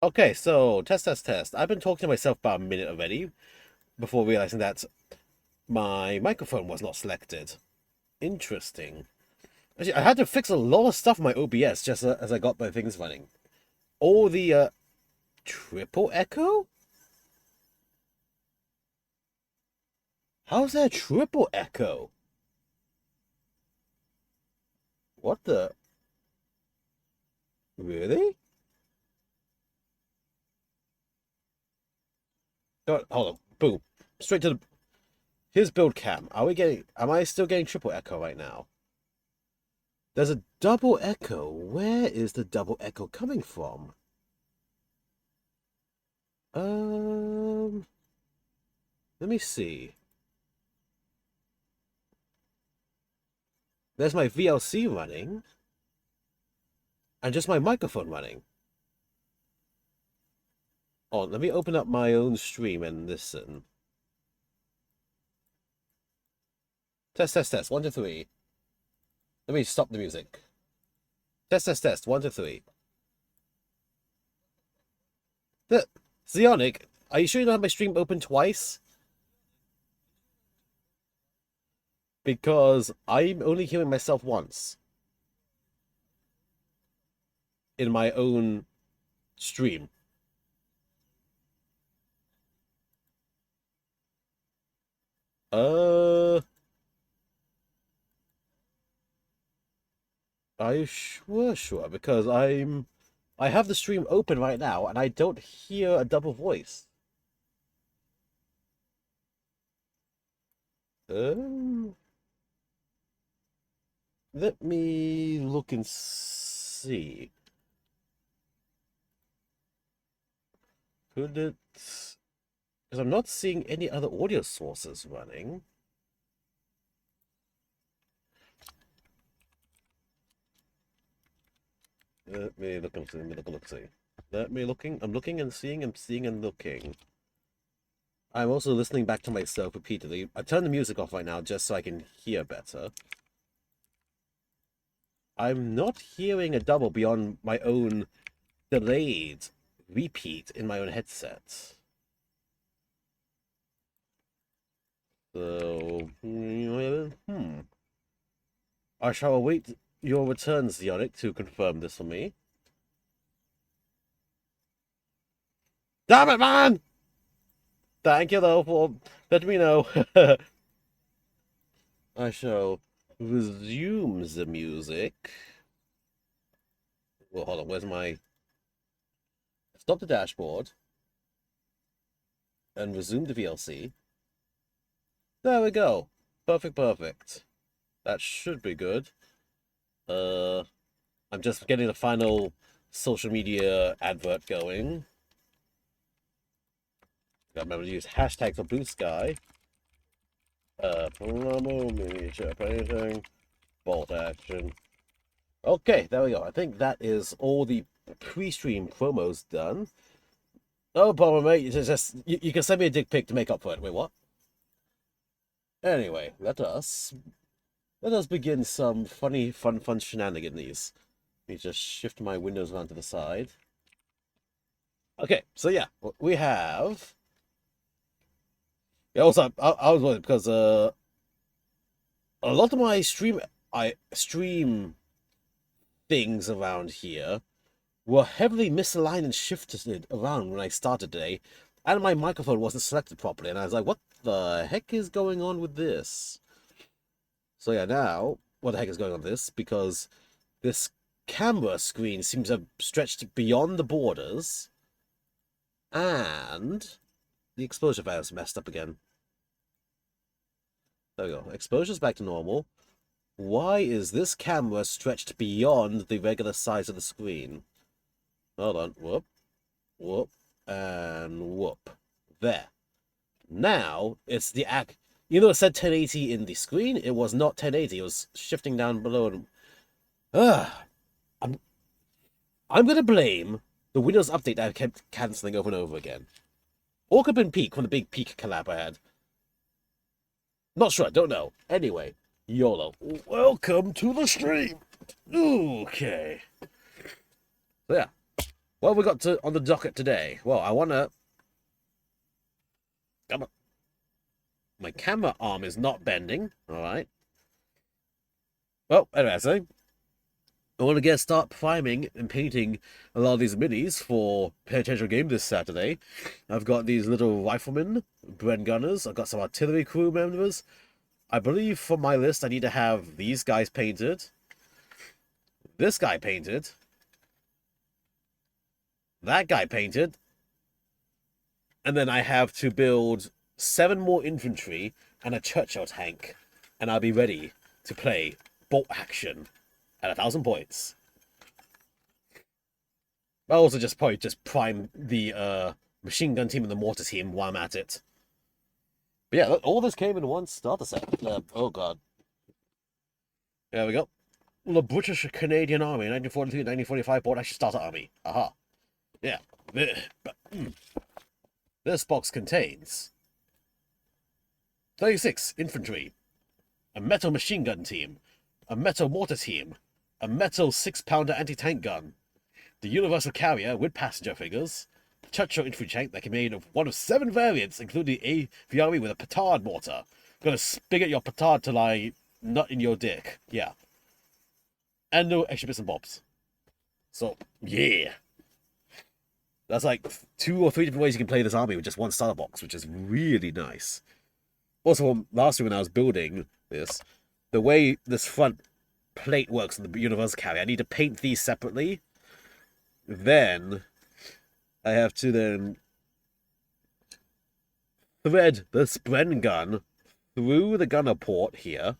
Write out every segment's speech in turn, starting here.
Okay, so test. I've been talking to myself about a minute already before realizing that my microphone was not selected. Interesting. Actually, I had to fix a lot of stuff in my OBS just as I got my things running. All the triple echo? How's that triple echo? What the? Really? Hold on. Boom. Straight to the. Here's build cam. Are we getting? Am I still getting triple echo right now? There's a double echo. Where is the double echo coming from? Let me see. There's my VLC running, and just my microphone running. Oh, let me open up my own stream and listen. Test. 1, 2, 3. Let me stop the music. Test. 1, 2, 3. The Zionic, are you sure you don't have my stream open twice? Because I'm only hearing myself once in my own stream. Are you sure? Sure, because I have the stream open right now and I don't hear a double voice. Um, Let me look and see. Could it? Because I'm not seeing any other audio sources running. Let me look and see. I'm looking and seeing and looking. I'm also listening back to myself repeatedly. I turned the music off right now just so I can hear better. I'm not hearing a double beyond my own delayed repeat in my own headset. So, I shall await your return, Zionic, to confirm this for me. Damn it, man! Thank you, though, for letting me know. I shall resume the music. Well, hold on, where's my... Stop the dashboard. And resume the VLC. There we go. Perfect. That should be good. I'm just getting the final social media advert going. Gotta remember to use hashtag for Blue Sky. Promo, miniature painting, bolt action. Okay, there we go. I think that is all the pre-stream promos done. No problem, mate. It's just you can send me a dick pic to make up for it. Wait, what? Anyway, let us begin some fun shenanigans. Let me just shift my windows around to the side. Okay, so yeah, we have. Yeah, also I was wondering because a lot of my stream things around here were heavily misaligned and shifted around when I started today, and my microphone wasn't selected properly, and I was like, what the heck is going on with this? So yeah, now, what the heck is going on with this? Because this camera screen seems to have stretched beyond the borders, and the exposure valve's messed up again. There we go. Exposure's back to normal. Why is this camera stretched beyond the regular size of the screen? Hold on. Whoop, and whoop. There. Now, it's the act. You know, it said 1080 in the screen. It was not 1080. It was shifting down below. And I'm gonna blame the Windows update that I kept canceling over and over again. Or could have been Peak from the big Peak collab I had. Not sure. Don't know. Anyway, YOLO. Welcome to the stream. Okay. So yeah. What have we got on the docket today? Well, I want to... Come on. My camera arm is not bending. All right. Well, anyway, so I want to start priming and painting a lot of these minis for potential game this Saturday. I've got these little riflemen, Bren gunners. I've got some artillery crew members. I believe from my list I need to have these guys painted, this guy painted, that guy painted, and then I have to build 7 more infantry and a Churchill tank, and I'll be ready to play bolt action at 1,000 points. I'll also probably just prime the machine gun team and the mortar team while I'm at it. But yeah, all this came in one starter set. Oh god. There we go. The British Canadian Army, 1943-1945 bolt action starter army. Aha. Yeah. This box contains 36 infantry, a metal machine gun team, a metal mortar team, a metal 6-pounder anti-tank gun, the universal carrier with passenger figures, the Churchill infantry tank that can be made of one of 7 variants, including a VRE with a petard mortar. Gonna spigot your petard till I nut in your dick. Yeah. And no extra bits and bobs. So, yeah. That's like 2 or 3 different ways you can play this army with just one starter box, which is really nice. Also, last year when I was building this, the way this front plate works in the universal carrier, I need to paint these separately. Then I have to then thread the Spren gun through the gunner port here.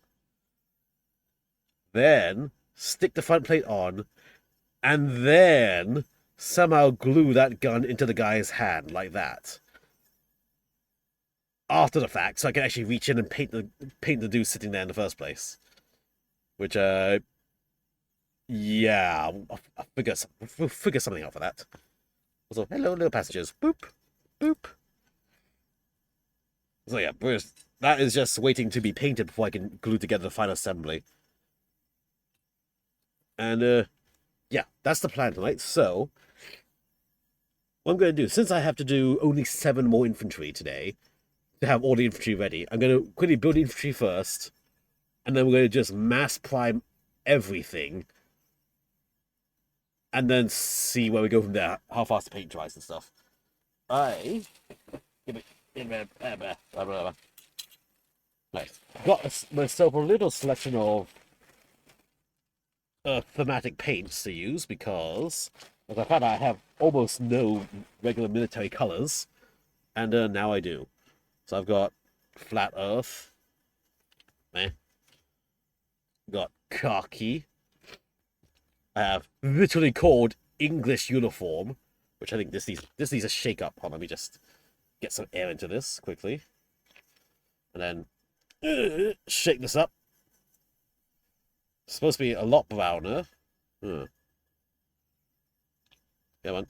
Then stick the front plate on, and then somehow glue that gun into the guy's hand like that. After the fact, so I can actually reach in and paint the dude sitting there in the first place. Which, yeah, I'll figure something out for that. Also, hello, little passengers. Boop, boop. So yeah, that is just waiting to be painted before I can glue together the final assembly. And, yeah, that's the plan tonight. So, what I'm going to do, since I have to do only 7 more infantry today, to have all the infantry ready, I'm going to quickly build infantry first, and then we're going to just mass prime everything, and then see where we go from there, how fast the paint dries and stuff. Nice. Got myself a little selection of thematic paints to use, because as I found out I have almost no regular military colors, and now I do. So I've got Flat Earth, got khaki, I have literally called English uniform, which I think this needs a shake up. Hold on, let me just get some air into this quickly, and then shake this up. It's supposed to be a lot browner. Come on.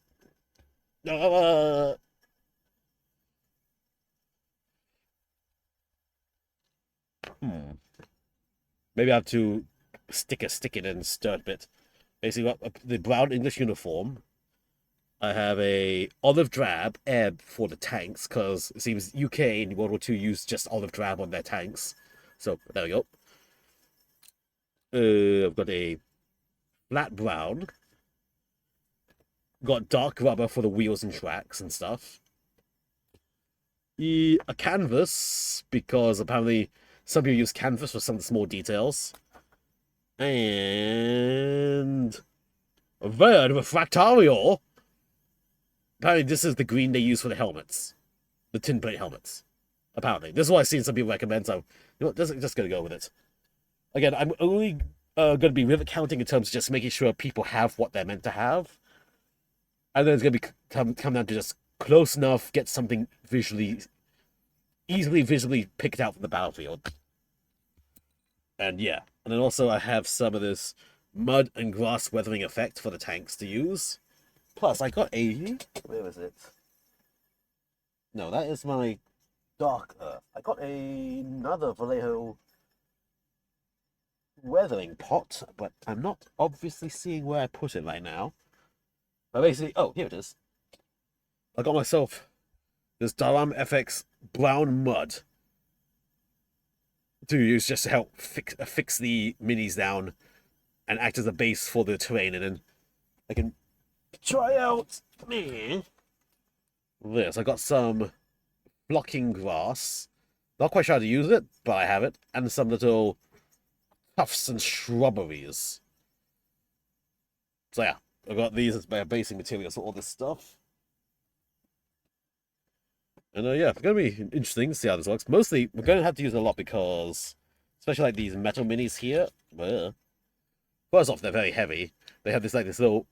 Maybe I have to stick it and stir it a bit. Basically, got the brown English uniform. I have a olive drab air for the tanks, because it seems UK in World War II used just olive drab on their tanks. So there we go. I've got a flat brown. Got dark rubber for the wheels and tracks and stuff. A canvas, because apparently some people use canvas for some small details. And a red refractario. Apparently this is the green they use for the helmets. The tin plate helmets. Apparently. This is what I've seen some people recommend, so you know what, just gonna go with it. Again, I'm only going to be rivet counting in terms of just making sure people have what they're meant to have. And then it's going to be come down to just close enough, get something easily visually picked out from the battlefield. And yeah. And then also I have some of this mud and grass weathering effect for the tanks to use. Plus, I got a... Where is it? No, that is my dark earth. I got another Vallejo weathering pot, but I'm not obviously seeing where I put it right now. But basically, oh, here it is. I got myself this Daram FX brown mud to use just to help fix the minis down and act as a base for the terrain, and then I can try out this. I got some blocking grass. Not quite sure how to use it, but I have it. And some little tufts and shrubberies. So yeah, I got these as my basic materials for all this stuff. And yeah, it's going to be interesting to see how this works. Mostly, we're going to have to use it a lot because, especially like these metal minis here, first off, they're very heavy. They have this little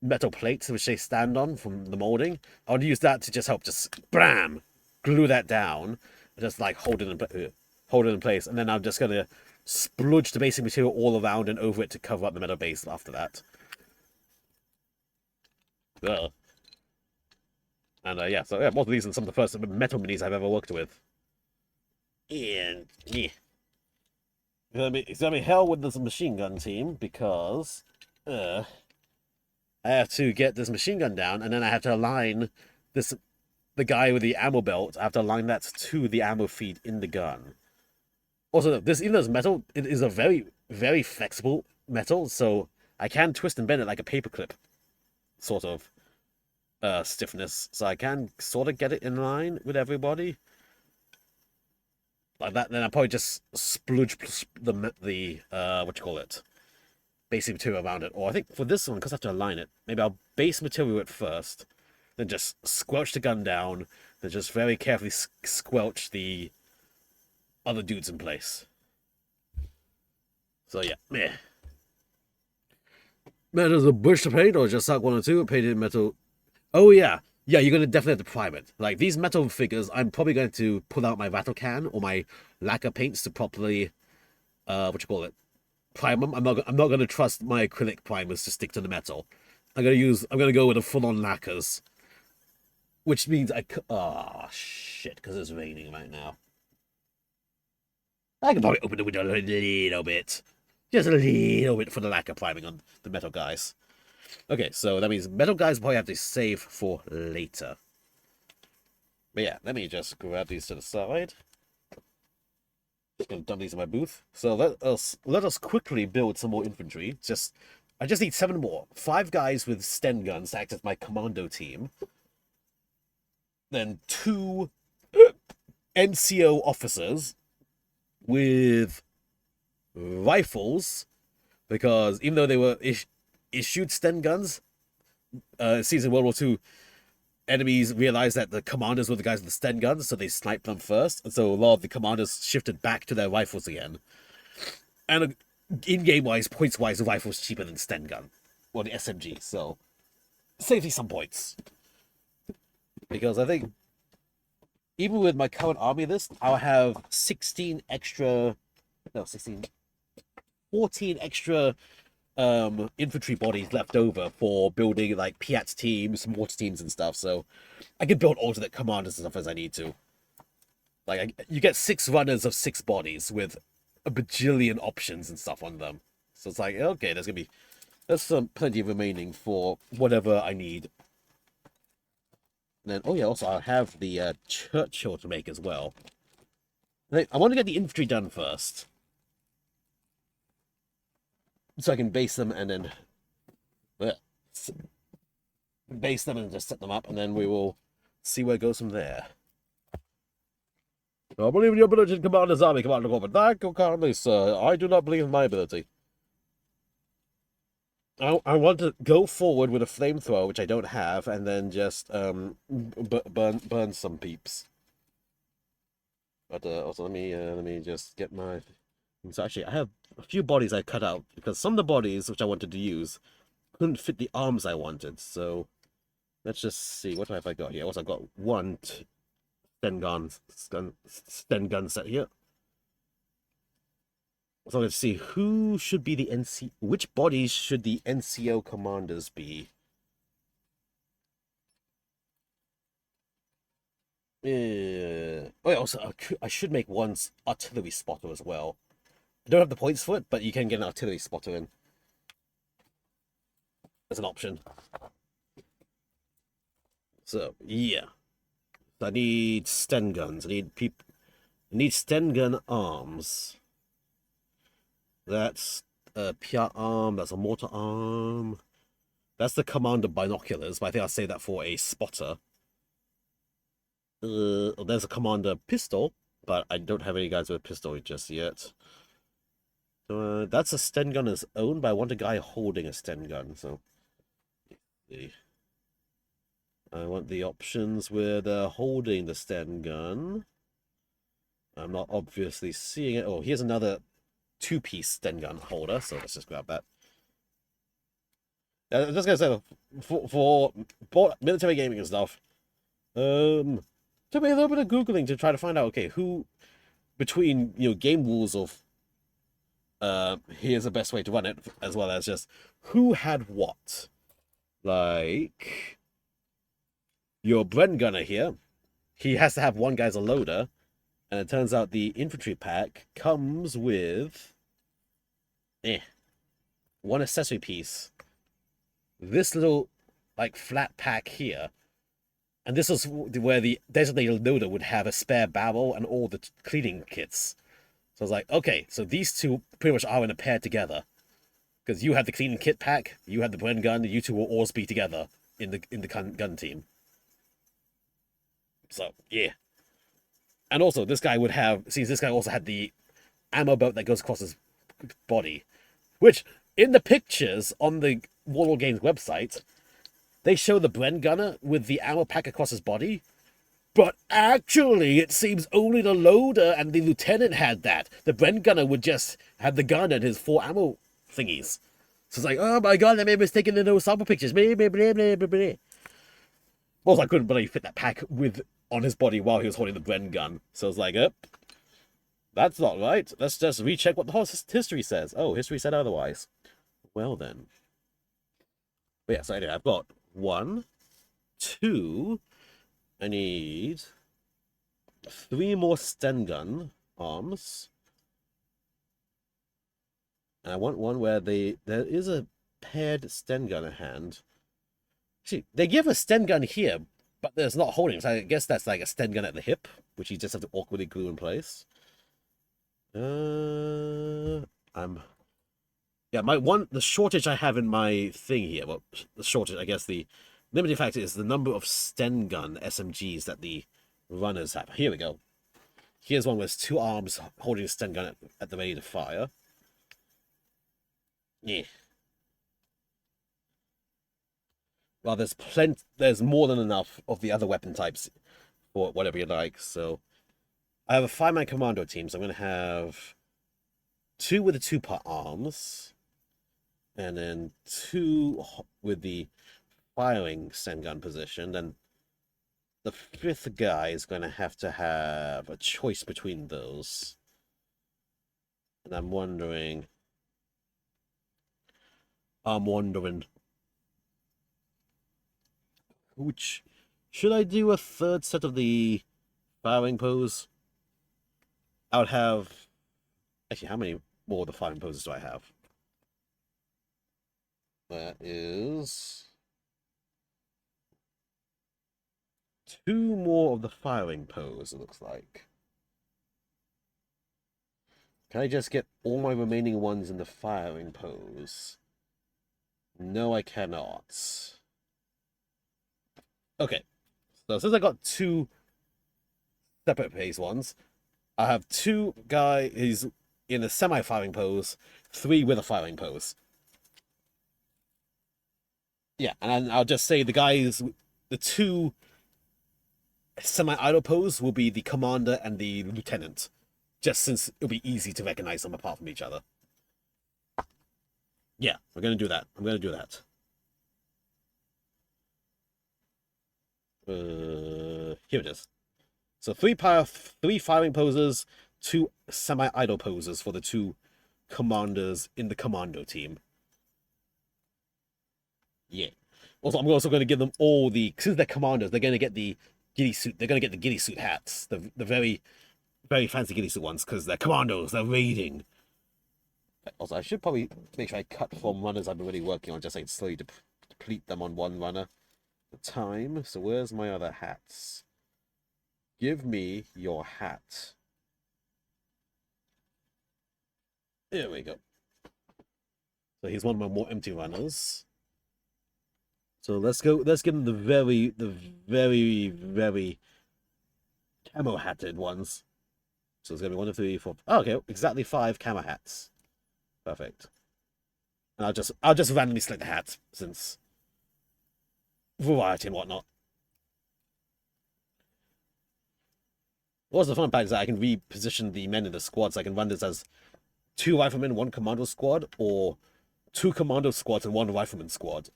metal plates which they stand on from the molding. I want to use that to just help bam, glue that down, and just like hold it in place. And then I'm just going to spludge the basic material all around and over it to cover up the metal base after that. And yeah, so yeah, most of these are some of the first metal minis I've ever worked with. And yeah, it's gonna be hell with this machine gun team because I have to get this machine gun down, and then I have to align the guy with the ammo belt. I have to align that to the ammo feed in the gun. Also, even though it's metal, it is a very, very flexible metal, so I can twist and bend it like a paperclip, sort of. Stiffness, so I can sort of get it in line with everybody like that. Then I'll probably just splooge the what you call it, basic material around it. Or I think for this one, because I have to align it, maybe I'll base material it first, then just squelch the gun down, then just very carefully squelch the other dudes in place. So yeah, meh. Matters a bush to paint, or just suck one or two painted metal. Oh, yeah. Yeah, you're going to definitely have to prime it. Like, these metal figures, I'm probably going to pull out my rattle can or my lacquer paints to properly, prime them. I'm not going to trust my acrylic primers to stick to the metal. I'm going to go with a full-on lacquers. Which means shit, because it's raining right now. I can probably open the window a little bit. Just a little bit for the lacquer priming on the metal guys. Okay, so that means metal guys probably have to save for later. But yeah, let me just grab these to the side. Just gonna dump these in my booth. So let us quickly build some more infantry. I just need 7 more. 5 guys with Sten guns to act as my commando team. Then 2 NCO officers with rifles, because even though they were issued Sten guns, it seems in World War II, enemies realized that the commanders were the guys with the Sten guns, so they sniped them first, and so a lot of the commanders shifted back to their rifles again. And in-game wise, points wise, the rifle's cheaper than Sten gun, or the SMG, so save me some points. Because I think even with my current army list, I'll have 14 extra infantry bodies left over for building like Piats teams, mortar teams and stuff, so I can build alternate commanders and stuff as I need to. Like, you get 6 runners of 6 bodies with a bajillion options and stuff on them. So it's like, okay, there's plenty remaining for whatever I need. And then, oh yeah, also I have the Churchill to make as well. I want to get the infantry done first, so I can base them and then base them and just set them up, and then we will see where it goes from there. I believe in your ability to command this army, Commander Corbett. Thank you kindly, sir. I do not believe in my ability. I want to go forward with a flamethrower, which I don't have, and then just burn some peeps. But also let me just get my. So actually, I have a few bodies I cut out because some of the bodies which I wanted to use couldn't fit the arms I wanted. So let's just see, what have I got here? Also, I've got 1 Sten gun set here. So let's see, which bodies should the NCO commanders be? Oh yeah, also I should make 1 artillery spotter as well. I don't have the points for it, but you can get an artillery spotter in as an option. So, yeah. I need Sten guns. I need Sten gun arms. That's a PR arm, that's a mortar arm. That's the commander binoculars, but I think I'll save that for a spotter. There's a commander pistol, but I don't have any guys with a pistol just yet. That's a Sten gunner's own, but I want a guy holding a Sten gun, so... I want the options where they're holding the Sten gun. I'm not obviously seeing it. Oh, here's another two-piece Sten gun holder, so let's just grab that. I was just gonna say, for military gaming and stuff, took me a little bit of Googling to try to find out, okay, who, between, game rules of, here's the best way to run it, as well as just who had what. Like, your Bren gunner here, he has to have one guy as a loader, and it turns out the infantry pack comes with, one accessory piece. This little, like, flat pack here. And this is where the designated loader would have a spare barrel and all the cleaning kits. So I was like, okay, so these two pretty much are in a pair together. Because you have the cleaning kit pack, you have the Bren gun, you two will always be together in the gun team. So, yeah. And also, this guy would have... See, this guy also had the ammo belt that goes across his body. Which, in the pictures on the Warlord Games website, they show the Bren gunner with the ammo pack across his body. But actually, it seems only the loader and the lieutenant had that. The Bren gunner would just have the gun and his 4 ammo thingies. So it's like, oh my god, they made a mistake in those sample pictures. Blah, blah, blah, blah, blah, blah. Also, I couldn't believe he fit that pack on his body while he was holding the Bren gun. So I was like, that's not right. Let's just recheck what the whole history says. Oh, history said otherwise. Well then. But yeah, so anyway, I've got 1, 2. I need 3 more Sten gun arms. And I want one where there is a paired Sten gun at hand. See, they give a Sten gun here, but there's not holding. So I guess that's like a Sten gun at the hip, which you just have to awkwardly glue in place. Yeah, the shortage I have in my thing here, well, the shortage, I guess the limiting factor is the number of Sten gun SMGs that the runners have. Here we go. Here's one with 2 arms holding a Sten gun at the ready to fire. Yeah. Well, there's more than enough of the other weapon types for whatever you like, so... I have a 5-man commando team, so I'm going to have 2 with the 2-part arms, and then 2 with the firing Sten gun position. Then the 5th guy is going to have a choice between those. And I'm wondering, which should I do a 3rd set of the firing pose? I would have... Actually, how many more of the firing poses do I have? That is... 2 more of the firing pose, it looks like. Can I just get all my remaining ones in the firing pose? No, I cannot. Okay. So since I got 2 separate pace ones, I have 2 guys in a semi-firing pose, 3 with a firing pose. Yeah, and I'll just say the 2 semi-idle pose will be the commander and the lieutenant, just since it'll be easy to recognize them apart from each other. Yeah, we're gonna do that. I'm gonna do that. Here it is. So 3 firing poses, 2 semi-idle poses for the 2 commanders in the commando team. Yeah. Also, I'm also going to give them all since they're commanders, they're going to get the ghillie suit. They're going to get the ghillie suit hats, the very, very fancy ghillie suit ones, because they're commandos. They're raiding. Also, I should probably make sure I cut from runners I've been really working on, just so I can slowly deplete them on one runner. time. So where's my other hats? Give me your hat. There we go. So he's one of my more empty runners. So let's go. Let's get him the very camo hatted ones. So it's gonna be 1, 2, 3, 4. Oh, okay, exactly 5 camo hats. Perfect. And I'll just randomly select the hat since variety and whatnot. What's the fun part is that I can reposition the men in the squad, so I can run this as 2 riflemen, 1 commando squad, or 2 commando squads and 1 rifleman squad.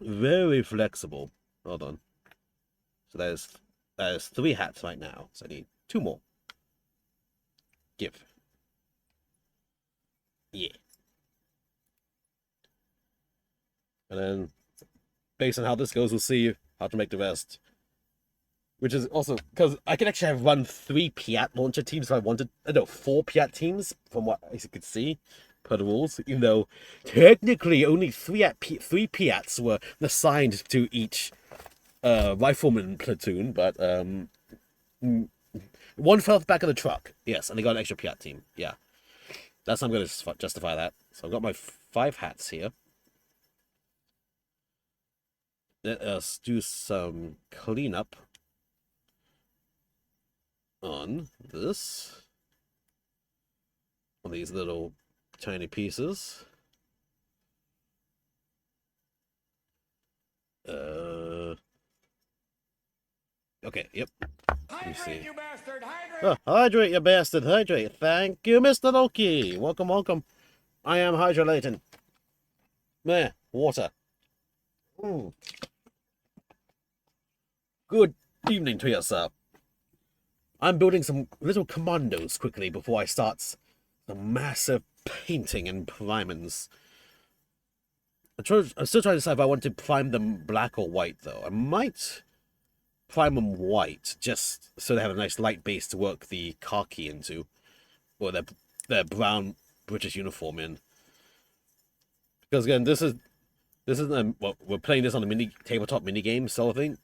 Very flexible. Hold on. So there's 3 hats right now. So I need 2 more. Give. Yeah. And then, based on how this goes, we'll see how to make the rest. Which is also, because I can actually have run 3 Piat launcher teams if I wanted. No, 4 Piat teams, from what I could see, per the rules. Even though, technically, only 3 Piats were assigned to each rifleman platoon, but 1 fell off the back of the truck. Yes, and they got an extra Piat team. Yeah. That's how I'm going to justify that. So I've got my 5 hats here. Let us do some cleanup on this. On these little tiny pieces. Okay, yep. Hydrate, you bastard! Hydrate! Oh, hydrate, you bastard! Hydrate! Thank you, Mr. Loki! Welcome, welcome. I am hydrating. There, water. Mm. Good evening to you, sir. I'm building some little commandos quickly before I start some massive painting and primings. I'm still trying to decide if I want to prime them black or white, though. I might prime them white, just so they have a nice light base to work the khaki into, or their brown British uniform in. Because again, this is well, we're playing this on a tabletop mini game sort of thing.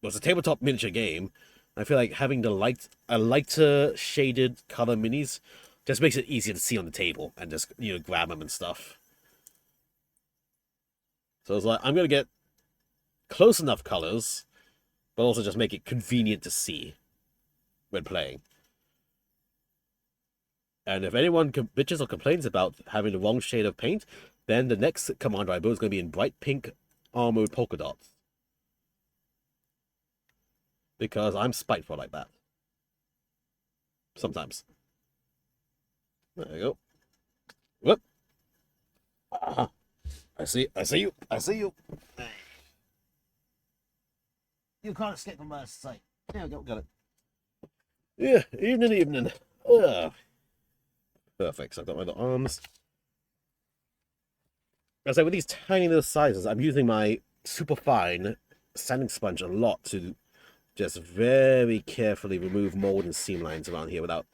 Well, it's a tabletop miniature game. I feel like having a lighter shaded color minis just makes it easier to see on the table and just grab them and stuff. So it's like I'm gonna get close enough colors, but also just make it convenient to see when playing. And if anyone bitches or complains about having the wrong shade of paint, then the next commander I build is going to be in bright pink armored polka dots. Because I'm spiteful like that. Sometimes. There you go. Whoop. I see you. I see you. You can't escape from my sight. There we go. Got it. Yeah, evening. Perfect. So I've got my little arms. As I say, with these tiny little sizes, I'm using my super fine sanding sponge a lot to just very carefully remove mold and seam lines around here without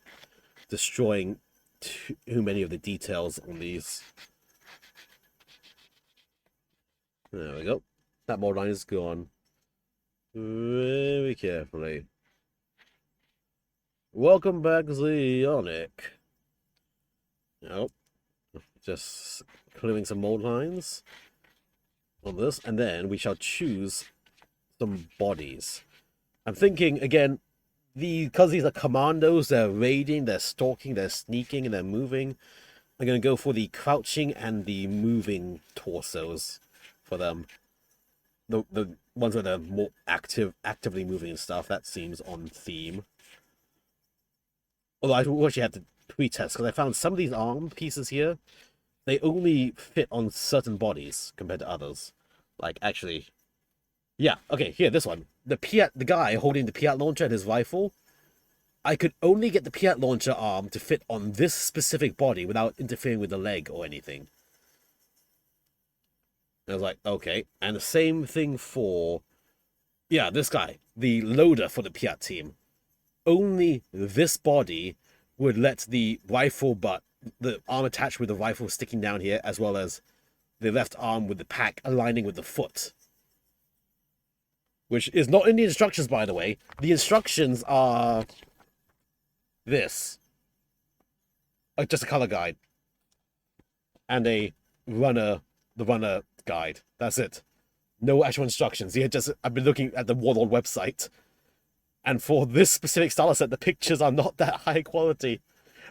destroying too many of the details on these. There we go. That mold line is gone. Very carefully. Welcome back, Zeonic. Nope. Just clearing some mold lines on this, and then we shall choose some bodies. I'm thinking, again, because these are commandos, they're raiding, they're stalking, they're sneaking, and they're moving. I'm going to go for the crouching and the moving torsos for them. The ones where they're more actively moving and stuff. That seems on theme. Although I actually had to pre-test, because I found some of these arm pieces here, they only fit on certain bodies compared to others. Like, actually... Yeah, okay, here, this one. The guy holding the Piat launcher and his rifle, I could only get the Piat launcher arm to fit on this specific body without interfering with the leg or anything. And I was like, okay. And the same thing for... Yeah, this guy. The loader for the Piat team. Only this body would let the rifle butt, the arm attached with the rifle sticking down here, as well as the left arm with the pack aligning with the foot which is not in the instructions, by the way. The instructions are this. Just a color guide. And the runner guide. That's it. No actual instructions. I've been looking at the Warlord website. And for this specific starter set, the pictures are not that high quality.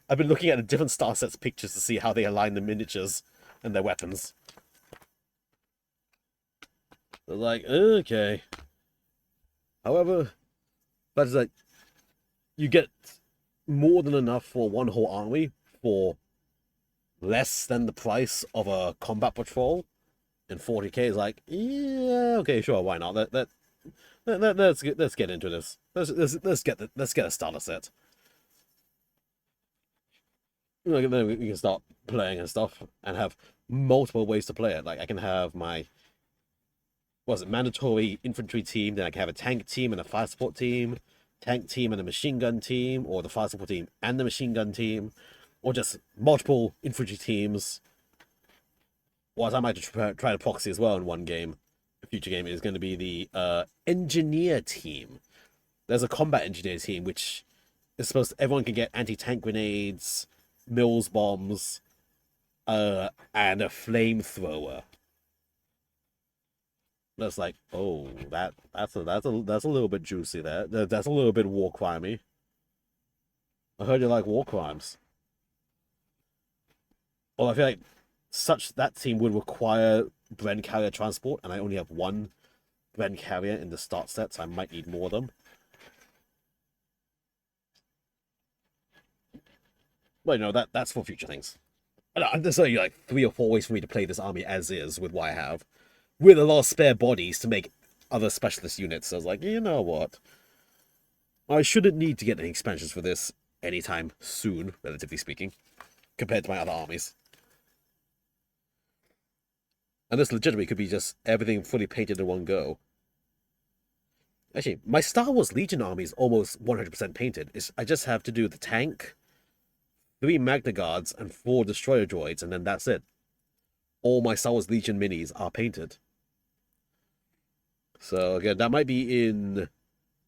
I've been looking at the different starter sets pictures to see how they align the miniatures and their weapons. They're like, okay. However, that's like, you get more than enough for one whole army for less than the price of a combat patrol. And 40k is like, yeah, okay, sure, why not? Let's get into this. Let's get a starter set. Then we can start playing and stuff, and have multiple ways to play it. Like I can have my mandatory infantry team, then I can have a tank team and a fire support team, tank team and a machine gun team, or the fire support team and the machine gun team, or just multiple infantry teams. What I might try to proxy as well in one game, a future game, is going to be the engineer team. There's a combat engineer team, which is supposed to, everyone can get anti-tank grenades, Mills bombs, and a flamethrower. That's like, oh, that's a little bit juicy there. That's a little bit war crimey. I heard you like war crimes. Well, I feel like that team would require Bren carrier transport, and I only have one Bren carrier in the start set, so I might need more of them. Well, no, that's for future things. There's only like 3 or 4 ways for me to play this army as is with what I have, with a lot of spare bodies to make other specialist units. So I was like, you know what? I shouldn't need to get any expansions for this anytime soon, relatively speaking, compared to my other armies. And this legitimately could be just everything fully painted in one go. Actually, my Star Wars Legion army is almost 100% painted. I just have to do the tank, 3 Magna Guards, and 4 Destroyer Droids, and then that's it. All my Star Wars Legion minis are painted. So again, that might be in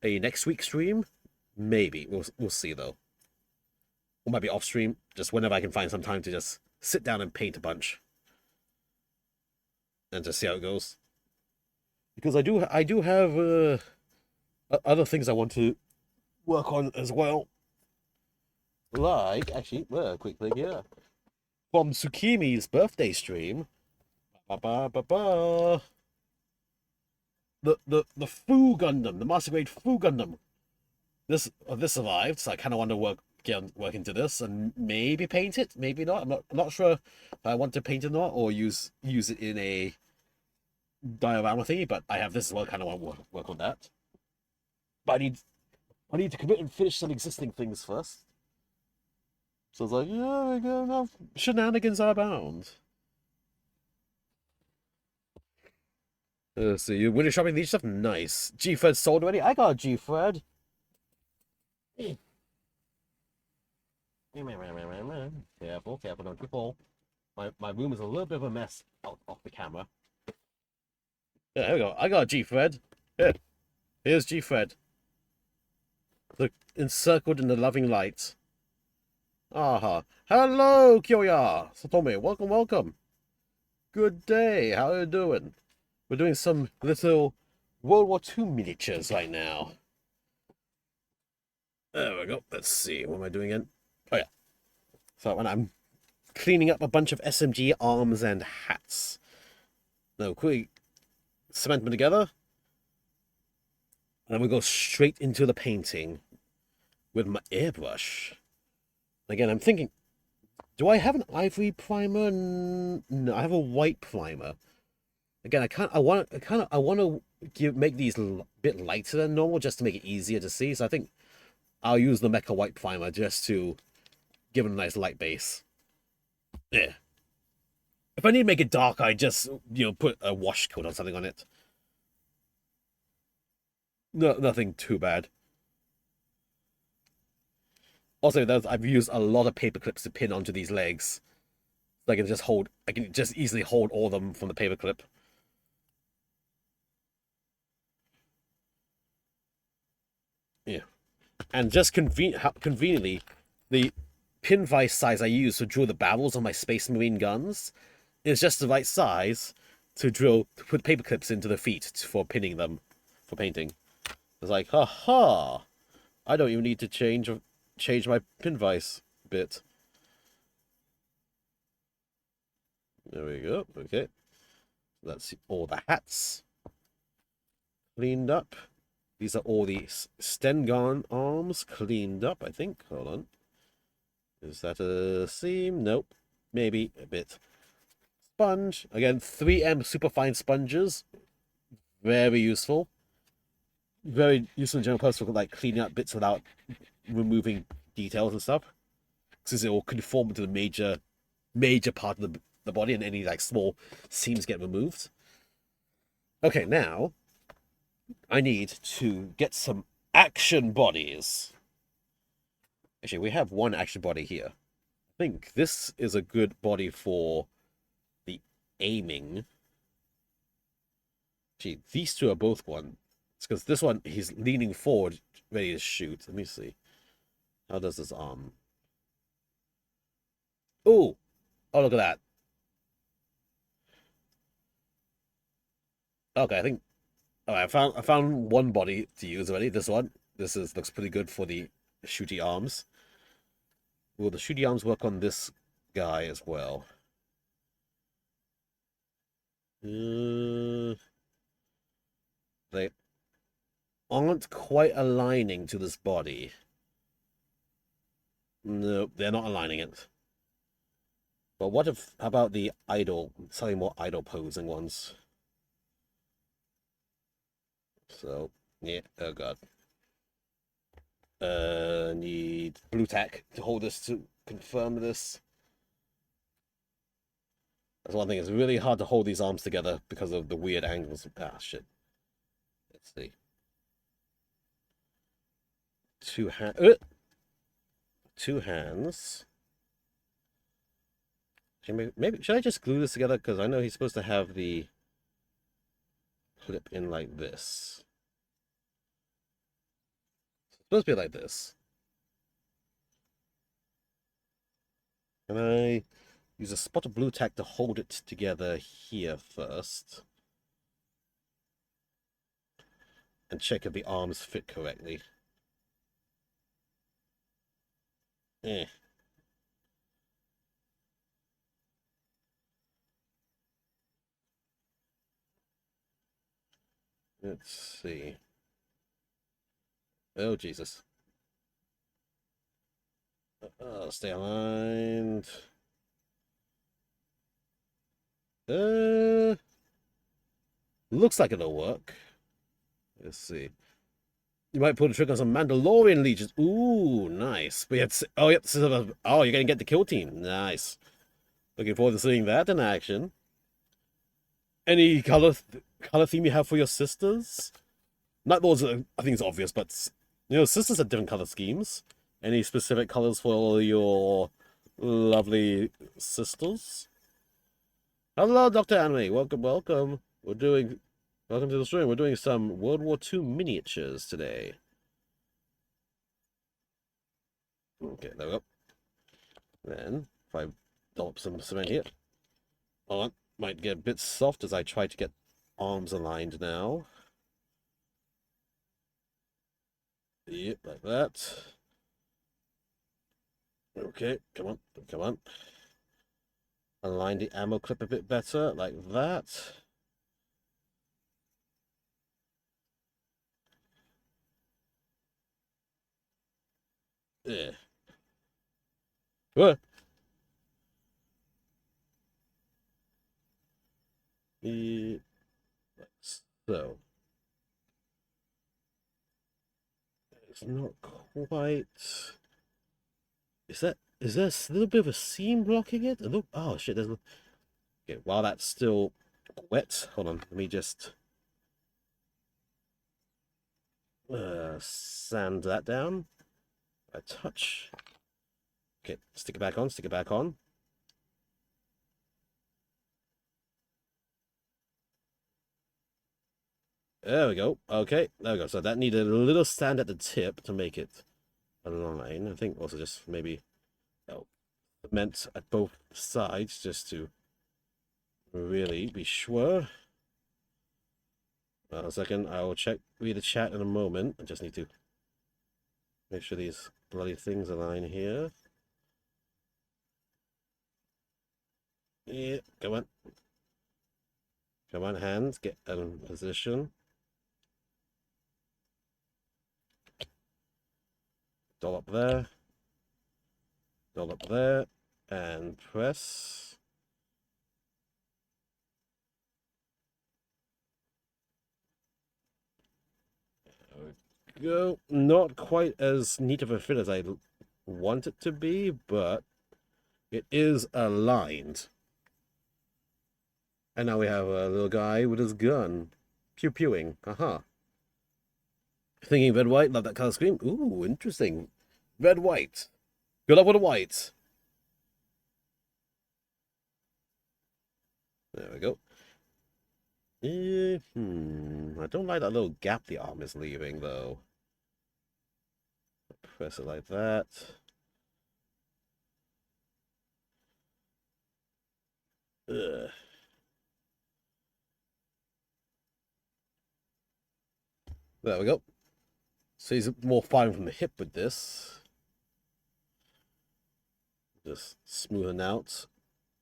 a next week stream. Maybe. We'll see, though. Or might be off stream, just whenever I can find some time to just sit down and paint a bunch. And just see how it goes. Because I do have other things I want to work on as well. Like, actually, quick thing here. From Tsukimi's birthday stream. The Fu Gundam, the Master Grade Fu Gundam. This survived, so I kind of want to work into this and maybe paint it, maybe not. I'm not sure if I want to paint it or not, or use it in a diorama thingy. But I have this as well. Kind of want to work on that. But I need to commit and finish some existing things first. So I was like, yeah, no, shenanigans are bound. Let's see, you winter shopping these stuff? Nice. G-Fred sold already? I got a G-Fred. Careful, don't you fall. My room is a little bit of a mess off the camera. Yeah, there we go. I got a G-Fred. Here's G-Fred. Look, encircled in the loving light. Aha. Hello, Kyoya! Satomi, welcome. Good day, how are you doing? We're doing some little World War II miniatures right now. There we go. Let's see, what am I doing again? Oh yeah. So when I'm cleaning up a bunch of SMG arms and hats. Now, quick, cement them together. And then we go straight into the painting with my airbrush. Again, I'm thinking, do I have an ivory primer? No, I have a white primer. Again, I want to make these a bit lighter than normal just to make it easier to see. So I think I'll use the Mecha White primer just to give it a nice light base. Yeah. If I need to make it dark, I just put a wash coat or something on it. No, nothing too bad. Also, I've used a lot of paper clips to pin onto these legs. So I can just easily hold all of them from the paper clip. And just conveniently, the pin vise size I use to drill the barrels on my Space Marine guns is just the right size to put paper clips into the feet for pinning them, for painting. It's like, haha, I don't even need to change my pin vise bit. There we go. Okay, that's all the hats cleaned up. These are all the Stengon arms cleaned up, I think. Hold on. Is that a seam? Nope. Maybe a bit. Sponge. Again, 3M superfine sponges. Very useful. Very useful in general purpose for like cleaning up bits without removing details and stuff. Since it will conform to the major part of the body, and any like small seams get removed. Okay, now I need to get some action bodies. Actually, we have one action body here. I think this is a good body for the aiming. Gee, these two are both one. It's because this one, he's leaning forward, ready to shoot. Let me see. How does this arm? Oh! Oh, look at that. Okay, I think... Alright, I found one body to use already. This one. Looks pretty good for the shooty arms. Will the shooty arms work on this guy as well? They aren't quite aligning to this body. No, they're not aligning it. But what if, how about the idle, slightly more idle posing ones? So, yeah, oh god. Need blue tack to hold this to confirm this. That's one thing, it's really hard to hold these arms together because of the weird angles. Ah, shit. Let's see. Two hands. Maybe should I just glue this together? Because I know he's supposed to have the clip in like this. It's supposed to be like this. Can I use a spot of blue tack to hold it together here first? And check if the arms fit correctly. Eh. Let's see. Oh, Jesus. Stay aligned. Looks like it'll work. Let's see. You might pull the trigger on some Mandalorian legions. Ooh, nice. But yet, oh, yep. Oh, you're gonna get the kill team. Nice. Looking forward to seeing that in action. Any color theme you have for your sisters? Not those. I think it's obvious, but sisters have different color schemes. Any specific colors for your lovely sisters? Hello, Dr. Anime. Welcome, welcome. Welcome to the stream. We're doing some World War II miniatures today. Okay, there we go. Then, if I dollop some cement here. Hold on. Might get a bit soft as I try to get arms aligned now. Yep, like that. Okay, come on, come on. Align the ammo clip a bit better, like that. Yeah. What? So. It's not quite... Is there a little bit of a seam blocking it? Oh shit, there's... Okay, while that's still wet, hold on, let me just sand that down. A touch. Okay, stick it back on, stick it back on. There we go. Okay, there we go. So that needed a little sand at the tip to make it align. I think also just maybe cement at both sides just to really be sure. A second, I will read the chat in a moment. I just need to make sure these bloody things align here. Yeah, come on. Come on, hands, get in position. Doll up there. Doll up there. And press. There we go. Not quite as neat of a fit as I want it to be, but it is aligned. And now we have a little guy with his gun. Pew-pewing. Aha. Thinking red-white, love that color scheme. Ooh, interesting. Red-white. Good luck with the white. There we go. I don't like that little gap the arm is leaving, though. Press it like that. Ugh. There we go. So he's more firing from the hip with this. Just smoothing out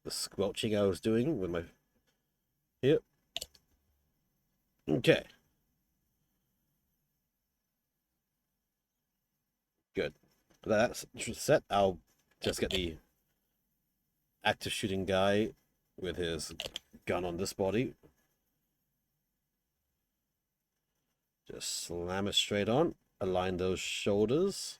the squelching I was doing with my hip. Okay. Good. That's set. I'll just get the active shooting guy with his gun on this body. Just slam it straight on. Align those shoulders.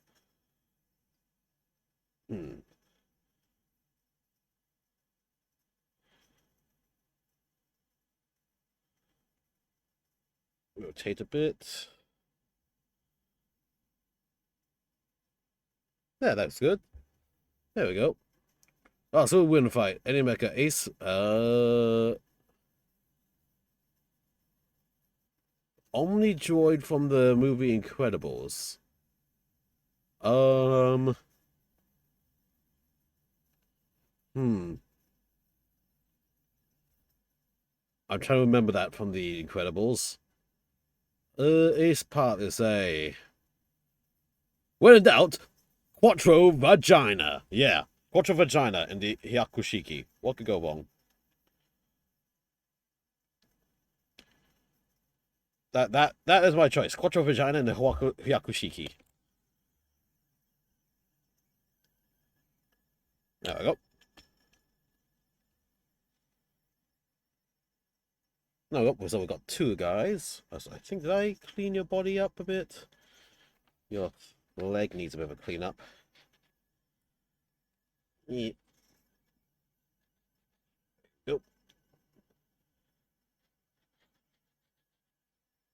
Rotate a bit. Yeah, that's good. There we go. Oh, so we win the fight. Any mecha ace. Omni droid from the movie Incredibles. I'm trying to remember that from the Incredibles. Ace part is a. When in doubt, Quattro Vagina. Yeah, Quattro Vagina in the Hyakushiki. What could go wrong? That is my choice. Quattro Vagina in the Hyakushiki. There we go. No, so we've got two guys. I think, did I clean your body up a bit? Your leg needs a bit of a clean up. Yeah. Yep.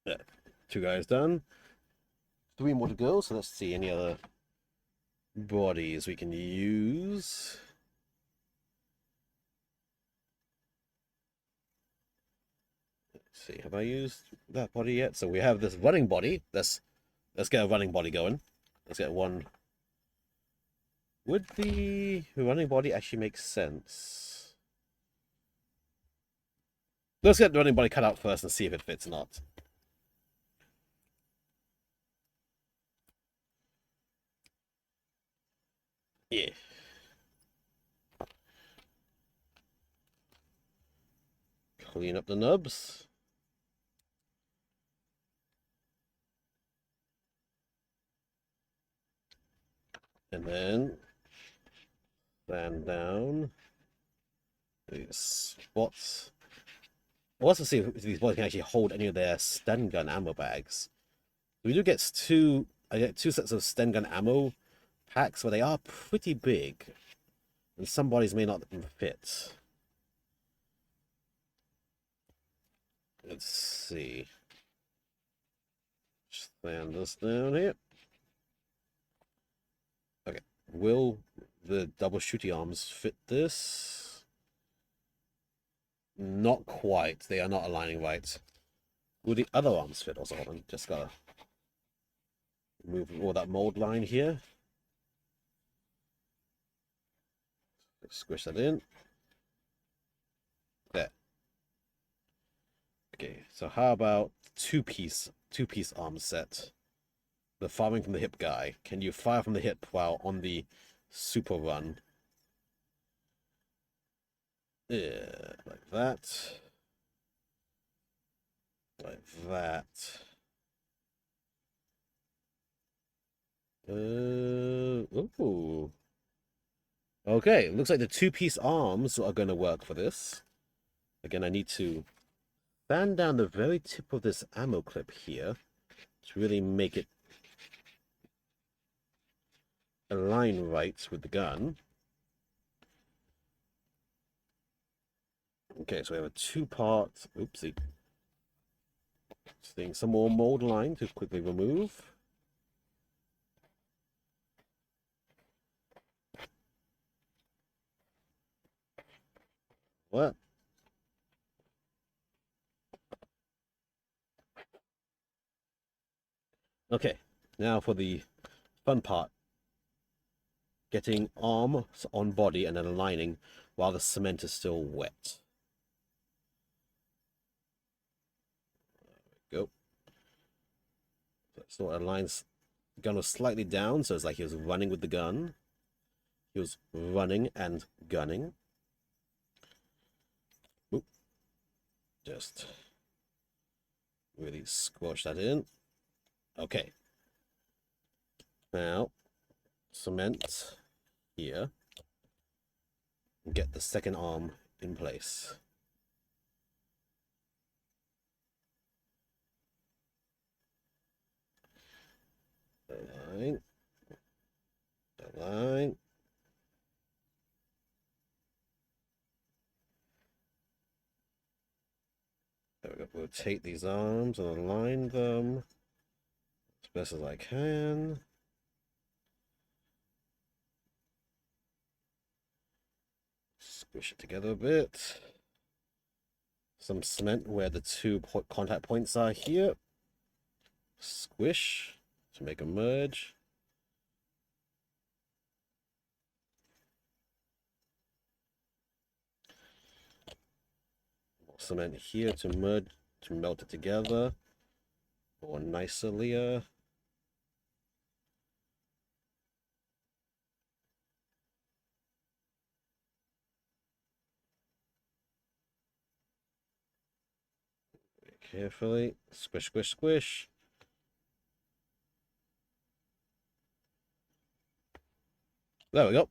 Yeah. Two guys done. Three more to go, so let's see any other bodies we can use. Let's see, have I used that body yet? So we have this running body. Let's get a running body going. Let's get one. Would the running body actually make sense? Let's get the running body cut out first and see if it fits or not. Yeah. Clean up the nubs. And then stand down. These spots. We'll also see if these boys can actually hold any of their stun gun ammo bags. We do get I get two sets of stun gun ammo packs, but they are pretty big. And some bodies may not fit. Let's see. Stand this down here. Okay. Will the double shooty arms fit this? Not quite. They are not aligning right. Will the other arms fit also? Hold on. Just gotta move all that mold line here. Squish that in. There. Okay, so how about two-piece arm set? The firing from the hip guy. Can you fire from the hip while on the super run? Yeah, like that. Like that. Ooh. Okay, looks like the two-piece arms are going to work for this. Again, I need to fan down the very tip of this ammo clip here to really make it align right with the gun. Okay, so we have a two-part. Oopsie. Seeing some more mold line to quickly remove. What? Okay, now for the fun part. Getting arms on body and then aligning while the cement is still wet. There we go. So it aligns. The gun was slightly down, so it's like he was running with the gun. He was running and gunning. Oop. Just really squash that in. Okay. Now, cement here. Get the second arm in place. Align. Align. There we go. Rotate these arms and align them as best as I can. Squish it together a bit. Some cement where the two contact points are here. Squish to make a merge. More cement here to merge, to melt it together more nicely. Carefully. Squish, squish, squish. There we go.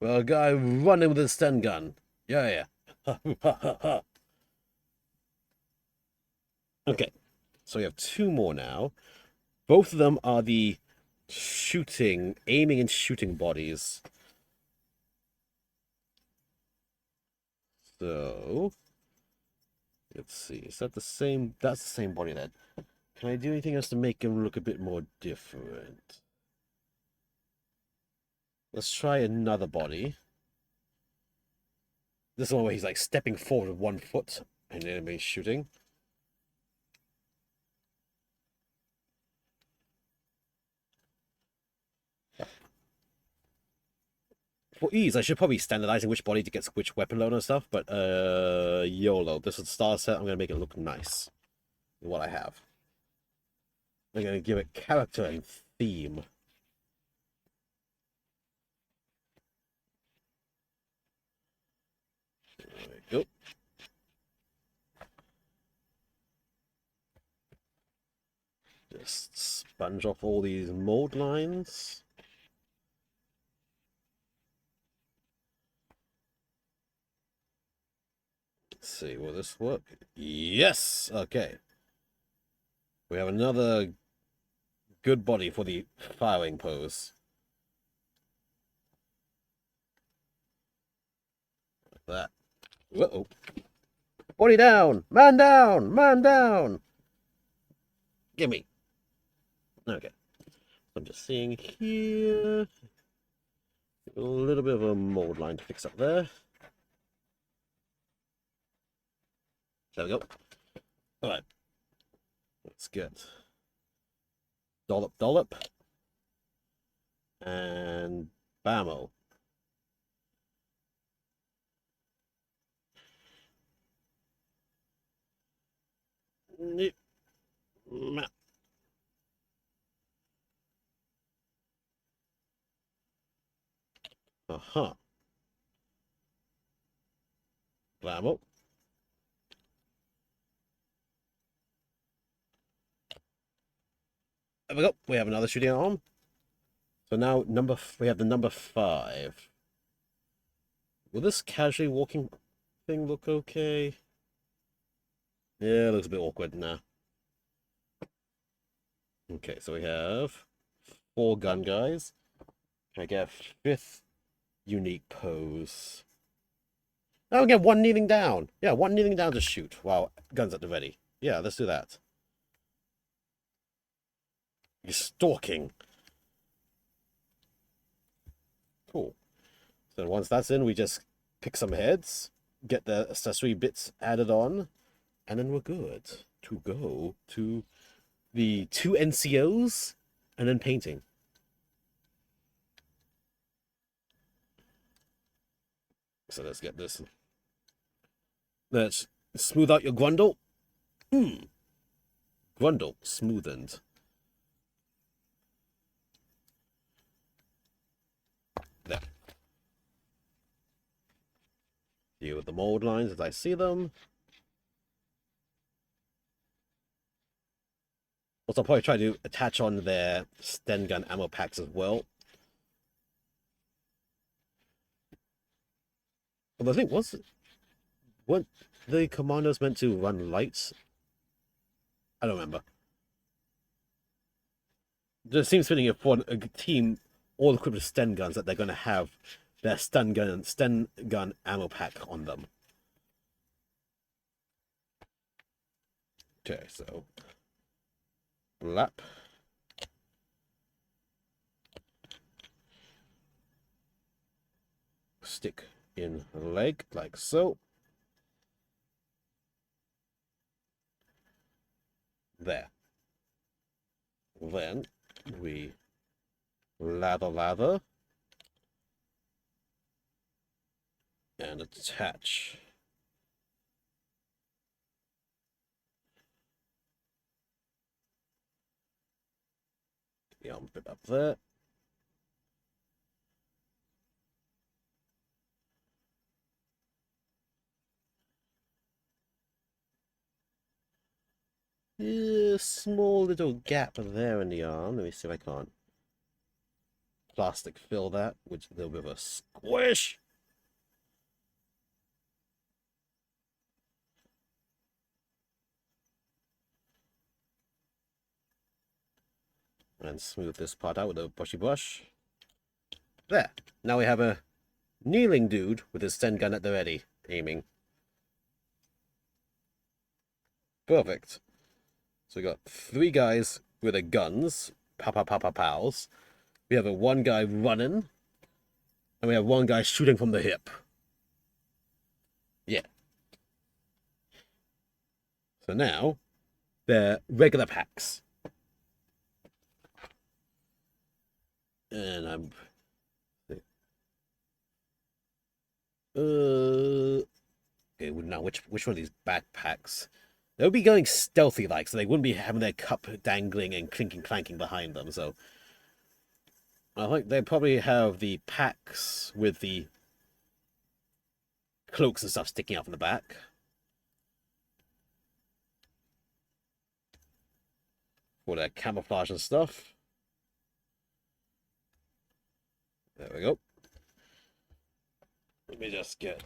Well, a guy running with his stun gun. Yeah. Okay. So we have two more now. Both of them are the aiming and shooting bodies. So, let's see. Is that the same? That's the same body then. Can I do anything else to make him look a bit more different? Let's try another body. This one where he's like stepping forward with 1 foot and the enemy shooting. For ease, I should probably standardize in which body to get which weapon load and stuff, but YOLO. This is the star set. I'm going to make it look nice with what I have. I'm going to give it character and theme. There we go. Just sponge off all these mold lines. Let's see, will this work? Yes! Okay. We have another good body for the firing pose. Like that. Uh-oh. Body down! Man down! Man down! Gimme. Okay. I'm just seeing here. A little bit of a mold line to fix up there. There we go. Alright. Let's get dollop. And bammo. Uh-huh. Ammo. There we go. We have another shooting arm. So now we have the number 5. Will this casually walking thing look okay? Yeah, it looks a bit awkward now. Okay, so we have 4 gun guys. Can I get a 5th unique pose? Oh, we get 1 kneeling down. Yeah, 1 kneeling down to shoot while guns at the ready. Yeah, let's do that. You're stalking. Cool. So once that's in, we just pick some heads, get the accessory bits added on, and then we're good to go to the 2 NCOs and then painting. So let's get this. Let's smooth out your grundle. Grundle smoothened. There. Deal with the mold lines as I see them. Also, I'll probably try to attach on their Sten gun ammo packs as well. But I think weren't the commandos meant to run lights? I don't remember. It seems fitting for a team all equipped with Sten guns that they're going to have their Sten gun ammo pack on them. Okay, so blap. Stick in leg like so. There. Then we lather and attach. The arm bit up there. Small little gap there in the arm. Let me see if I can't plastic fill that with a little bit of a squish. And smooth this part out with a brushy brush. There. Now we have a kneeling dude with his Sten gun at the ready, aiming. Perfect. So we got 3 guys with their guns, pals. We have a 1 guy running, and we have 1 guy shooting from the hip. Yeah. So now they're regular packs. And I'm okay, now which one of these backpacks? They would be going stealthy like, so they wouldn't be having their cup dangling and clanking behind them, so I think they probably have the packs with the cloaks and stuff sticking out from the back. For their camouflage and stuff. There we go. Let me just get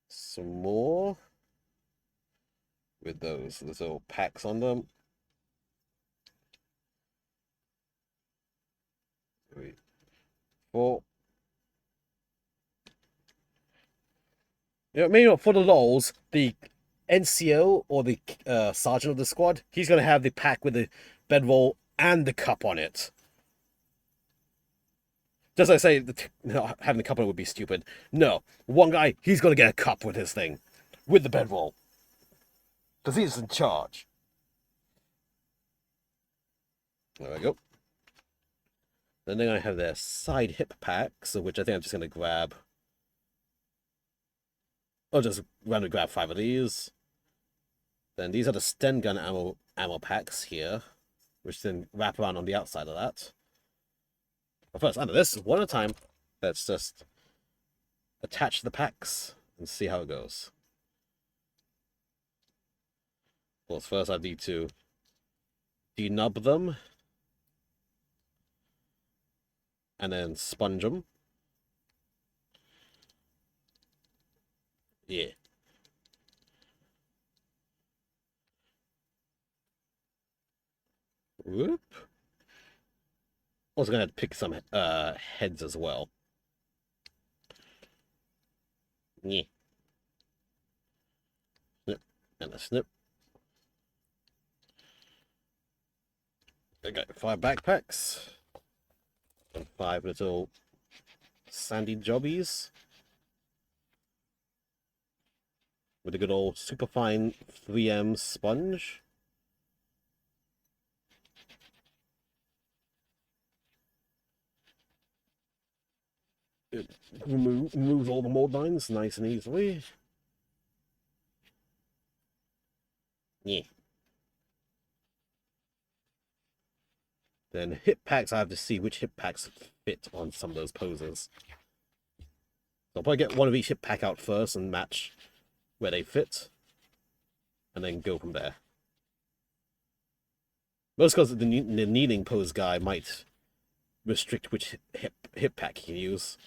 some more with those little packs on them. 3, 4. You know, maybe not for the lols, the NCO or the sergeant of the squad, he's going to have the pack with the bedroll and the cup on it. Just like I say, having the cup on it would be stupid. No, 1 guy, he's going to get a cup with his thing, with the bedroll. Because he's in charge. There we go. Then they're going to have their side hip packs, which I think I'm just going to grab. I'll just randomly grab 5 of these. Then these are the Sten gun ammo packs here, which then wrap around on the outside of that. But first, under this, one at a time, let's just attach the packs and see how it goes. Well, first I need to denub them and then sponge them. Yeah. Whoop. Also gonna pick some heads as well. Yeah. Snip and a snip. I got 5 backpacks and 5 little sandy jobbies with a good old superfine 3M sponge. It removes all the mold lines nice and easily. Yeah. Then hip packs, I have to see which hip packs fit on some of those poses. So I'll probably get one of each hip pack out first and match where they fit, and then go from there. Most because the kneeling pose guy might restrict which hip pack you can use.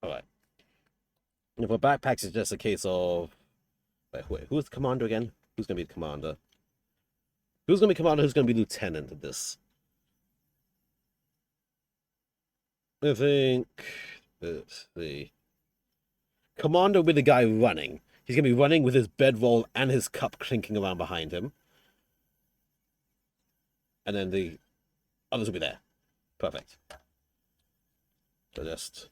Alright. And for backpacks, it's just a case of... Wait, who's the commander again? Who's going to be the commander? Who's going to be commander? Who's going to be lieutenant of this? I think... Let's see. Commander will be the guy running. He's going to be running with his bedroll and his cup clinking around behind him. And then the others will be there. Perfect. So just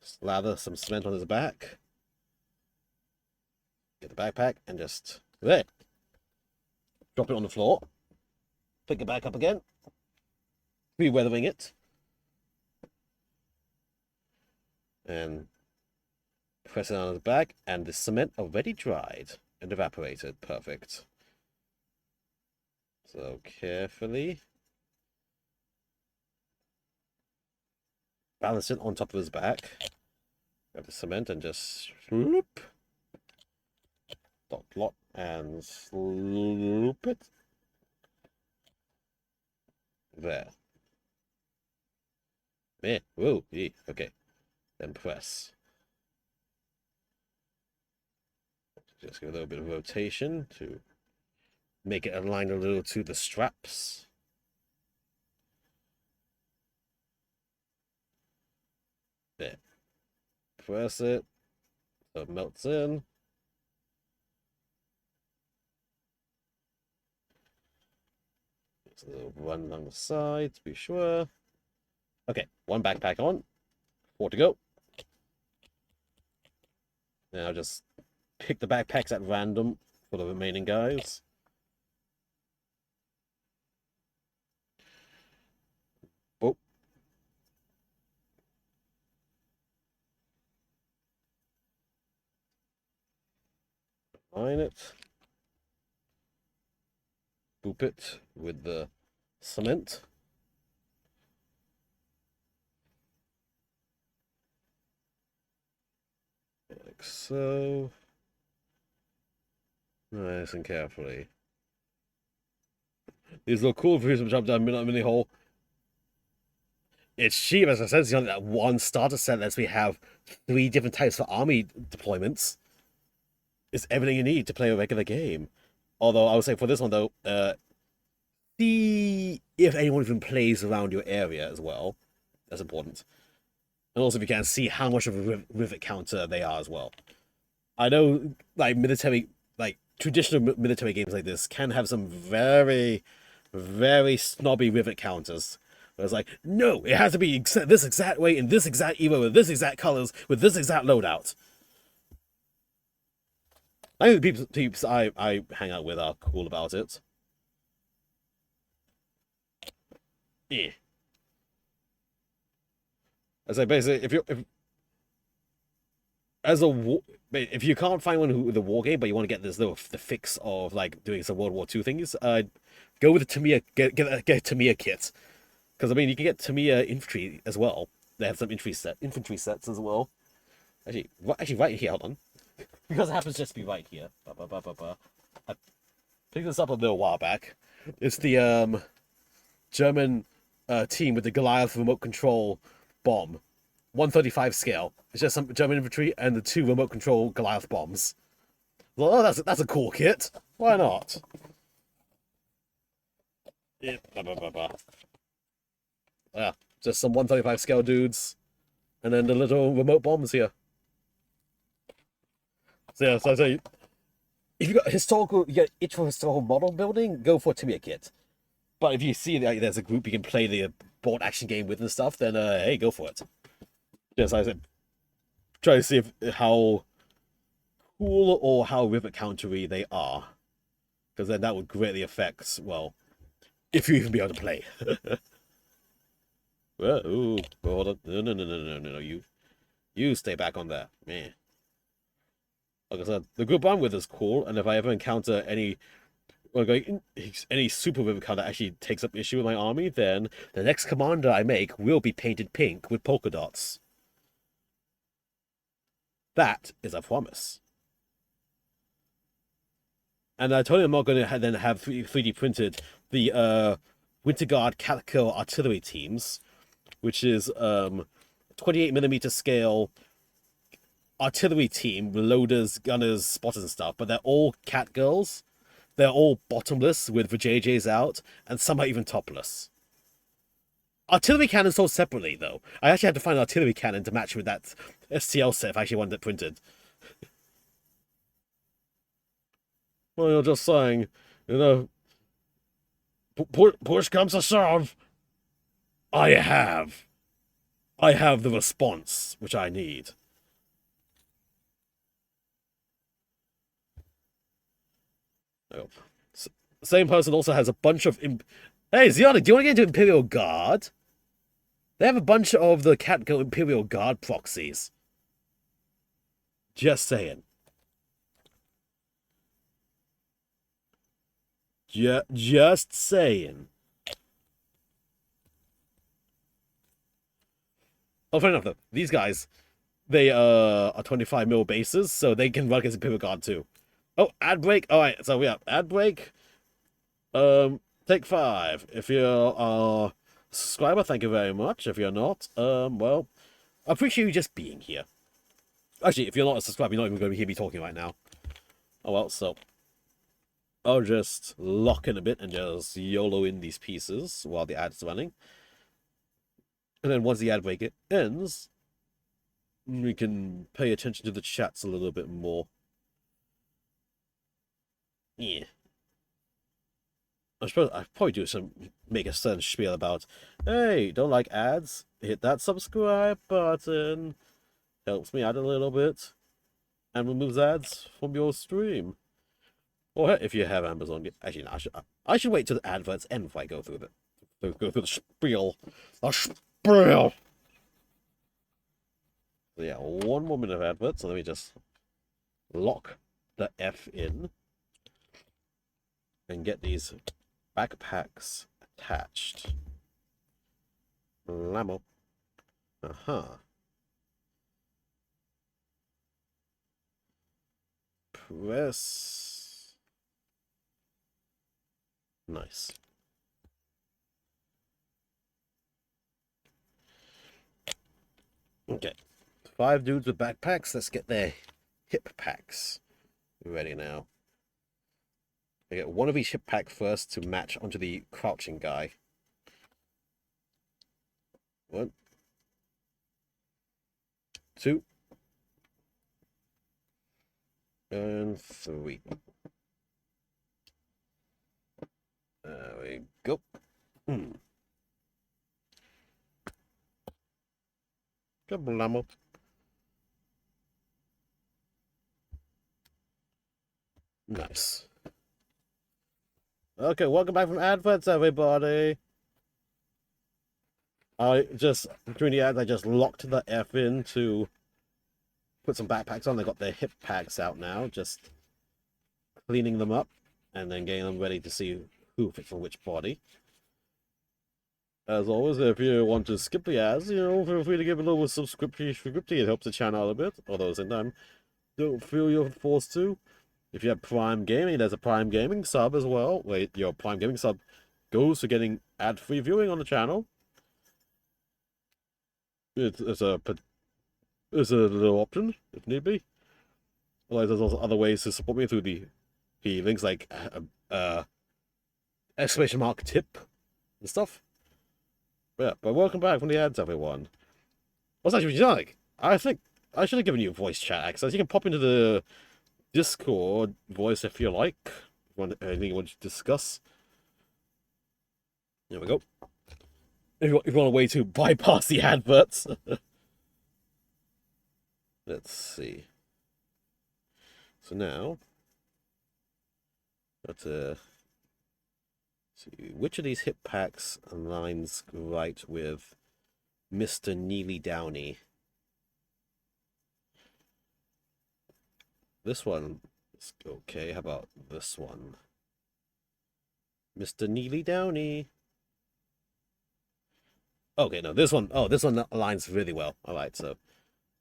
slather some cement on his back. Get the backpack and just there. Drop it on the floor. Pick it back up again. Re-weathering it. And press it on his back, and the cement already dried and evaporated. Perfect. So carefully balance it on top of his back. Grab the cement and just swoop. Dot lot and swoop it. There. Yeah. Whoa. Yeah. Okay. Then press. Just give a little bit of rotation to make it align a little to the straps. There. Press it so it melts in. Just a little run along the side to be sure. Okay, 1 backpack on. 4 to go. Now just pick the backpacks at random for the remaining guys. Oh. Line it. Boop it with the cement. Like so. Nice and carefully. These little cool views of jump down mini hole. It's cheap, as I said. It's only that one starter set lets me have 3 different types for army deployments. It's everything you need to play a regular game. Although I would say for this one though, see if anyone even plays around your area as well. That's important. And also if you can see how much of a rivet counter they are as well. I know like traditional military games like this can have some very, very snobby rivet counters. Where it's like, no, it has to be this exact way in this exact era with this exact colors with this exact loadout. I think the peeps I hang out with are cool about it. Yeah. I say basically, if you can't find one with a war game, but you want to get the fix of like doing some World War II things, go with the Tamiya. Get a Tamiya kit, because I mean you can get Tamiya infantry as well. They have some infantry sets as well. Actually, right here. Hold on, because it happens just to be right here. I picked this up a little while back. It's the German team with the Goliath remote control bomb. 135 scale. It's just some German infantry and the 2 remote control Goliath bombs. Well, oh, that's a cool kit. Why not? Yeah, yeah, just some 135 scale dudes, and then the little remote bombs here. So yeah, so if you got you get itch for historical model building, go for a Tamiya kit. But if you see that there's a group you can play the board action game with and stuff, then hey, go for it. Yes, I said, try to see how cool or how rivet countery they are, because then that would greatly affect, well, if you even be able to play. Well, ooh, hold on. No, you stay back on there, man. Like I said, the group I'm with is cool, and if I ever encounter any super rivet counter that actually takes up issue with my army, then the next commander I make will be painted pink with polka dots. That is a promise. And I told him I'm not going to then have 3D printed the Winter Guard Catkill artillery teams, which is 28mm scale artillery team with loaders, gunners, spotters, and stuff. But they're all cat girls. They're all bottomless with the JJs out, and some are even topless. Artillery cannon sold separately, though. I actually had to find an artillery cannon to match with that STL set if I actually wanted it printed. Well, you're just saying, you know, push comes to shove. I have the response which I need. Oh. Same person also has a bunch of... Hey, Ziana, do you want to get into Imperial Guard? They have a bunch of the Catgo Imperial Guard proxies. Just saying. Just saying. Oh, fair enough, though. These guys, they are 25mm bases, so they can run against Imperial Guard, too. Oh, ad break. Alright, so we have ad break. Take 5. If you're a subscriber, thank you very much. If you're not, well, I appreciate you just being here. Actually, if you're not a subscriber, you're not even going to hear me talking right now. Oh well, so I'll just lock in a bit and just YOLO in these pieces while the ad's running. And then once the ad break ends, we can pay attention to the chats a little bit more. Yeah. I suppose I'd probably make a certain spiel about, hey, don't like ads? Hit that subscribe button. Helps me out a little bit. And removes ads from your stream. Or if you have Amazon, actually, no, I should wait till the adverts end before I go through the spiel. The spiel! So yeah, 1 more minute of adverts, so let me just lock the F in and get these backpacks attached. Lamo. Press. Nice. Okay. 5 dudes with backpacks. Let's get their hip packs ready now. I get 1 of each hip pack first to match onto the crouching guy. 1, 2, and 3. There we go. Kablamo. Nice. Okay, welcome back from adverts, everybody. I just, during the ads, I just locked the F in to put some backpacks on. They got their hip packs out now, just cleaning them up and then getting them ready to see who fits on which body. As always, if you want to skip the ads, feel free to give a little subscription. It helps the channel out a bit. Although at the same time, don't feel you're forced to. If you have Prime Gaming, there's a Prime Gaming sub as well. Wait, your Prime Gaming sub goes to getting ad-free viewing on the channel. It's a little option if need be. Otherwise, there's also other ways to support me through the links like exclamation mark tip and stuff. But welcome back from the ads, everyone. What's actually like? I think I should have given you voice chat access. You can pop into the Discord voice if you like. If you want anything you want to discuss. There we go. If you want a way to bypass the adverts. Let's see. So now, let's see which of these hip packs aligns right with Mr. Neely Downey. This one is okay. How about this one? Mr. Neely Downey. Okay, no, this one. Oh, this one aligns really well. All right, so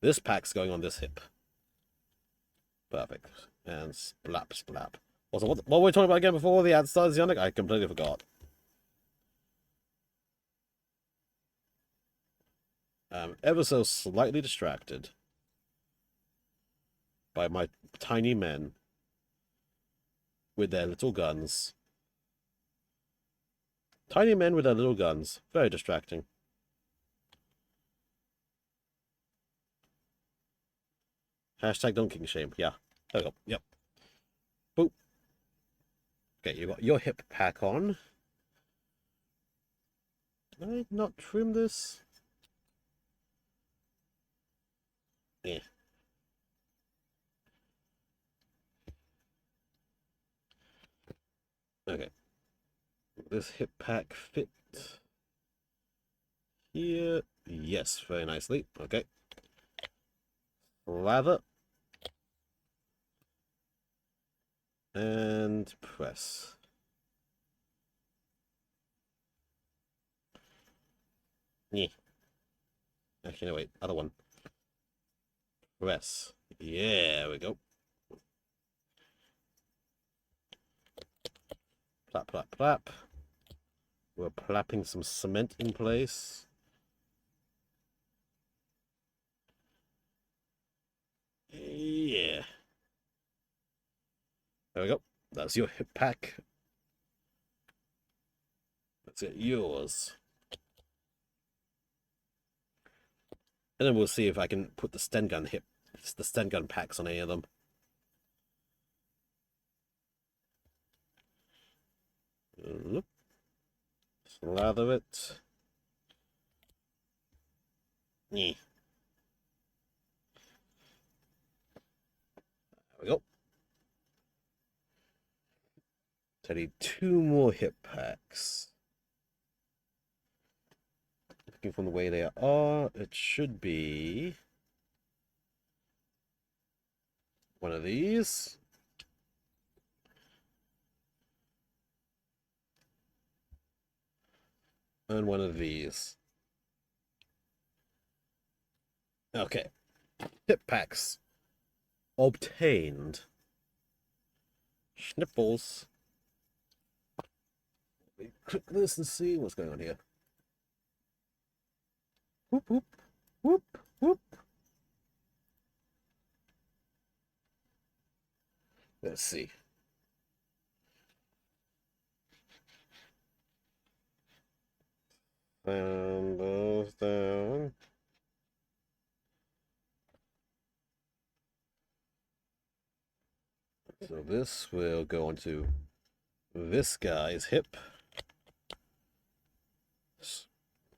this pack's going on this hip. Perfect. And splap, splap. Also, what were we talking about again before the ad starts, Yannick? I completely forgot. I'm ever so slightly distracted by my tiny men with their little guns. Tiny men with their little guns. Very distracting. Hashtag don't king shame. Yeah. There we go. Yep. Boop. Okay, you got your hip pack on. Did I not trim this? Yeah. Okay. This hip pack fit here. Yes, very nicely. Okay. Lather. And press. Yeah. Actually, no, wait. Other one. Press. Yeah, there we go. Plap, plap, plap. We're plapping some cement in place. Yeah. There we go. That's your hip pack. That's it, yours. And then we'll see if I can put the Sten gun packs on any of them. Slather it. Yeah. There we go. So I need 2 more hip packs. Looking from the way they are, it should be one of these. And one of these. Okay. Hip packs obtained. Schnipples. Let me click this and see what's going on here. Whoop, whoop, whoop, whoop. Let's see. And those down. So this will go onto this guy's hip.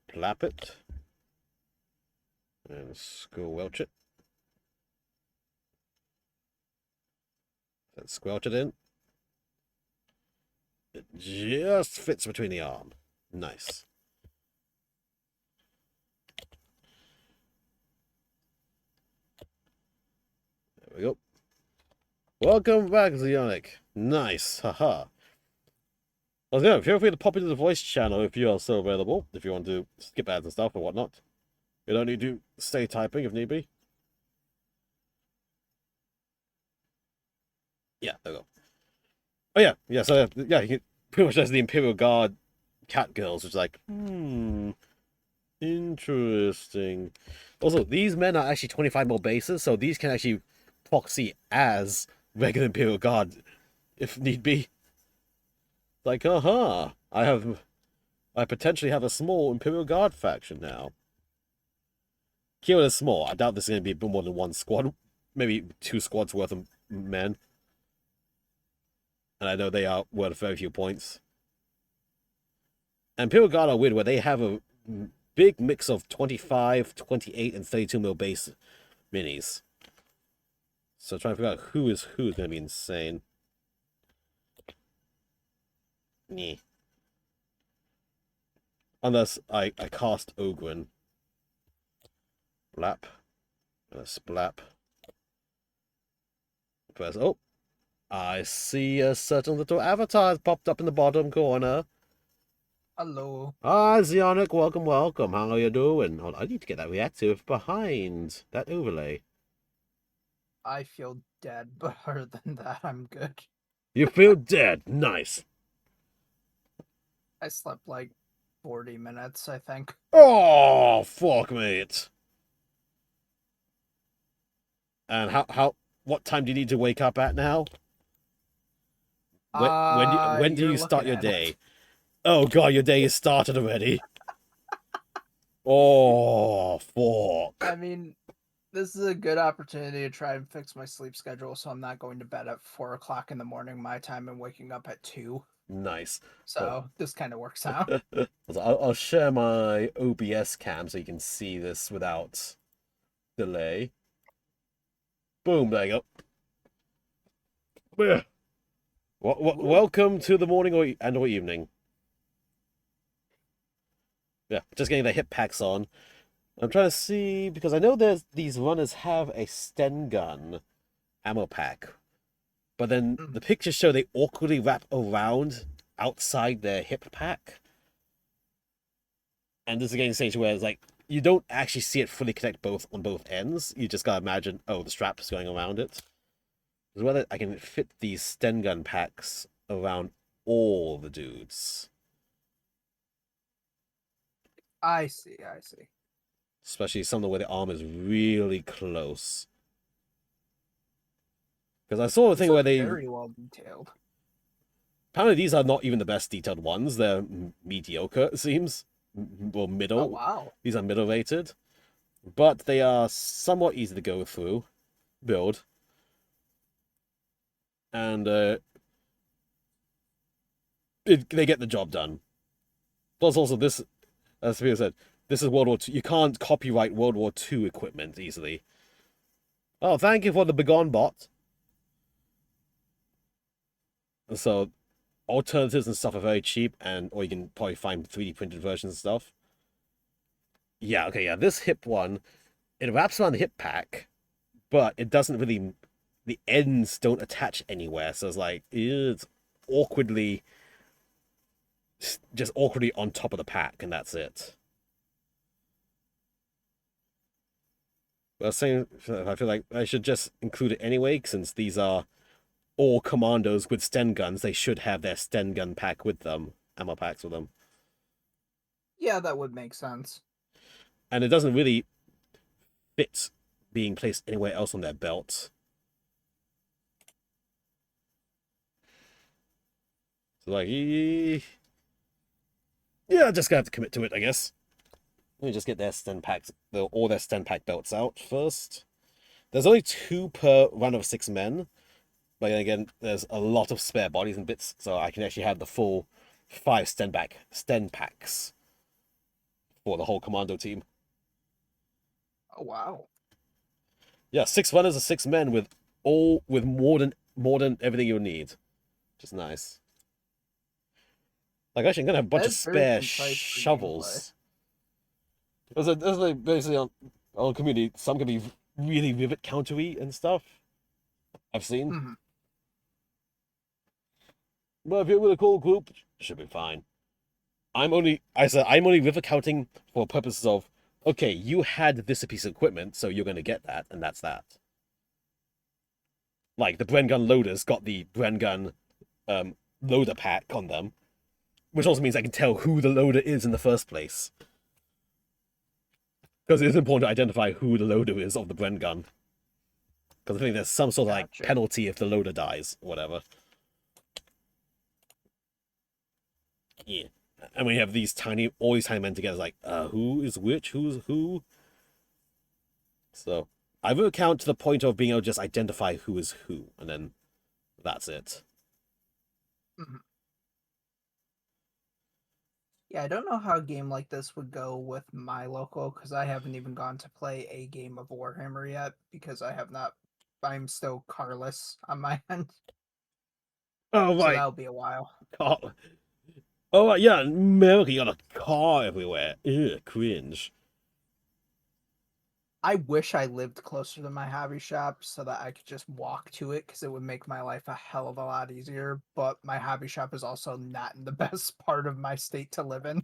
Plap it. And squelch it. And squelch it in. It just fits between the arm. Nice. we go. Welcome back, Zionic. Nice, haha. Well, yeah, feel free to pop into the voice channel if you are still available, if you want to skip ads and stuff or whatnot. You don't need to stay typing if need be. Yeah, there we go. Oh yeah, yeah, so yeah, you can pretty much there's the Imperial Guard cat girls, which is like, interesting. Also, these men are actually 25 more bases, so these can actually proxy as regular Imperial Guard if need be. Like, I potentially have a small Imperial Guard faction now. Kyoto is small. I doubt this is going to be more than one squad. Maybe 2 squads worth of men. And I know they are worth very few points. And Imperial Guard are weird, where they have a big mix of 25, 28, and 32 mil base minis. So trying to figure out who is going to be insane. Nyeh. Unless I cast Ogren. Blap. And a splap. Press. Oh. I see a certain little avatar has popped up in the bottom corner. Hello. Ah, Zionic, welcome, welcome. How are you doing? Hold on, I need to get that reactive behind that overlay. I feel dead, but other than that, I'm good. You feel dead. Nice. I slept like 40 minutes, I think. Oh, fuck, mate. And what time do you need to wake up at now? When do you start your day? Oh god, your day is started already. Oh, fuck. I mean, this is a good opportunity to try and fix my sleep schedule so I'm not going to bed at 4 o'clock in the morning my time and waking up at 2. Nice. So this kind of works out. I'll share my OBS cam so you can see this without delay. Boom, there you go. Welcome to the morning or evening. Yeah, just getting the hip packs on. I'm trying to see, because I know these runners have a Sten gun ammo pack. But then the pictures show they awkwardly wrap around outside their hip pack. And this is getting a stage where it's like, you don't actually see it fully connect on both ends. You just gotta imagine, oh, the strap's going around it. As well as I can fit these Sten gun packs around all the dudes. I see. Especially some of the way the arm is really close. Because I saw a thing where they... very well detailed. Apparently these are not even the best detailed ones. They're mediocre, it seems. Well, middle. Oh, wow. These are middle rated. But they are somewhat easy to go through. Build. And they get the job done. Plus also this, as Sophia said, this is World War II. You can't copyright World War II equipment easily. Oh, thank you for the Begone bot. So, alternatives and stuff are very cheap, or you can probably find 3D printed versions and stuff. Yeah, okay, yeah, this hip one, it wraps around the hip pack, but it doesn't really, the ends don't attach anywhere, so it's like, it's awkwardly, just awkwardly on top of the pack, and that's it. But I was saying, I feel like I should just include it anyway, since these are all commandos with Sten guns. They should have their Sten gun pack with them, ammo packs with them. Yeah, that would make sense. And it doesn't really fit being placed anywhere else on their belt. So like, yeah, just gonna have to commit to it, I guess. Let me just get their Sten packs, all their Sten pack belts out first. There's only 2 per run of 6 men. But then again, there's a lot of spare bodies and bits, so I can actually have the full 5 Sten packs for the whole commando team. Oh, wow. Yeah, 6 runners of 6 men with more than everything you'll need. Which is nice. Like, actually, I'm gonna have a bunch of spare shovels. There's like basically on community, some can be really rivet countery and stuff. I've seen. Mhm. But if you're with a cool group, should be fine. I'm only river counting for purposes of, okay, you had this piece of equipment, so you're gonna get that, and that's that. Like the Bren gun loaders got the Bren gun loader pack on them, which also means I can tell who the loader is in the first place. Because it is important to identify who the loader is of the Bren gun. Because I think there's some sort of like Gotcha. penalty if the loader dies, or whatever. Yeah. And when you have all these tiny men together, it's like, who is which? Who's who? So I will count to the point of being able to just identify who is who, and then that's it. Mhm. Yeah, I don't know how a game like this would go with my local because I haven't even gone to play a game of Warhammer yet because I have not. I'm still carless on my end, Oh so right. that'll be a while. Car. Oh right, yeah, in America you got a car everywhere. Ugh, cringe. I wish I lived closer to my hobby shop so that I could just walk to it because it would make my life a hell of a lot easier. But my hobby shop is also not in the best part of my state to live in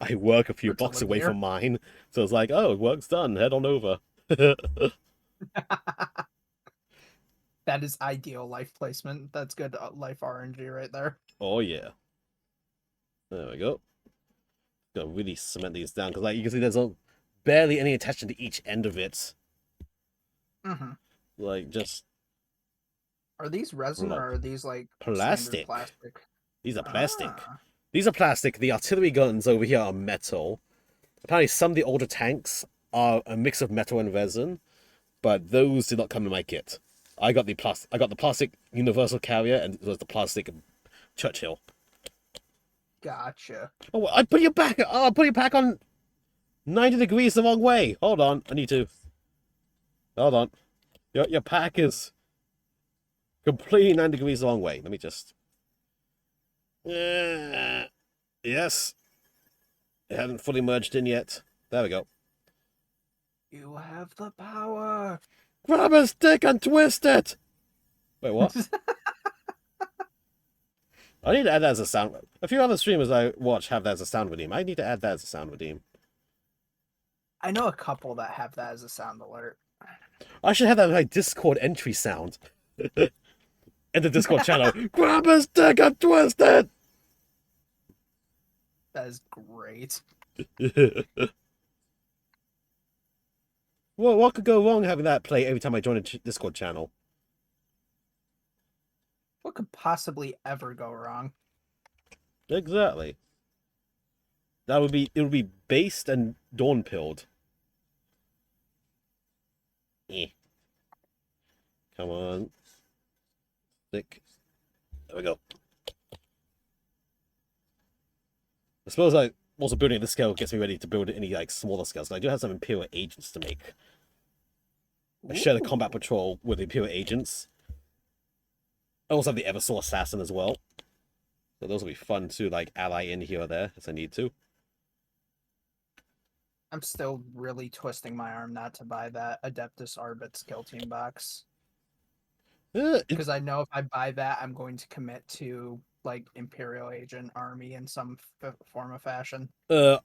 I work a few or to blocks live away near. from mine, so it's like, oh, work's done. Head on over. That is ideal life placement. That's good life RNG right there. Oh yeah. There we go. Gotta really cement these down because, like, you can see there's barely any attachment to each end of it. Hmm. Like, just Are these resin or are these like standard plastic. plastic? These are plastic. Ah, These are plastic. The artillery guns over here are metal. Apparently, some of the older tanks are a mix of metal and resin, but those did not come in my kit. I got the plastic universal carrier, and it was the plastic Churchill. gotcha. Oh, I put your back. Oh, I put your back on 90 degrees the wrong way. Hold on, I need to. Hold on. Your pack is completely 90 degrees the wrong way. Let me just. Yes. It hadn't fully merged in yet. There we go. You have the power. Grab a stick and twist it! Wait, what? I need to add that as a sound. A few other streamers I watch have that as a sound redeem. I need to add that as a sound redeem. I know a couple that have that as a sound alert. I should have that like Discord entry sound. In the Discord channel. Grab a stick and twist it! That is great. Well, what could go wrong having that play every time I join a Discord channel? What could possibly ever go wrong? Exactly. It would be based and dawn pilled. Eh. Come on. Stick. There we go. I suppose like also building at this scale gets me ready to build any like smaller scales. I do have some Imperial agents to make. I share the combat Ooh. patrol with the Imperial agents. I also have the Eversaw assassin as well. So those will be fun to like ally in here or there as I need to. I'm still really twisting my arm not to buy that Adeptus Arbit skill team box. Because I know if I buy that, I'm going to commit to like Imperial Agent army in some form of fashion. Because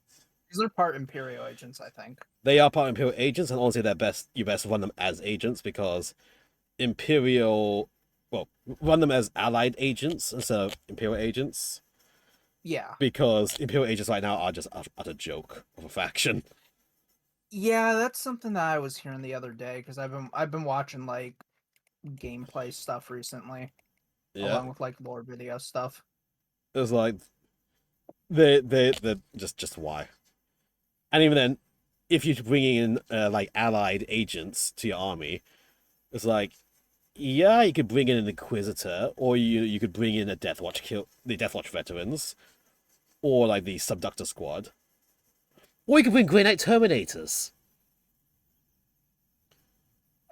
they're part Imperial agents, I think. They are part Imperial agents, and honestly, you best run them as agents because Imperial, well, run them as allied agents instead of Imperial agents. Yeah. Because Imperial agents right now are just utter joke of a faction. Yeah, that's something that I was hearing the other day because I've been watching like gameplay stuff recently, Yeah, along with like lore video stuff. it's like they're just why. And even then, if you're bringing in like allied agents to your army, it's like, yeah, you could bring in an Inquisitor, or you could bring in a the Deathwatch veterans, or like the Subductor Squad, or you could bring Grey Knight Terminators.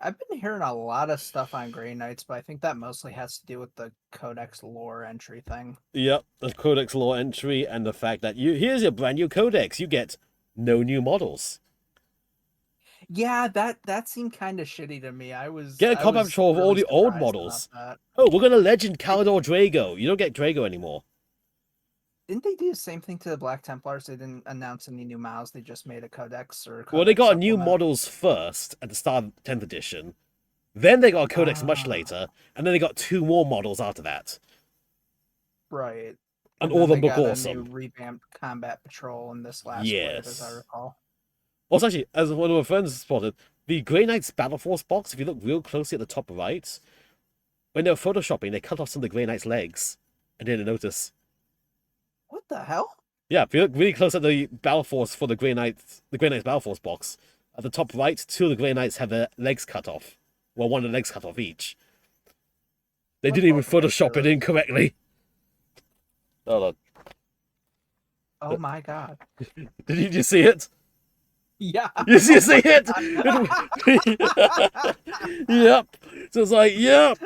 I've been hearing a lot of stuff on Grey Knights, but I think that mostly has to do with the Codex lore entry thing. Yep, the Codex lore entry and the fact that here's your brand new Codex, you get no new models. Yeah, that seemed kind of shitty to me. I Get a I combat was patrol of all really the old surprised about models. that. Oh, we're gonna legend Calidor Drago. You don't get Drago anymore. Didn't they do the same thing to the Black Templars? They didn't announce any new models. They just made a codex or a Well, they codex got new supplement. models first at the start of 10th edition. Then they got a codex much Ah, later, and then they got 2 more models after that. right. And And all then of them they look got a new awesome. revamped combat patrol in this last wave, as I Yes. recall. Also, actually, as one of my friends spotted, the Grey Knights Battle Force box, if you look real closely at the top right, when they were photoshopping, they cut off some of the Grey Knights' legs. I didn't notice. What the hell? Yeah, if you look really close at the Battle Force for the Grey Knights Battle Force box, at the top right, 2 of the Grey Knights have their legs cut off. Well, one of the legs cut off each. They Let's didn't even look and make Photoshop sure. it incorrectly. Hold on. Oh my god. Did you see it? Yeah. You see it? Yep. So it's like, yep.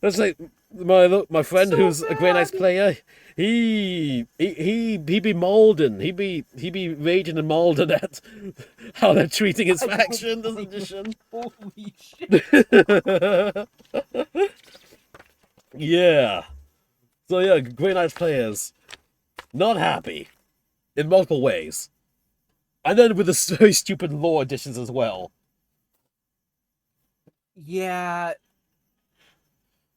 That's like my friend So who's a Grey Knights bad. player. He be molding. He be raging and molding at how they're treating his I don't faction this blame you. edition. Holy shit. Yeah. So yeah, Grey Knights players not happy in multiple ways. And then with the very stupid lore additions as well. Yeah.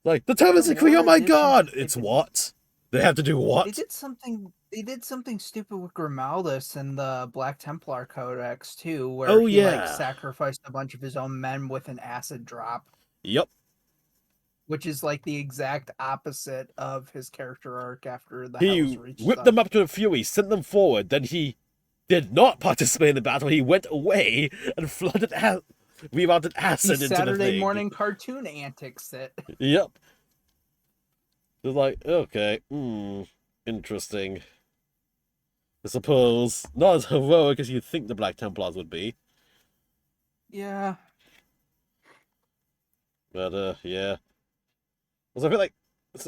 Like, the Terminus The Decree, lore oh my additions god! that they It's did- what? They have to do They what? did something. They did something stupid with Grimaldus and the Black Templar Codex too, where Oh, he like yeah. sacrificed a bunch of his own men with an acid drop, Yep. which is like the exact opposite of his character arc after the He Hell's Reach whipped stuff. them up to a fury, sent them forward, then he did not participate in the battle. He went away and flooded rerouted acid The into the Saturday thing. morning cartoon antics that Yep. It's like, okay, interesting. I suppose not as heroic as you'd think the Black Templars would be, yeah. but yeah. Also, I feel like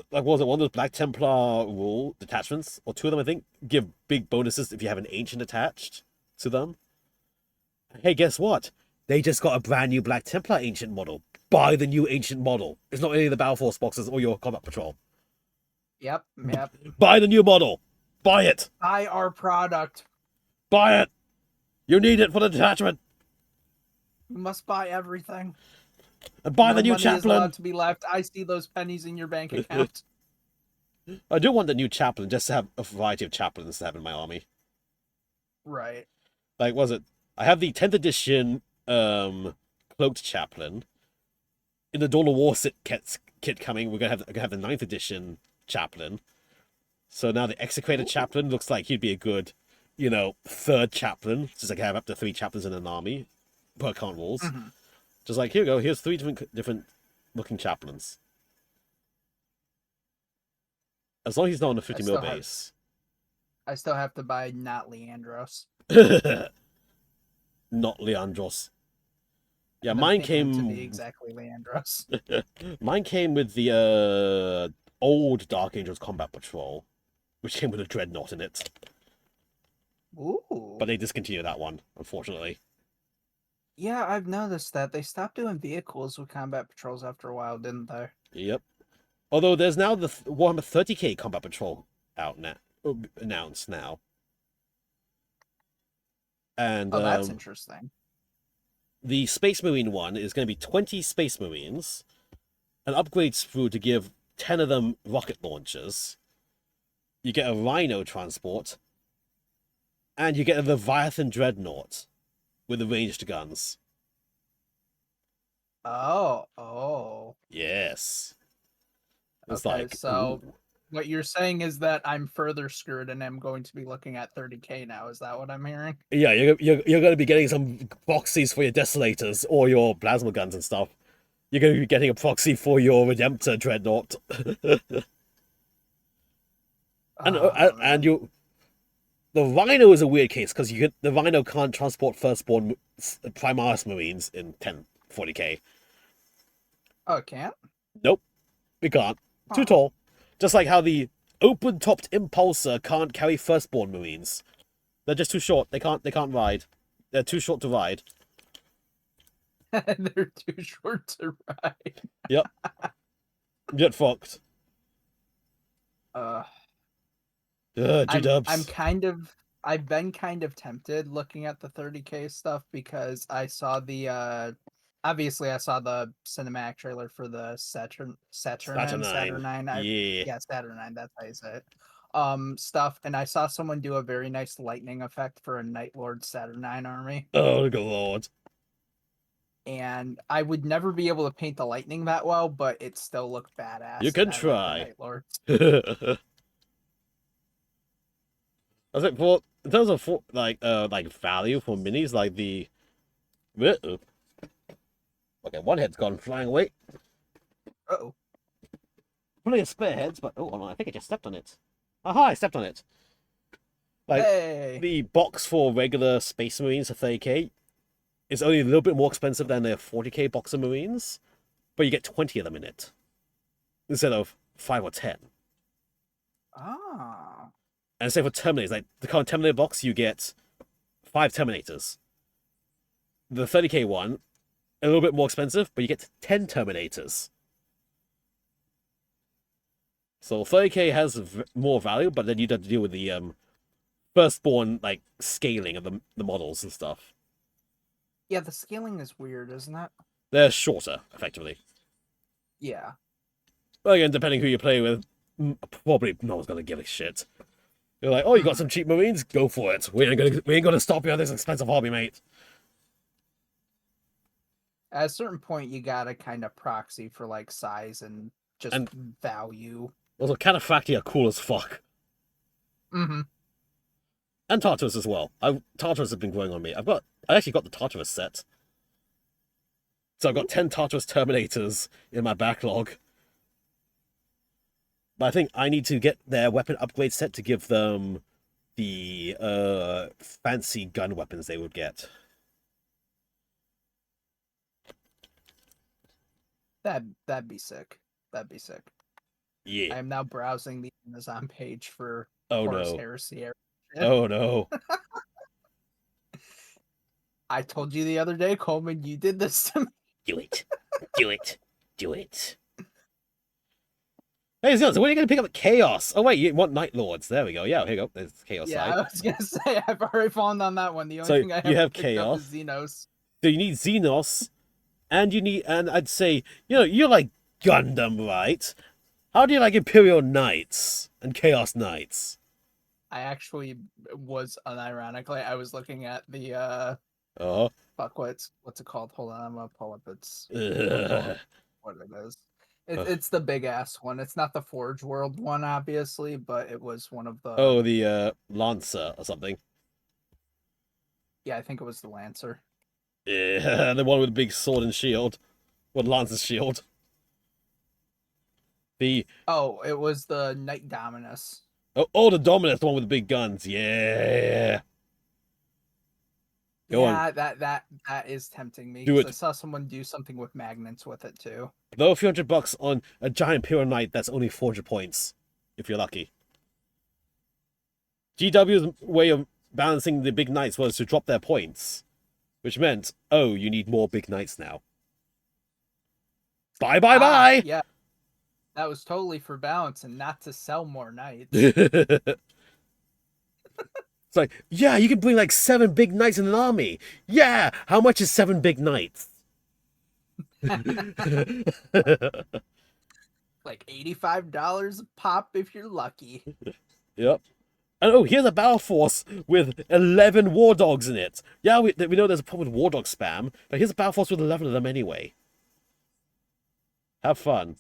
what was it, one of those Black Templar rule detachments, or 2 of them, I think, give big bonuses if you have an ancient attached to them. Hey, guess what? They just got a brand new Black Templar ancient model. Buy the new ancient model. It's not any of the Battle Force boxes or your combat patrol. Yep. Yep. Buy the new model. Buy it. Buy our product. Buy it. You need it for the detachment. You must buy everything. And buy No the new money is allowed chaplain. to be left. I see those pennies in your bank account. I do want the new chaplain just to have a variety of chaplains to have in my army. Right. Like, was it? I have the 10th edition cloaked chaplain. In the Dawn of War kit coming, we're gonna have the 9th edition chaplain. So now the execrated chaplain looks like he'd be a good, 3rd chaplain. Just like I have up to 3 chaplains in an army per current rules. Mm-hmm. Just like, here you go, here's 3 different looking chaplains. As long as he's not on a 50 mil base. I still have to buy not Leandros. Not Leandros. Yeah, I've been mine thinking came. to be exactly Leandros. Mine came with the old Dark Angels Combat Patrol, which came with a Dreadnought in it. Ooh. But they discontinued that one, unfortunately. Yeah, I've noticed that they stopped doing vehicles with combat patrols after a while, didn't they? Yep. Although there's now the Warhammer 30k Combat Patrol out now, announced now. And that's interesting. the Space Marine one is going to be 20 Space Marines, an upgrade sprue to give 10 of them rocket launchers. You get a Rhino transport, and you get a Leviathan Dreadnought with the ranged guns. Oh. Yes. It's Okay, like, so ooh. what you're saying is that I'm further screwed and I'm going to be looking at 30k now. Is that what I'm hearing? Yeah, you're going to be getting some proxies for your Desolators or your plasma guns and stuff. You're going to be getting a proxy for your Redemptor Dreadnought. And you, the Rhino is a weird case because the Rhino can't transport firstborn Primaris Marines in 1040k. Oh, it can't? Nope, we can't. Too Huh. tall. Just like how the open-topped Impulsor can't carry firstborn Marines. They're just too short. They can't ride. They're too short to ride. They're too short to ride. Yep. Get fucked. G-dubs. I've been kind of tempted looking at the 30K stuff because I saw the obviously I saw the cinematic trailer for the Saturnine. Yeah. Yeah, Saturnine, that's how you say it. Stuff, and I saw someone do a very nice lightning effect for a Night Lord Saturnine army. Oh, good lord. And I would never be able to paint the lightning that well, but it still looked badass. You can I like try. the Night Lords. I was like, for in terms of like value for minis, like the okay, one head's gone flying away. Uh-oh. Plenty of spare heads, but oh no, I think I just stepped on it. Aha, I stepped on it. Like Hey. the box for regular Space Marines for 30K is only a little bit more expensive than their 40K box of Marines, but you get 20 of them in it instead of 5 or 10. Ah. And same for Terminators, like the current Terminator box, you get 5 Terminators. The 30K one, a little bit more expensive, but you get 10 Terminators. So 30K has more value, but then you'd have to deal with the firstborn like scaling of the models and stuff. Yeah, the scaling is weird, isn't it? They're shorter, effectively. Yeah. But again, depending who you play with, probably no one's gonna give a shit. You're like, oh, you got some cheap Marines? Go for it. We ain't gonna stop you on this expensive hobby, mate. At a certain point, you gotta kind of proxy for like size and just value. Also, Cataphracti are cool as fuck. Mm-hmm. And Tartarus as well. Tartarus has been growing on me. I actually got the Tartarus set. So I've got 10 Tartarus Terminators in my backlog. But I think I need to get their weapon upgrade set to give them the fancy gun weapons they would get. That'd be sick. That'd be sick. Yeah. I am now browsing the Amazon page for Horus Heresy. Oh no. I told you the other day, Coleman, you did this to me. Do it. Do it. Do it. Hey, Zion, so when are you going to pick up Chaos? Oh, wait, you want Night Lords. There we go. Yeah, here you go. There's Chaos side. I was going to say, I've already fallen on that one. The only thing I have picked up is Xenos. So you need Xenos, and I'd say, you're like Gundam, right? How do you like Imperial Knights and Chaos Knights? I actually was, unironically, I was looking at the, fuck, what's it called? Hold on, I'm going to pull up what it is. It's the big ass one. It's not the Forge World one, obviously, but it was one of the. Oh, the Lancer or something. Yeah, I think it was the Lancer. Yeah, the one with the big sword and shield. Well, Lancer's shield. It was the Knight Dominus. Oh, the Dominus, the one with the big guns. Yeah. That is tempting me. Do it. I saw someone do something with magnets with it too. Throw a few $100 on a giant Imperial Knight that's only 400 points, if you're lucky. GW's way of balancing the big knights was to drop their points, which meant, you need more big knights now. Bye. Yeah, that was totally for balance and not to sell more knights. It's like, yeah, you can bring like 7 big knights in an army. Yeah, how much is 7 big knights? Like $85 a pop if you're lucky. Yep. And here's a battle force with 11 war dogs in it. Yeah, we know there's a problem with war dog spam, but here's a battle force with 11 of them anyway. Have fun.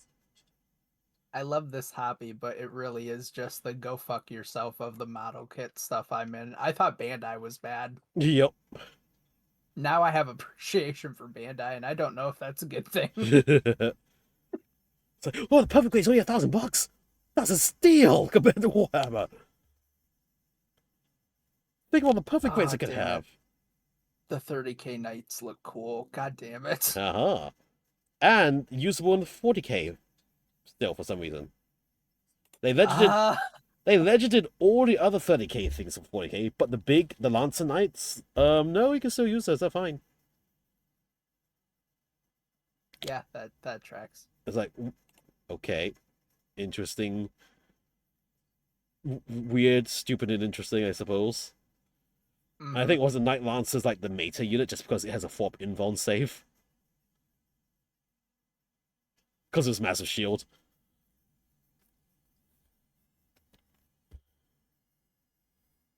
I love this hobby, but it really is just the go fuck yourself of the model kit stuff I'm in. I thought Bandai was bad. Yep. Now I have appreciation for Bandai, and I don't know if that's a good thing. It's like, the perfect grade's only $1,000. That's a steal compared to Warhammer. Think of all the perfect grades I could have. The 30K Knights look cool. God damn it. And usable in the 40K still for some reason. They legended all the other 30K things for 40K, but the Lancer Knights, no, you can still use those, they're fine. Yeah, that tracks. It's like, okay, interesting, weird, stupid, and interesting, I suppose. I think it was the Knight Lancer's like the meta unit just because it has a 4-up invuln save. Because of its massive shield.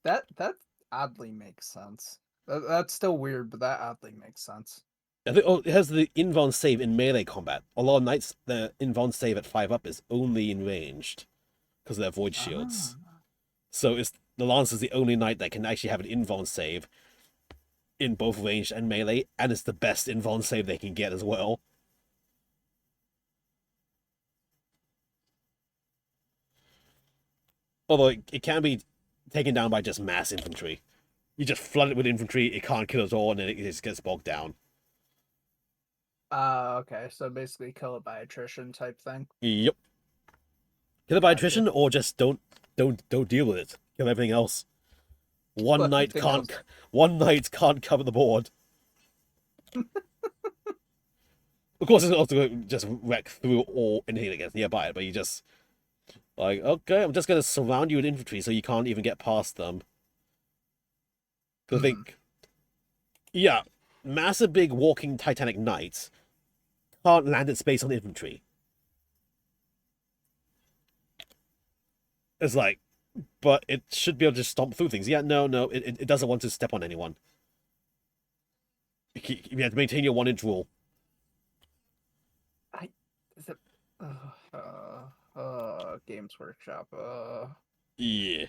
That oddly makes sense. That's still weird, but that oddly makes sense. I think, oh, it has the invuln save in melee combat. A lot of knights, the invuln save at 5-up is only in ranged because of their void shields. Ah. So it's the Lancer's the only knight that can actually have an invuln save in both ranged and melee, and it's the best invuln save they can get as well. Although it can be taken down by just mass infantry. You just flood it with infantry, it can't kill it all, and then it just gets bogged down. Okay. So basically kill it by attrition type thing. Yep. Kill it by attrition, or just don't deal with it. Kill everything else. One knight can't cover the board. Of course, it's also going to just wreck through all anything that gets nearby it, but you just like, okay, I'm just going to surround you with infantry so you can't even get past them. Because I think, yeah, massive big walking Titanic knights can't land its space on infantry. It's like, but it should be able to just stomp through things. Yeah, no, it doesn't want to step on anyone. You have to maintain your 1-inch rule. Games Workshop. Yeah.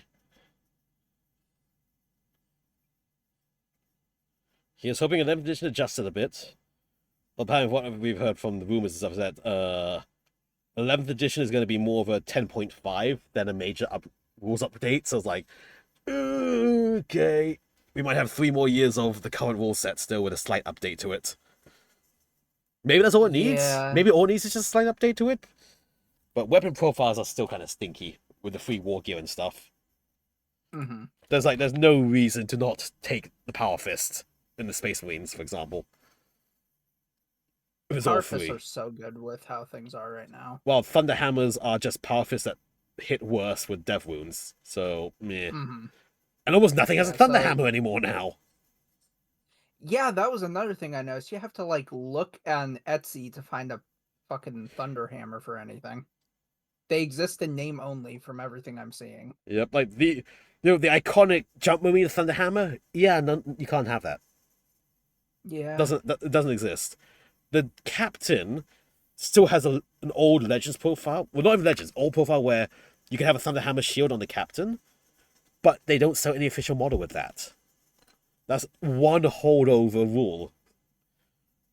Here's hoping 11th edition adjusted a bit. Apparently, what we've heard from the rumors and stuff is that 11th edition is going to be more of a 10.5 than a major rules update. So it's like, okay, we might have 3 more years of the current rule set still with a slight update to it. Maybe that's all it needs. Yeah. Maybe all it needs is just a slight update to it. But weapon profiles are still kind of stinky with the free war gear and stuff. There's no reason to not take the Power Fist in the Space Marines, for example. Power Fists are so good with how things are right now. Well, Thunder Hammers are just Power Fists that hit worse with death wounds. So, meh. And almost nothing has a Thunder Hammer anymore now. Yeah, that was another thing I noticed. You have to like look on Etsy to find a fucking Thunder Hammer for anything. They exist in name only from everything I'm seeing. Yep, like the iconic jump movie, Thunder Hammer. Yeah, you can't have that. Yeah, it doesn't exist. The Captain still has an old Legends profile. Well, not even Legends, old profile where you can have a Thunder Hammer shield on the Captain, but they don't sell any official model with that. That's one holdover rule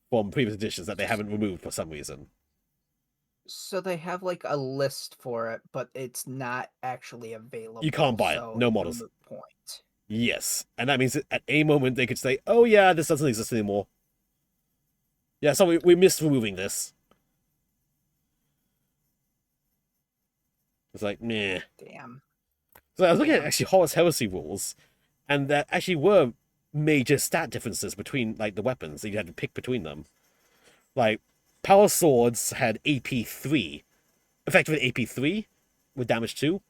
from previous editions that they haven't removed for some reason. So they have like a list for it, but it's not actually available. You can't buy it. No models. Point. Yes, and that means that at any moment they could say, "Oh yeah, this doesn't exist anymore." Yeah, so we missed removing this. It's like, meh. Damn. So I was looking at actually Horus Heresy rules, and there actually were major stat differences between like the weapons that you had to pick between them. Like, Power Swords had AP 3, effectively AP 3 with damage 2,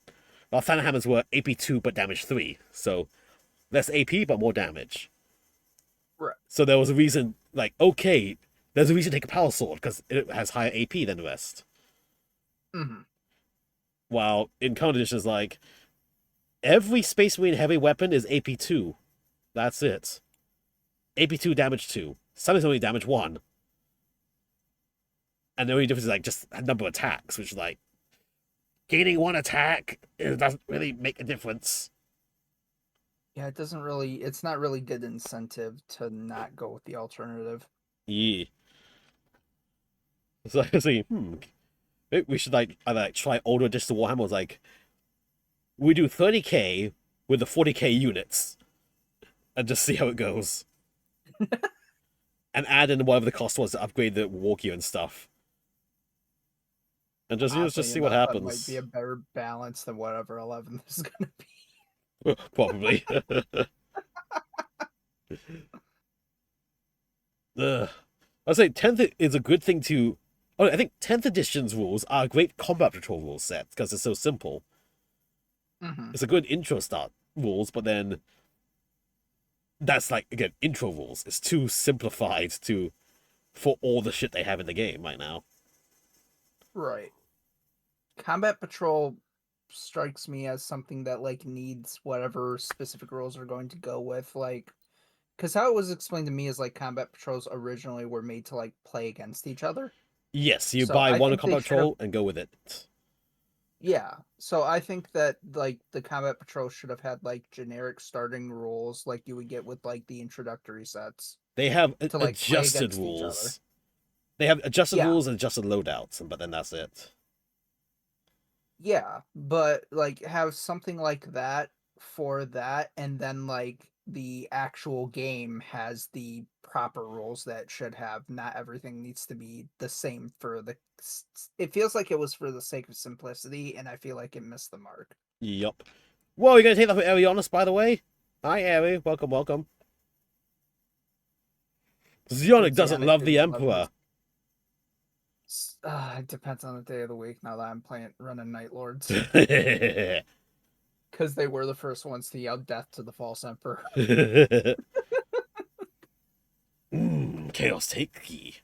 while Thunder Hammers were AP 2 but damage 3. So less AP but more damage. Right. So there was a reason, like, okay, there's a reason to take a Power Sword because it has higher AP than the rest. While in current editions, like, every Space Marine heavy weapon is AP 2. That's it. AP 2, damage 2. Some is only damage 1. And the only difference is like just a number of attacks, which is like gaining 1 attack, it doesn't really make a difference. Yeah, it's not really good incentive to not go with the alternative. Yeah. So I was thinking, maybe we should like either like try older editions of Warhammer. Like, we do 30k with the 40k units and just see how it goes. And add in whatever the cost was to upgrade the war gear and stuff. And just see what happens. Might be a better balance than whatever 11 is going to be. Probably. I'd say 10th is a good thing to. Oh, I think 10th edition's rules are a great combat patrol rule set because it's so simple. Mm-hmm. It's a good intro start rules, but then that's like again intro rules. It's too simplified for all the shit they have in the game right now. Right. Combat Patrol strikes me as something that like needs whatever specific rules are going to go with, like, because how it was explained to me is like combat patrols originally were made to like play against each other. Yes, you So buy I one think they combat should have, patrol and go with it. yeah. So I think that like the combat patrol should have had like generic starting rules like you would get with like the introductory sets They have to like play adjusted against each other. rules. They have adjusted Yeah. rules and adjusted loadouts, but then that's it. Yeah, but like have something like that for that, and then like the actual game has the proper rules that it should have. Not everything needs to be the same for the. It feels like it was for the sake of simplicity, and I feel like it missed the mark. Yup. Well, you're gonna take that from Arianis, by the way. Hi, Ari. Welcome, welcome. Zionic doesn't Oceanic love the didn't love Emperor. it depends on the day of the week. Now that I'm playing running Night Lords, mm, because they were the first ones to yell "Death to the False Emperor." Chaos take key.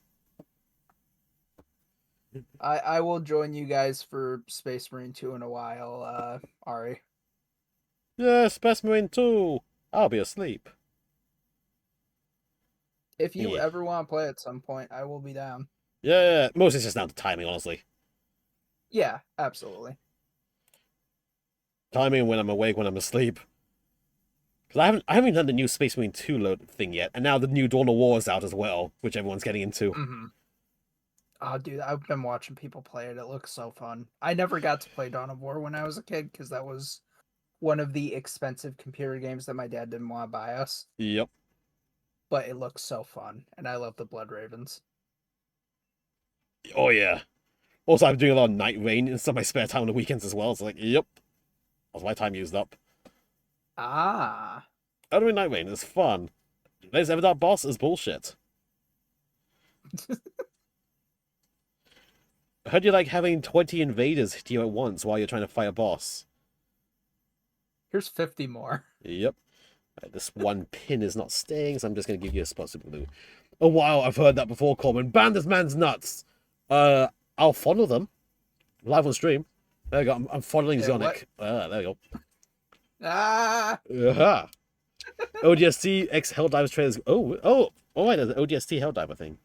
I will join you guys for Space Marine 2 in a while, Ari. Yeah, Space Marine 2. I'll be asleep. If you Yeah. ever want to play at some point, I will be down. Yeah, mostly it's just down to timing, honestly. Yeah, absolutely. Timing when I'm awake, when I'm asleep. Because I haven't done the new Space Marine 2 load thing yet, and now the new Dawn of War is out as well, which everyone's getting into. Mm-hmm. Oh, dude, I've been watching people play it. It looks so fun. I never got to play Dawn of War when I was a kid because that was one of the expensive computer games that my dad didn't want to buy us. Yep. But it looks so fun, and I love the Blood Ravens. Oh, yeah. Also, I'm doing a lot of Night Rain in some of my spare time on the weekends as well. It's like, yep. That's my time used up. Ah. I'm doing Night Rain. It's fun. There's ever that boss is bullshit. I heard you like having 20 invaders hit you at once while you're trying to fight a boss. Here's 50 more. Yep. Right, this one pin is not staying, so I'm just going to give you a spot super blue. Oh, wow, I've heard that before, Coleman. Ban this man's nuts. I'll follow them. Live on stream. There you go. I'm following Zionic. There you go. Ah! Uh-huh. ODST X Helldivers trailers. Oh, wait, there's an ODST Helldiver thing.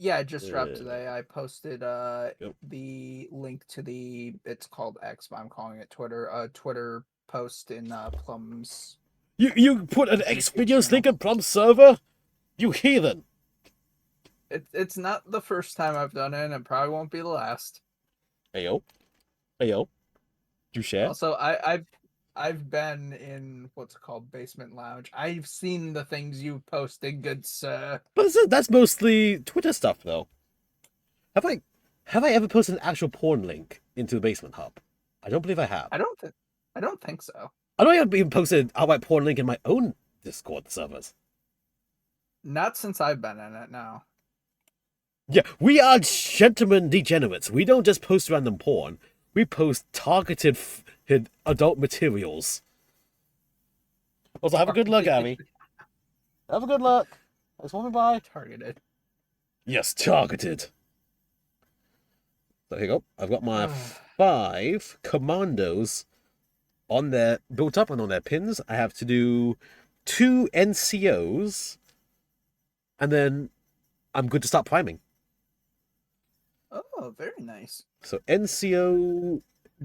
Yeah, it just dropped today. I posted Yep. the link to the, it's called X, but I'm calling it Twitter. Twitter post in Plum's. You put an X videos link in Plum's server? You heathen. It's not the first time I've done it, and it probably won't be the last. Heyo. Did you share? Also, I've been in what's it called, Basement Lounge. I've seen the things you posted, good sir. But that's mostly Twitter stuff, though. Have I ever posted an actual porn link into the Basement Hub? I don't believe I have. I don't think so. I don't even posted outright porn link in my own Discord servers. Not since I've been in it, no. Yeah, we are gentlemen degenerates. We don't just post random porn. We post targeted adult materials. Also, have a good look, Abby. Have a good look. Thanks for coming by. Targeted. Yes, targeted. So here you go. I've got my 5 commandos on their built up and on their pins. I have to do 2 NCOs, and then I'm good to start priming. Oh, very nice. So NCO,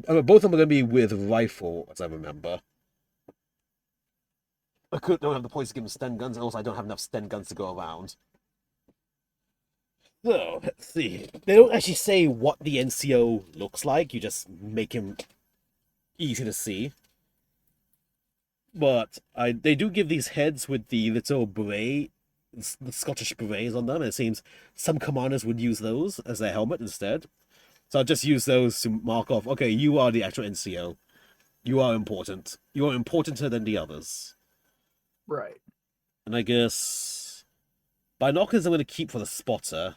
both of them are going to be with rifle, as I remember. I don't have the points to give them Sten guns, and also I don't have enough Sten guns to go around. So, let's see. They don't actually say what the NCO looks like. You just make him easy to see. But they do give these heads with the little beret, the Scottish berets on them. And it seems some commanders would use those as their helmet instead. So I'll just use those to mark off, okay, you are the actual NCO. You are important. You are importanter than the others. Right. And I guess Binoculars I'm going to keep for the spotter.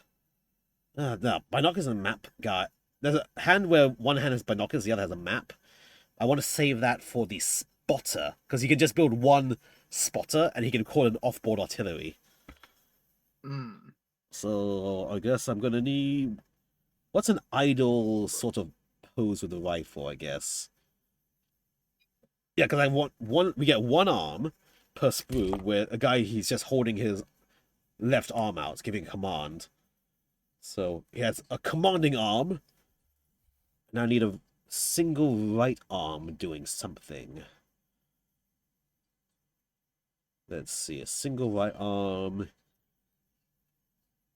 No, binoculars and map guy. There's a hand where one hand has binoculars, the other has a map. I want to save that for the spotter, because you can just build one spotter and he can call an off-board artillery. So I guess I'm going to need... What's an idle sort of pose with the rifle, I guess? Yeah, because I want one... We get one arm per sprue, where a guy, he's just holding his left arm out, giving command. So he has a commanding arm. Now I need a single right arm doing something. Let's see, a single right arm.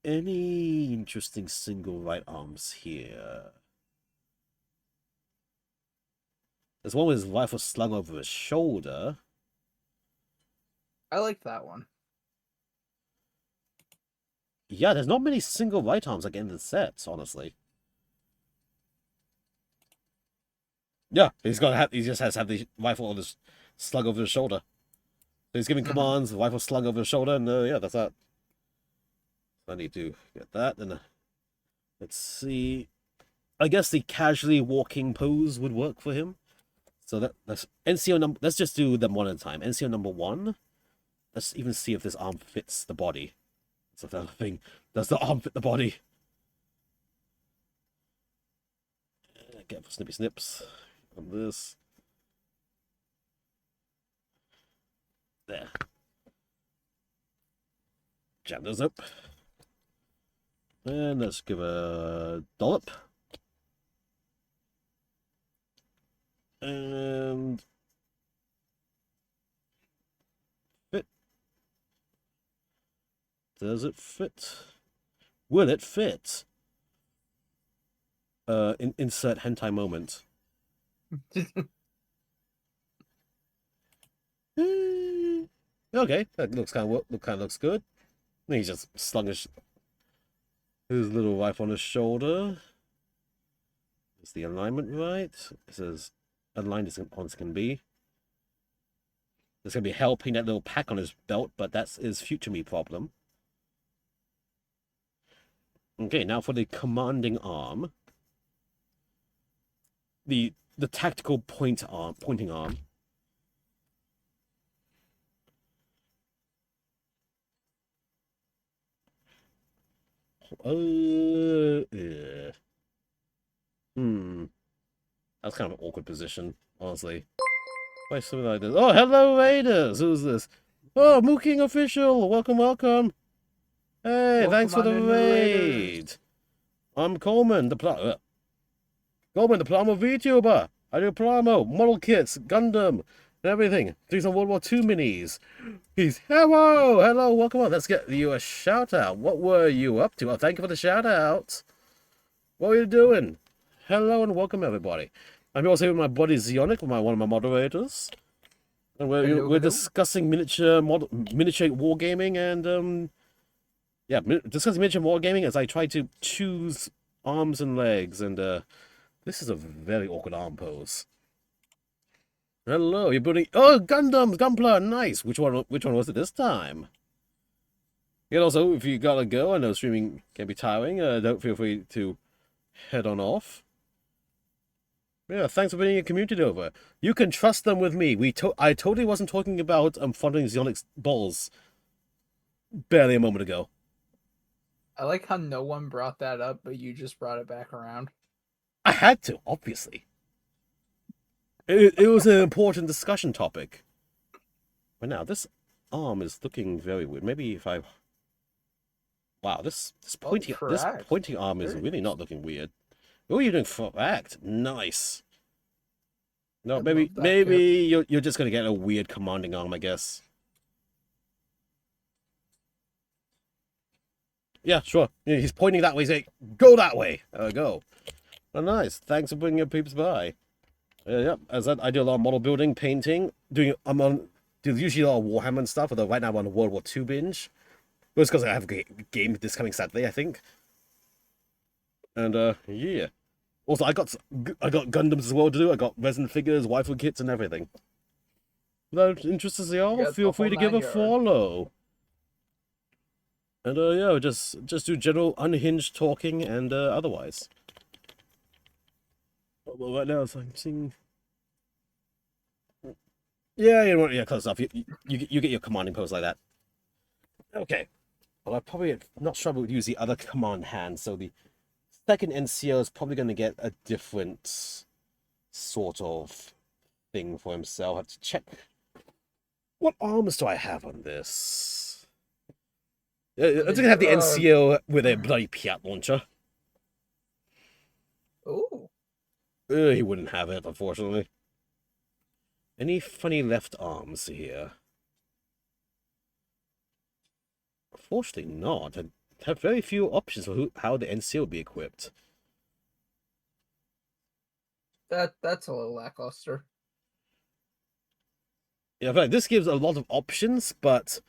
Any interesting single right arms here? There's one with his rifle slung over his shoulder. I like that one. Yeah, there's not many single right arms like in the sets, honestly. Yeah, he just has to have the rifle on his slung over his shoulder. So he's giving commands, rifle slung over his shoulder, and yeah, that's that. I need to get that, and let's see. I guess the casually walking pose would work for him. So that's NCO number. Let's just do them one at a time. NCO number 1. Let's even see if this arm fits the body. That's another thing. Does the arm fit the body? Get snippy snips on this. There. Jam those up. And let's give a dollop. And fit. Does it fit? Will it fit? Insert hentai moment. Okay, that looks kind of looks good. He just slung his little rifle on his shoulder. Is the alignment right? It says aligned as it can be. There's gonna be hell putting that little pack on his belt, but that's his future me problem. Okay, now for the commanding arm. The tactical pointing arm. Yeah. That's kind of an awkward position, honestly. Why something like this? Oh, hello, Raiders! Who's this? Oh, Mooking Official! Welcome, welcome! Hey, thanks for the raid! I'm Coleman, the Plamo VTuber! I do Plamo, model kits, Gundam, and everything. Do some World War II minis. Hello, welcome on. Let's get you a shout out. What were you up to? Oh, thank you for the shout out. What were you doing? Hello and welcome everybody. I'm also here with my buddy Zionic, one of my moderators. And we're discussing miniature wargaming and discussing miniature wargaming as I try to choose arms and legs, and this is a very awkward arm pose. Hello, you're building... Oh, Gundams! Gunpla! Nice! Which one was it this time? And also, if you gotta go, I know streaming can be tiring, don't feel free to head on off. Yeah, thanks for bringing your community over. You can trust them with me. I totally wasn't talking about fondling Xionic's balls barely a moment ago. I like how no one brought that up, but you just brought it back around. I had to, obviously. It was an important discussion topic. But now, this arm is looking very weird. Maybe if I... Wow, this pointing arm is really not looking weird. Oh, you're doing fracked. Nice. No, maybe you're just gonna get a weird commanding arm, I guess. Yeah, sure. Yeah, he's pointing that way. He's like, go that way. Go. Oh, nice. Thanks for bringing your peeps by. Yeah, as I do a lot of model building, painting, do usually a lot of Warhammer and stuff, although right now I'm on a World War II binge. But it's because I have a game this coming Saturday, I think. And, yeah. Also, I got Gundams as well to do. I got resin figures, waifu kits, and everything. If that interests y'all, feel free to give a follow. And yeah, just do general unhinged talking and otherwise. Well, right now, so I'm seeing. Yeah, you know what? Yeah, close enough. You get your commanding pose like that. Okay. Well, I probably not sure I would use the other command hand, so the second NCO is probably going to get a different sort of thing for himself. I have to check. What arms do I have on this? I'm just going to have the NCO with a bloody Piat launcher. Ooh. He wouldn't have it, unfortunately. Any funny left arms here? Unfortunately not. I have very few options for how the NCO will be equipped. That's a little lackluster. Yeah, in fact, this gives a lot of options, but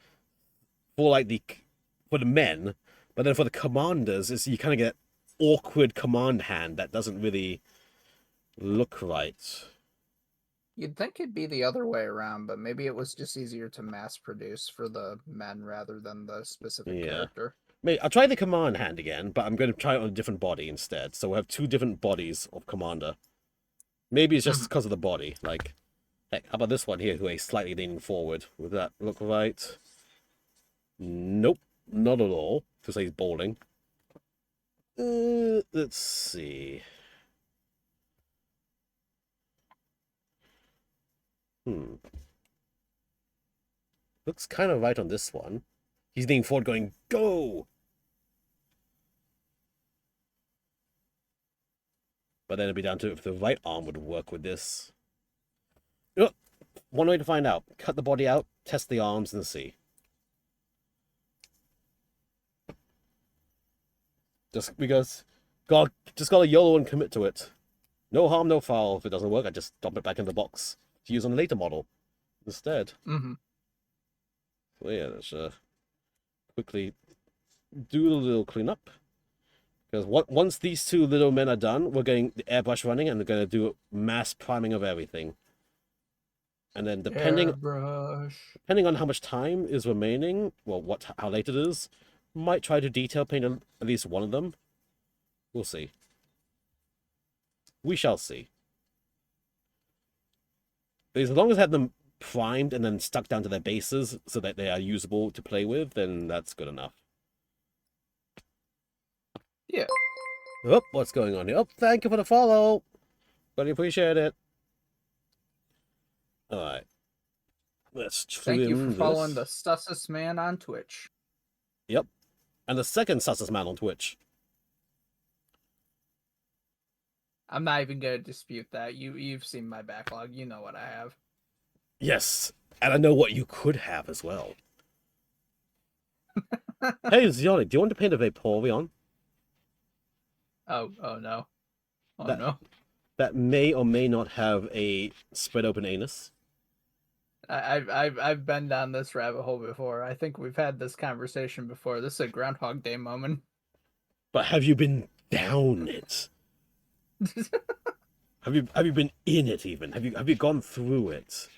for the men, but then for the commanders, is you kind of get awkward command hand that doesn't really look right. You'd think it'd be the other way around, but maybe it was just easier to mass produce for the men rather than the specific character. I'll try the command hand again, but I'm going to try it on a different body instead. So we'll have two different bodies of commander. Maybe it's just because of the body. Like, heck, how about this one here, who is slightly leaning forward? Would that look right? Nope, not at all. To say he's balding. Let's see. Looks kind of right on this one. He's leaning forward going, go! But then it'd be down to if the right arm would work with this. Oh, one way to find out. Cut the body out, test the arms, and see. Just because... just got a YOLO and commit to it. No harm, no foul. If it doesn't work, I just dump it back in the box to use on a later model instead. Mm-hmm. So yeah, let's quickly do a little cleanup. Because once these two little men are done, we're getting the airbrush running and we're going to do mass priming of everything. And then depending on how much time is remaining, well, how late it is, might try to detail paint at least one of them. We'll see. We shall see. As long as I have them primed and then stuck down to their bases so that they are usable to play with, then that's good enough. Yeah. Oh, what's going on here? Oh, thank you for the follow. Really appreciate it. Alright. Let's trim Thank you for following the this. Sussest Man on Twitch. Yep. And the second Sussest Man on Twitch. I'm not even gonna dispute that. You've seen my backlog. You know what I have. Yes. And I know what you could have as well. Hey, Zionic, do you want to paint a Vaporeon? Oh no. Oh that, no. That may or may not have a spread open anus. I've been down this rabbit hole before. I think we've had this conversation before. This is a Groundhog Day moment. But have you been down it? Have you been in it even? Have you gone through it?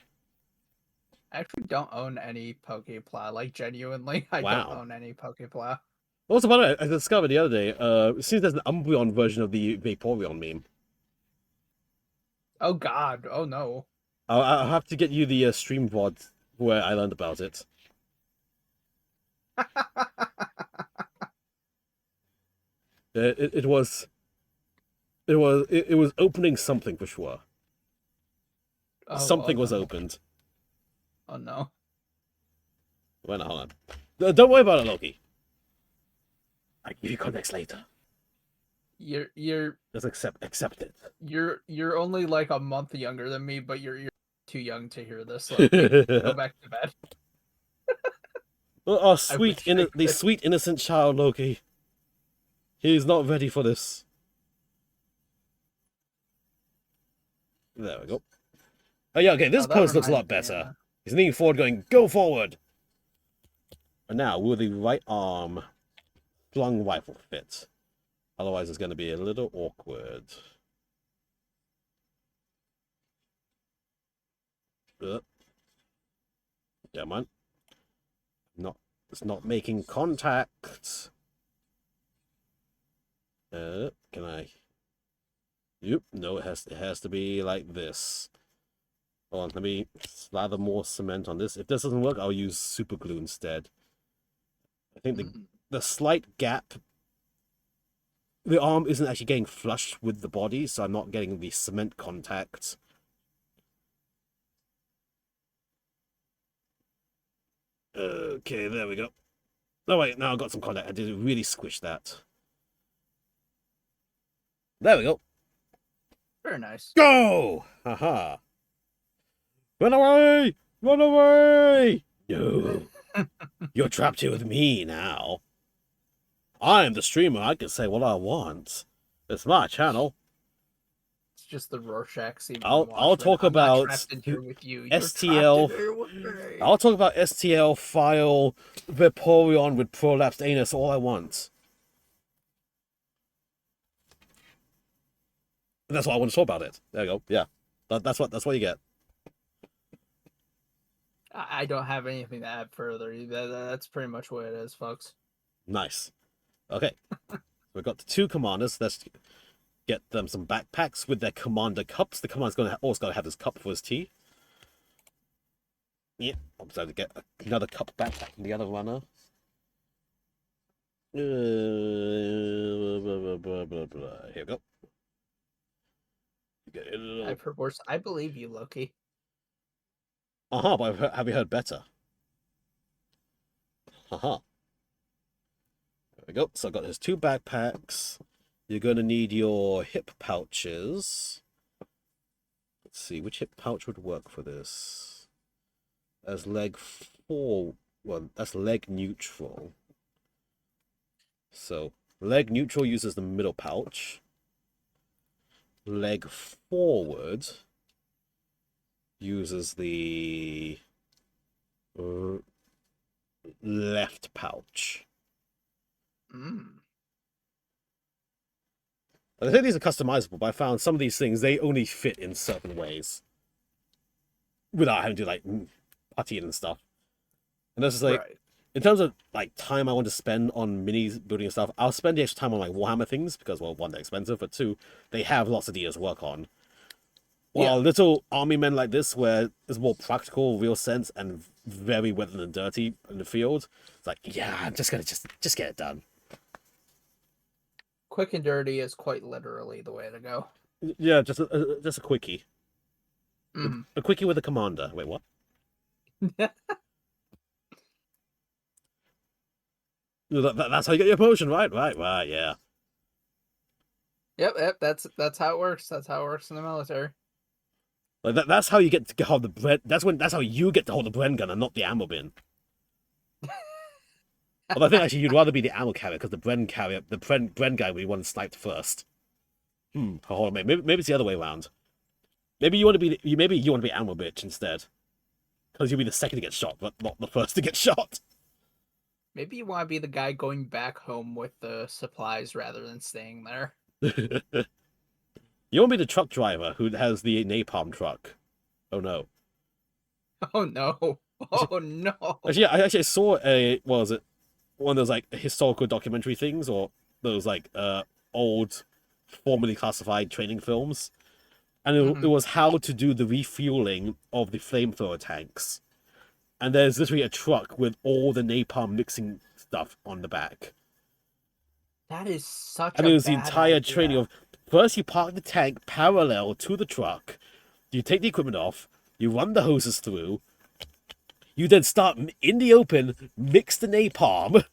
I actually don't own any Poképla. Like genuinely, I don't own any Poképla. Also, by the way, I discovered the other day, it seems there's an Umbreon version of the Vaporeon meme. Oh god, oh no. I'll have to get you the stream VOD where I learned about it. It was opening something for sure. Something was opened. Oh no. Wait, no, hold on. Don't worry about it, Loki. I give you context later. You're just accept it. You're only like a month younger than me, but you're too young to hear this. Go back to bed. Oh, sweet the sweet innocent child, Loki. He's not ready for this. There we go. Oh yeah, okay, this pose looks a lot better. He's leaning forward going, go forward! And now, will the right arm flung rifle fit? Otherwise it's going to be a little awkward. Come on. Not It's not making contact. Can I? Yep. No, it has to be like this. Hold on, let me slather more cement on this. If this doesn't work, I'll use super glue instead. I think the slight gap, the arm isn't actually getting flush with the body, so I'm not getting the cement contact. Okay, there we go. Oh wait, now I've got some contact. I did really squish that. There we go. Very nice. Go! Haha. Run away! Run away! No. You're trapped here with me now. I am the streamer. I can say what I want. It's my channel. It's just the Rorschach scene. I'll talk about STL. I'll talk about STL file Vaporeon with prolapsed anus all I want. That's why I want to talk about it. There you go. Yeah, that's what you get. I don't have anything to add further. That's pretty much what it is, folks. Nice. Okay, we've got the 2 commanders. Let's get them some backpacks with their commander cups. The commander's also going to have his cup for his tea. Yeah, I'm going to get another cup backpack from the other runner. Here we go. I've heard worse. I believe you, Loki. But have you heard better? There we go. So I've got his 2 backpacks. You're going to need your hip pouches. Let's see, which hip pouch would work for this? As leg 4. Well, that's leg neutral. So, leg neutral uses the middle pouch. Leg forward uses the left pouch. I think these are customizable, but I found some of these things, they only fit in certain ways without having to, like, putty it and stuff. And this is like, right. In terms of, like, time I want to spend on minis building and stuff, I'll spend the extra time on, like, Warhammer things, because, well, 1, they're expensive, but 2, they have lots of deals to work on. While little army men like this, where it's more practical, real sense, and very wet and dirty in the field, it's like, yeah, I'm just gonna just get it done. Quick and dirty is quite literally the way to go. Yeah, just a quickie. A quickie with a commander. Wait, what? That's how you get your potion, right? Right, yeah. Yep, that's how it works. That's how it works in the military. Like that's how you get to hold the bread. That's how you get to hold the Bren gun and not the ammo bin. Although I think actually you'd rather be the ammo carrier because the Bren guy we want to snipe first. Hold on, maybe it's the other way around. Maybe you want to be ammo bitch instead, because you'll be the second to get shot, but not the first to get shot. Maybe you want to be the guy going back home with the supplies rather than staying there. You want to be the truck driver who has the napalm truck. Oh no. Oh no. Oh no. Actually, I actually saw one of those like historical documentary things, or those like old formerly classified training films. And it was how to do the refueling of the flamethrower tanks. And there's literally a truck with all the napalm mixing stuff on the back. That is such and it was the entire training of, first you park the tank parallel to the truck, you take the equipment off, you run the hoses through, you then start in the open, mix the napalm,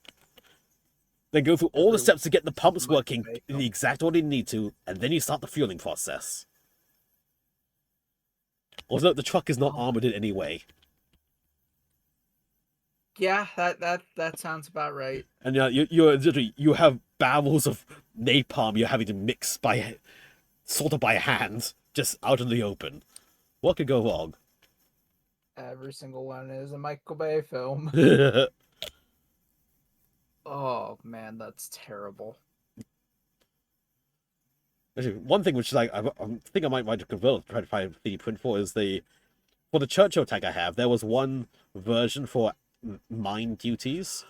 then go through all the steps to get the pumps working in the exact order you need to, and then you start the fueling process. Although the truck is not armored in any way. Yeah, that sounds about right. And you have barrels of napalm you're having to mix sort of by hand, just out in the open. What could go wrong? Every single one is a Michael Bay film. Oh man, that's terrible. Actually, one thing which I think I might write to convert, try to find a 3D print for, is for the Churchill tag I have, there was one version for mine duties,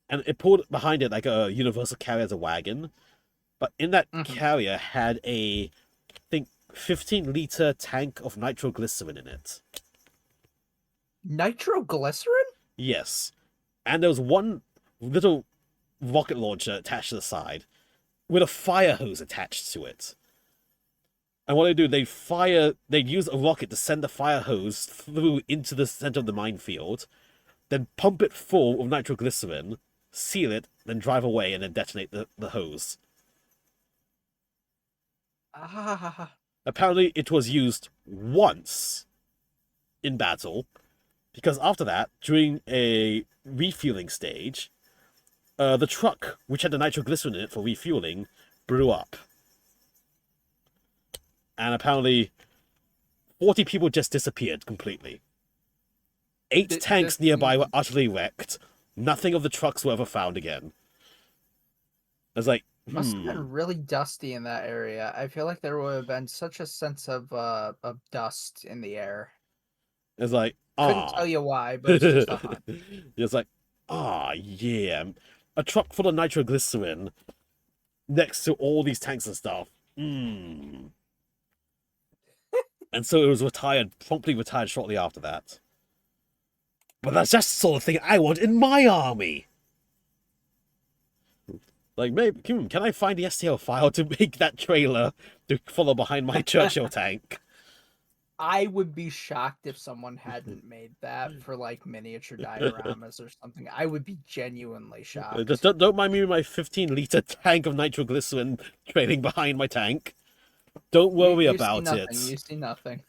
and it pulled behind it like a universal carrier as a wagon. But in that carrier had a, I think, 15-liter tank of nitroglycerin in it. Nitroglycerin? Yes. And there was one little rocket launcher attached to the side with a fire hose attached to it. And what they'd use a rocket to send the fire hose through into the center of the minefield, then pump it full of nitroglycerin, seal it, then drive away and then detonate the hose. Apparently, it was used once in battle, because after that, during a refueling stage, the truck, which had the nitroglycerin in it for refueling, blew up. And apparently, 40 people just disappeared completely. 8 tanks nearby were utterly wrecked. Nothing of the trucks were ever found again. I was like, Must have been really dusty in that area. I feel like there would have been such a sense of dust in the air. It's like, Couldn't tell you why, but it's just a hunch. It's like, yeah. A truck full of nitroglycerin next to all these tanks and stuff. And so it was promptly retired shortly after that. But that's just the sort of thing I want in my army. Like, maybe, can I find the STL file to make that trailer to follow behind my Churchill tank? I would be shocked if someone hadn't made that for like miniature dioramas or something. I would be genuinely shocked. Just don't mind me with my 15-liter tank of nitroglycerin trailing behind my tank. Don't worry about it. You see nothing.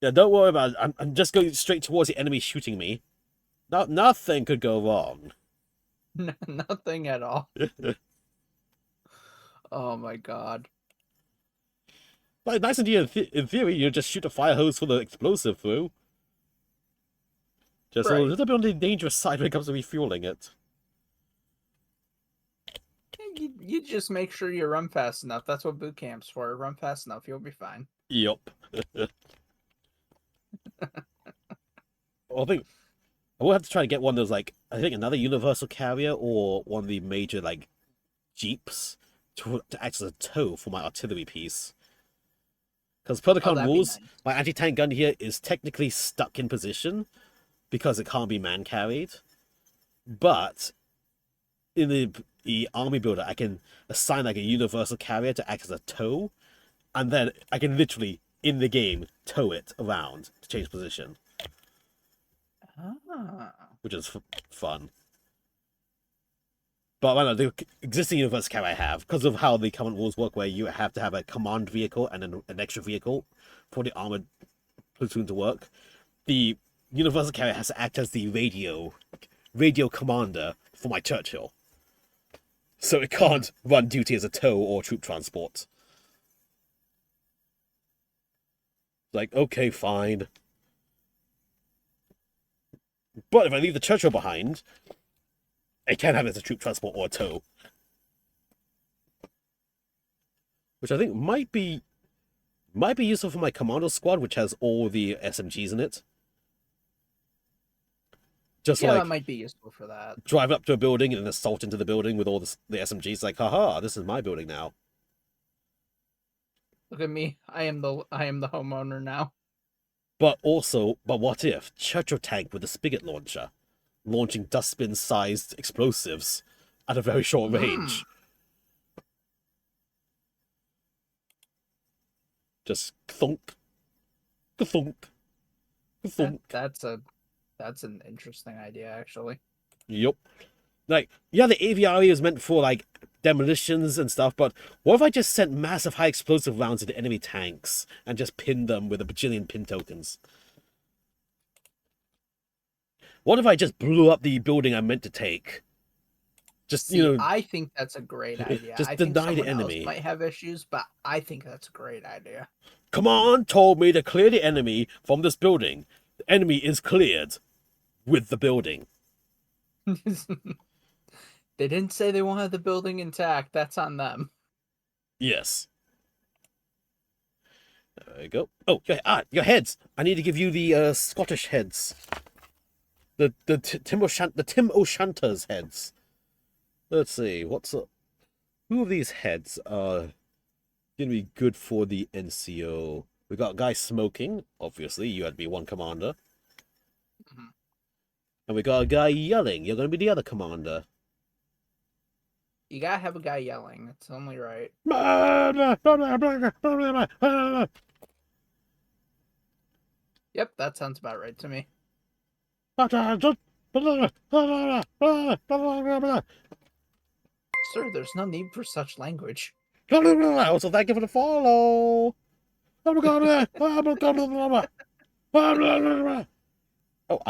Yeah, don't worry about it. I'm just going straight towards the enemy shooting me. Nothing could go wrong. Nothing at all. Oh my god. Like, nice idea in theory, you just shoot a fire hose full of explosive through. Just a little bit on the dangerous side when it comes to refueling it. You just make sure you run fast enough. That's what boot camp's for. Run fast enough, you'll be fine. Yup. I will have to try to get one of those, like, I think another universal carrier or one of the major, like, jeeps to act as a tow for my artillery piece. Because per the current rules, my anti-tank gun here is technically stuck in position because it can't be man-carried. But in the army builder, I can assign like a universal carrier to act as a tow, and then I can literally, in the game, tow it around to change position. Which is fun. But I know the existing universal carrier I have, because of how the current rules work, where you have to have a command vehicle and an extra vehicle for the armored platoon to work, the universal carrier has to act as the radio commander for my Churchill. So it can't run duty as a tow or troop transport. Like, okay, fine. But if I leave the Churchill behind, I can have it as a troop transport or a tow. Which I think might be useful for my commando squad, which has all the SMGs in it. Just yeah, like, that might be useful for that. Drive up to a building and assault into the building with all the SMGs. Like, haha, this is my building now. Look at me. I am the homeowner now. But what if Churchill tank with a spigot launcher, launching dustbin-sized explosives at a very short range? Just thunk, thunk, thunk. That's an interesting idea, actually. Yup. Like, yeah, the aviary is meant for, like, demolitions and stuff, but what if I just sent massive high explosive rounds into enemy tanks and just pinned them with a bajillion pin tokens? What if I just blew up the building I meant to take? Just, I think that's a great idea. Just I deny think the someone enemy. else might have issues, but I think that's a great idea. Command told me to clear the enemy from this building. The enemy is cleared with the building. They didn't say they wanted the building intact. That's on them. Yes. There we go. Oh, your heads. I need to give you the Scottish heads. Tim O'Shanter's heads. Let's see, who of these heads are gonna be good for the NCO? We got a guy smoking, obviously, you had to be one commander. Mhm. And we got a guy yelling, you're gonna be the other commander. You gotta have a guy yelling. It's only right. Yep, that sounds about right to me. Sir, there's no need for such language. Also, thank you for the follow. Oh,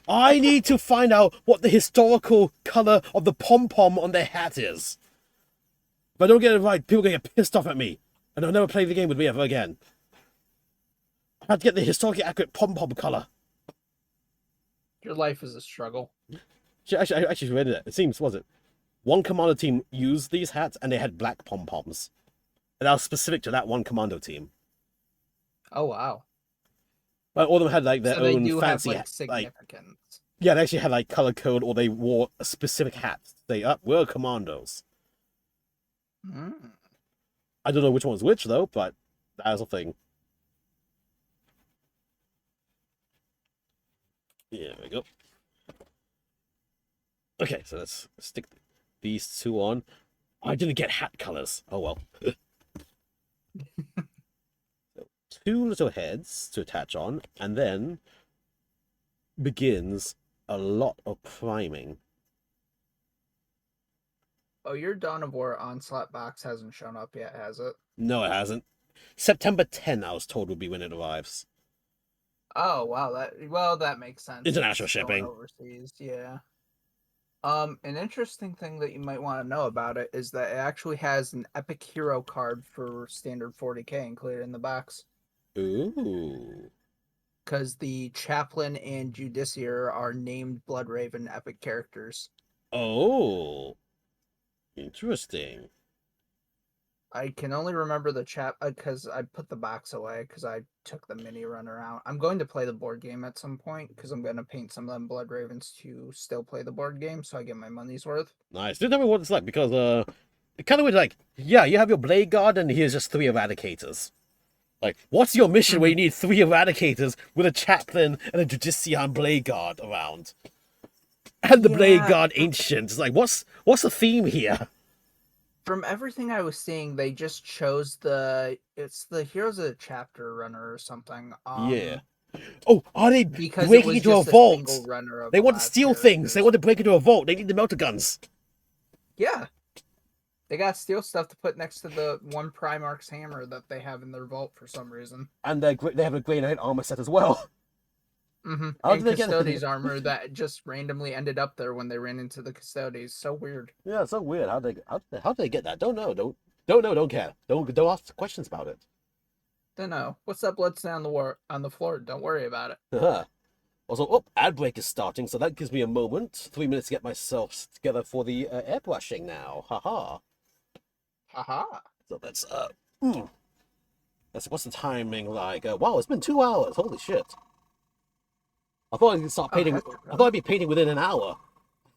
I need to find out what the historical color of the pom-pom on their hat is. If I don't get it right, people are going to get pissed off at me. And they'll never play the game with me ever again. I have to get the historically accurate pom-pom color. Your life is a struggle. I actually read it. It seems, was it? One commander team used these hats and they had black pom-poms. And that was specific to that one commando team. Oh, wow. But all of them had like their So they own do fancy have, like, significance. yeah, they actually had like color code or they wore a specific hat. They we're commandos. Mm. I don't know which one's which though, but that's a thing. Yeah, there we go. Okay, so let's stick these two on. I didn't get hat colors. Oh well. So, two little heads to attach on, and then begins a lot of priming. Oh, your Dawn of War Onslaught box hasn't shown up yet, has it? No, it hasn't. September 10, I was told, would be when it arrives. Oh, wow. That makes sense. International It's going shipping. overseas, yeah. An interesting thing that you might want to know about it is that it actually has an epic hero card for standard 40k included in the box. Ooh. Because the Chaplain and Judiciary are named Bloodraven epic characters. Oh. Interesting. I can only remember the because I put the box away because I took the mini runner out. I'm going to play the board game at some point because I'm going to paint some of them Blood Ravens to still play the board game so I get my money's worth. Nice. Do tell me what it's like because it kind of was like, yeah, you have your Blade Guard and here's just 3 Eradicators. Like, what's your mission where you need 3 Eradicators with a Chaplain and a Judician Blade Guard around? And the Blade Guard Ancient. It's like, what's the theme here? From everything I was seeing, they just chose it's the Heroes of the Chapter runner or something. Yeah. Oh, are they because breaking into a vault? They want to steal things. Characters. They want to break into a vault. They need the melter guns. Yeah. They got steal stuff to put next to the one Primarch's hammer that they have in their vault for some reason. And they have a Grey Knight armor set as well. Mm-hmm. How And did they get Custodes armor that just randomly ended up there when they ran into the Custodes. So weird. Yeah, it's so weird. How did they get that? Don't know. Don't care. Don't ask questions about it. Don't know. What's that blood stain on the floor? Don't worry about it. Also, ad break is starting, so that gives me a moment. 3 minutes to get myself together for the airbrushing now. Haha. Haha. So that's what's the timing like? Wow, it's been 2 hours. Holy shit. I thought I'd start painting. I thought I'd be painting within an hour.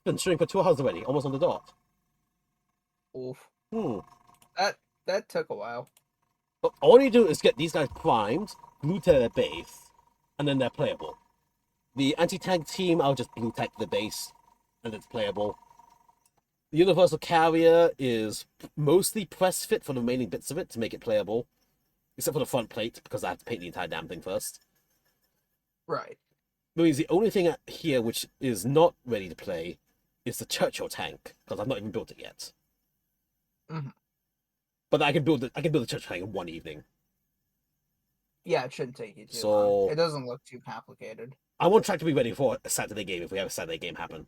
Been shooting for 2 hours already, almost on the dot. Oof. Hmm. That took a while. But all you do is get these guys primed, glued to their base, and then they're playable. The anti-tank team, I'll just blue tack the base, and it's playable. The universal carrier is mostly press fit for the remaining bits of it to make it playable, except for the front plate because I have to paint the entire damn thing first. Right. That means the only thing here which is not ready to play is the Churchill tank because I've not even built it yet. Mm-hmm. But I can build the Churchill tank in one evening. Yeah, it shouldn't take you too long. It doesn't look too complicated. I want track to be ready for a Saturday game if we have a Saturday game happen.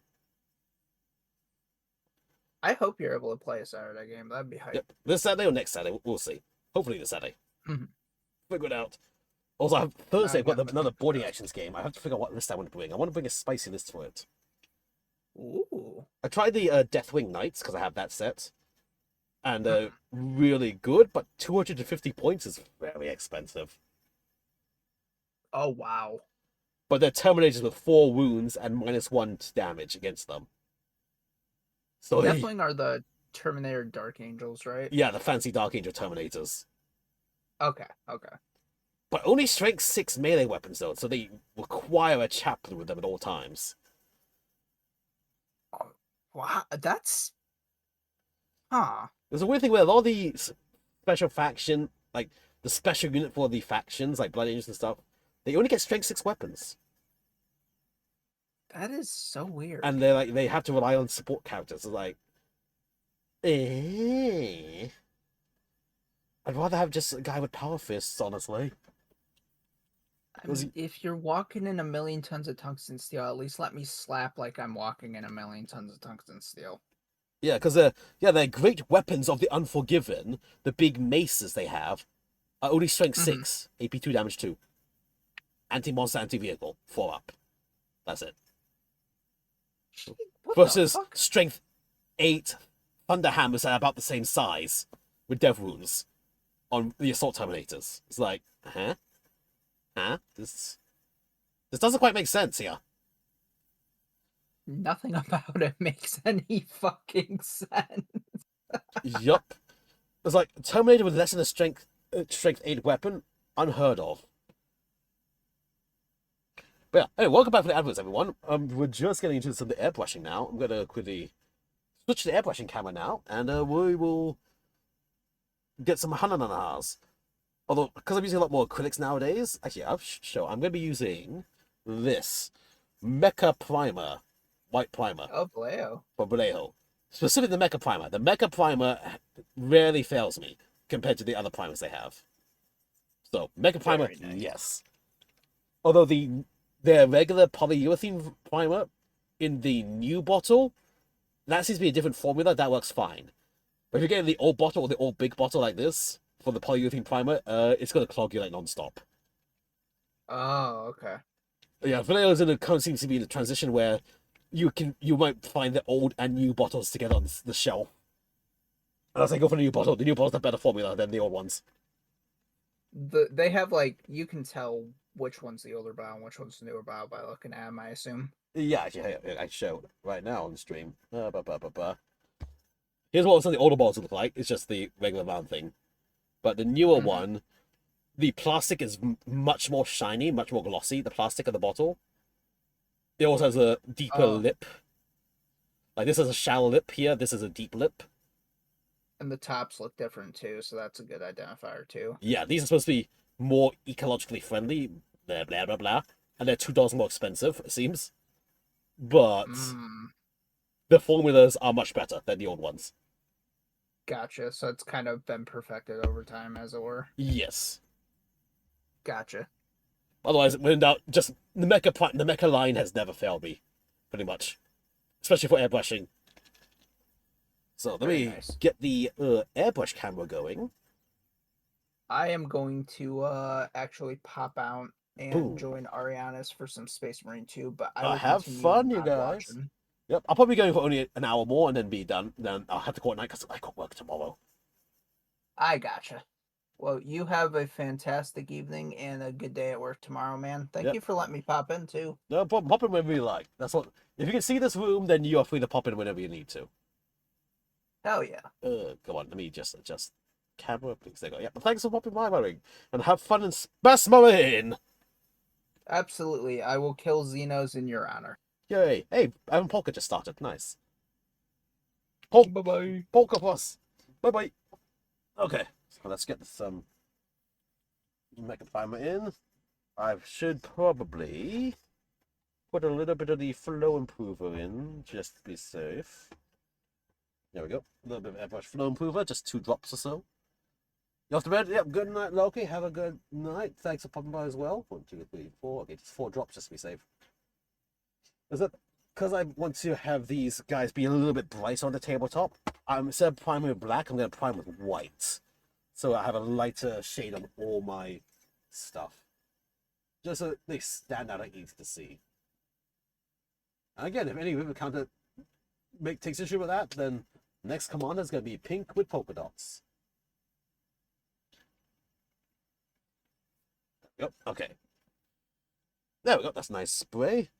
I hope you're able to play a Saturday game. That'd be hype. Yep. This Saturday or next Saturday, we'll see. Hopefully this Saturday. Mm-hmm. Figure it out. Also, I have Thursday. I've got another boarding actions game. I have to figure out what list I want to bring. I want to bring a spicy list for it. Ooh. I tried the Deathwing Knights because I have that set, and really good. But 250 points is very expensive. Oh wow. but they're Terminators with 4 wounds and -1 damage against them. So Deathwing are the Terminator Dark Angels, right? yeah, the fancy Dark Angel Terminators. Okay, okay. But only strength 6 melee weapons though, so they require a chaplain with them at all times. Oh, wow, that's... Huh. There's a weird thing where a lot of the special faction, like the special unit for the factions, like Blood Angels and stuff, they only get strength 6 weapons. That is so weird. And they're like, they have to rely on support characters. It's like, I'd rather have just a guy with power fists, honestly. I mean, if you're walking in 1,000,000 tons of tungsten steel, at least let me slap like I'm walking in 1,000,000 tons of tungsten steel. Yeah, because they're great weapons of the Unforgiven. The big maces they have are only strength 6, AP2 damage 2. Anti-monster, anti-vehicle, 4 up. That's it. What Versus strength 8 Thunder Hammers that are about the same size with death wounds on the Assault Terminators. It's like, huh? This doesn't quite make sense here. Nothing about it makes any fucking sense. Yup. It's like Terminator with less than a strength 8 weapon, unheard of. But yeah, anyway, welcome back to the adverts, everyone. We're just getting into some of the airbrushing now. I'm gonna quickly switch to the airbrushing camera now, and we will get some Hananahas. Although, because I'm using a lot more acrylics nowadays, actually, I'm going to be using this Mecha Primer, white primer. Oh, Vallejo. For Vallejo. Specifically the Mecha Primer. The Mecha Primer rarely fails me compared to the other primers they have. So, Mecha Primer, nice. Yes. Although their regular polyurethane primer in the new bottle, that seems to be a different formula. That works fine. But if you're getting the old bottle or the old big bottle like this, for the polyurethane primer, it's going to clog you like non-stop. Oh, okay. Yeah, Vallejo's seems to be in a transition where you might find the old and new bottles together on the shelf. And as I go for the new bottle have a better formula than the old ones. They have, like, you can tell which one's the older bottle and which one's the newer bottle by looking at them, I assume. Yeah, actually, I show it right now on the stream. Here's what some of the older bottles look like. It's just the regular round thing. But the newer one, the plastic is much more shiny, much more glossy, the plastic of the bottle. It also has a deeper lip. Like, this is a shallow lip here, this is a deep lip. And the tops look different, too, so that's a good identifier, too. Yeah, these are supposed to be more ecologically friendly, blah, blah, blah, blah. And they're $2 more expensive, it seems. But the formulas are much better than the old ones. Gotcha. So it's kind of been perfected over time, as it were. Yes. Gotcha. Otherwise, when in doubt, just the mecha line has never failed me, pretty much, especially for airbrushing. So let me get the airbrush camera going. I am going to actually pop out and join Ariana's for some Space Marine 2, but I will have fun, you guys. Watching. Yep, I'll probably be going for only an hour more and then be done. Then I'll have to call it night because I got work tomorrow. I gotcha. Well, you have a fantastic evening and a good day at work tomorrow, man. Thank you for letting me pop in, too. No problem. Pop in whenever you like. That's what. If you can see this room, then you are free to pop in whenever you need to. Hell yeah. Come on, let me just adjust camera, please. There you go. Yeah, but thanks for popping by, Ring, and have fun in Space Marine. Absolutely. I will kill Xenos in your honor. Yay. Hey, Polka just started. Nice. Bye-bye. Polka Plus. Bye-bye. Okay, so let's get this Mecha Primer in. I should probably put a little bit of the flow improver in, just to be safe. There we go. A little bit of airbrush flow improver, just 2 drops or so. You off to bed? Yep, good night, Loki. Have a good night. Thanks for popping by as well. 1, 2, 3, 4. Okay, just 4 drops just to be safe. Is it because I want to have these guys be a little bit bright on the tabletop? Instead of priming with black, I'm going to prime with white. So I have a lighter shade on all my stuff. Just so they stand out and easy to see. And again, if any river counter takes issue with that, then next commander is going to be pink with polka dots. Yep, okay. There we go. That's a nice spray.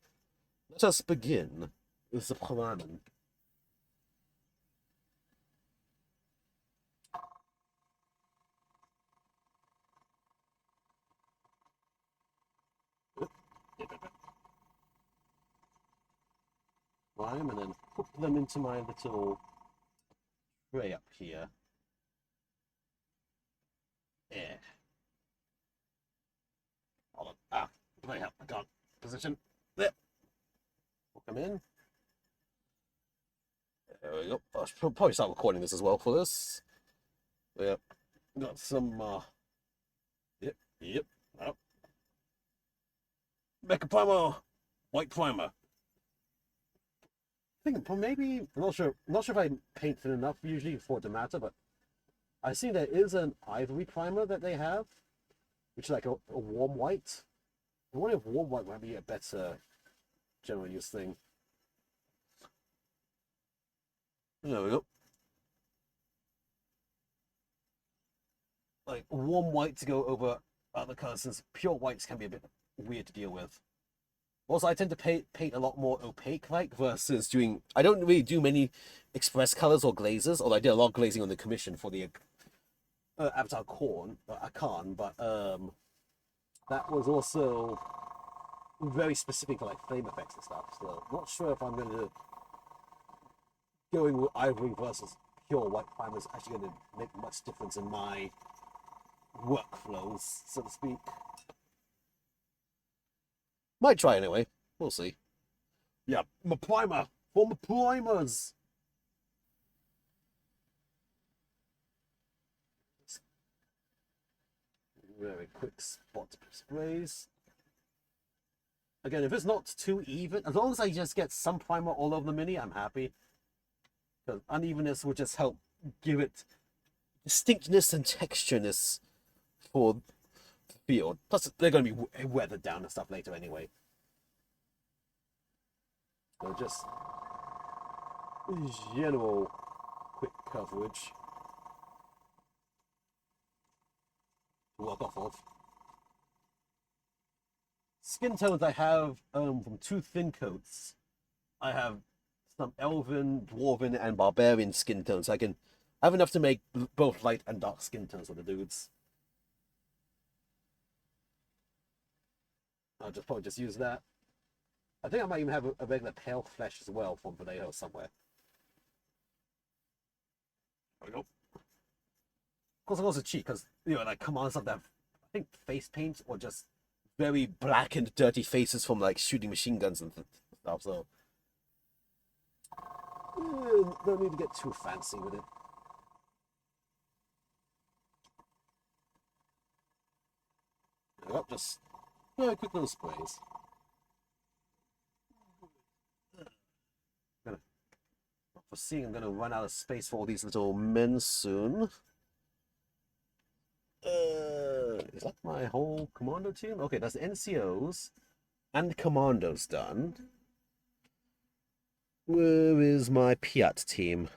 Let us begin with the planning. Prime and then put them into my little tray up here. Yeah. Hold on. Ah, I can't position. There. Put them in. There we go. I should probably start recording this as well for this. Yep. Got some, Yep. Oh. Mecha Primer. White primer. I think maybe, I'm not sure if I paint thin enough usually for it to matter, but I see there is an ivory primer that they have, which is like a warm white. I wonder if warm white might be a better general use thing. There we go. Like warm white to go over other colors, since pure whites can be a bit weird to deal with. Also, I tend to paint a lot more opaque like versus doing. I don't really do many express colors or glazes, although I did a lot of glazing on the commission for the Avatar Khan, but that was also very specific for like flame effects and stuff. So I'm not sure if I'm going to going with ivory versus pure white primer is actually going to make much difference in my workflows, so to speak. Might try anyway. We'll see. Yeah, my primer for my primers. Very quick spot sprays. Again, if it's not too even, as long as I just get some primer all over the mini, I'm happy. Because unevenness will just help give it distinctness and textureness for the field. Plus, they're going to be weathered down and stuff later anyway. So just general quick coverage to work off of. Skin tones I have from 2 thin coats. I have some elven, dwarven, and barbarian skin tones. I have enough to make both light and dark skin tones for the dudes. I'll probably just use that. I think I might even have a regular pale flesh as well from Vallejo somewhere. There we go. Of course, I'm also cheap because, like commands have that, I think, face paint or just very black and dirty faces from like shooting machine guns and stuff. So don't need to get too fancy with it. Yep, just quick little sprays. Foreseeing I'm gonna run out of space for all these little men soon. Is that my whole commando team? Okay, that's the NCOs and the commandos done. Where is my Piat team?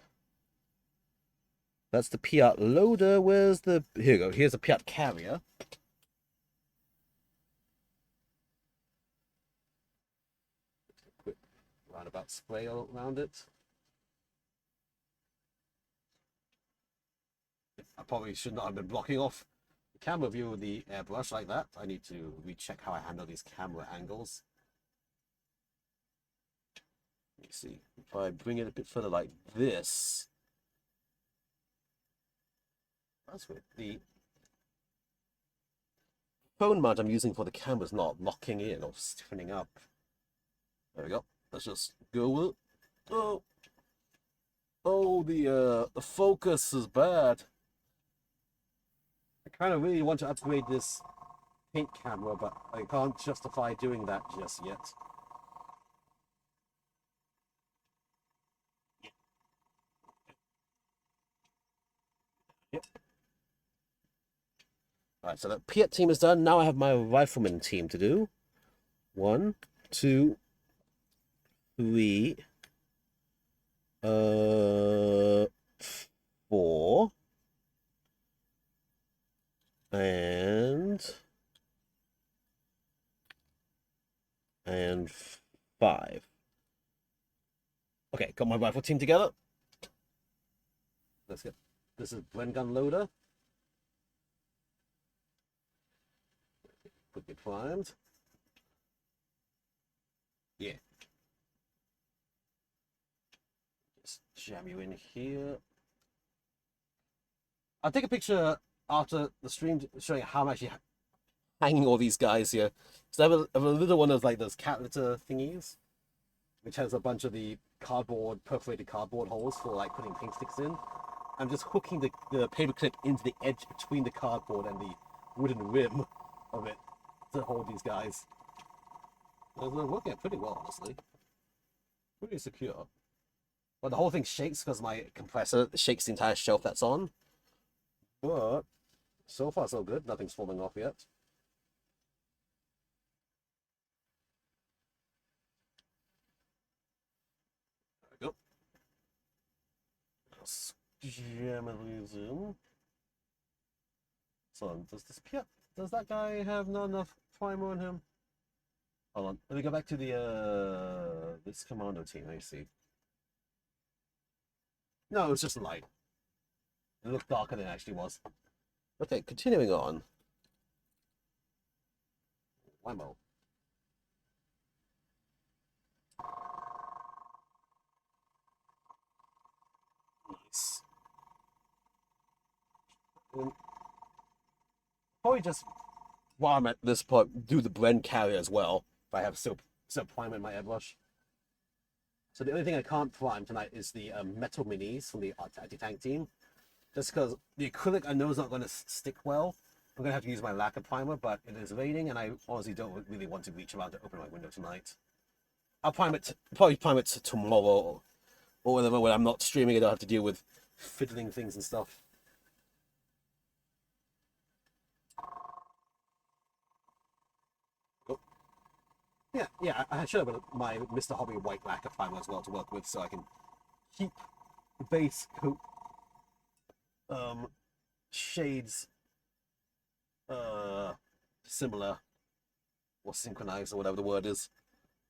That's the Piat loader. Where's the... Here we go. Here's the Piat carrier. Quick roundabout spray all around it. I probably should not have been blocking off the camera view with the airbrush like that. I need to recheck how I handle these camera angles. Let me see. If I bring it a bit further like this. That's weird. The phone mount I'm using for the camera is not locking in or stiffening up. There we go. Let's just go with it. Oh, the focus is bad. I kind of really want to upgrade this paint camera, but I can't justify doing that just yet. Yep. Alright, so the Piat team is done. Now I have my rifleman team to do. 1, 2, 3, 4. And and 5. Okay, got my rifle team together. Let's get this is Bren gun loader. Quickly primed. Yeah. Just jam you in here. I'll take a picture after the stream showing how I'm actually hanging all these guys here. So I have a little one of like those cat litter thingies, which has a bunch of the perforated cardboard holes for like putting paint sticks in. I'm just hooking the paper clip into the edge between the cardboard and the wooden rim of it to hold these guys. They're working out pretty well, honestly. Pretty secure. But the whole thing shakes because my compressor shakes the entire shelf that's on. But so far so good. Nothing's falling off yet. There we go. Jamily zoom. So does that guy have not enough primer on him? Hold on. Let me go back to the this commando team. Let me see. No, it was just light. It looked darker than it actually was. Okay, continuing on. Whammo. Nice. Probably just while I'm at this point, do the blend carrier as well. If I have still primer in my airbrush. So the only thing I can't prime tonight is the metal minis from the anti-tank team. Just because the acrylic I know is not going to stick well. I'm going to have to use my lacquer primer, but it is raining and I honestly don't really want to reach around to open my window tonight. I'll probably prime it tomorrow or whatever when I'm not streaming. I don't have to deal with fiddling things and stuff. Oh. Yeah, I should have my Mr. Hobby white lacquer primer as well to work with so I can keep the base coat shades similar or synchronized or whatever the word is.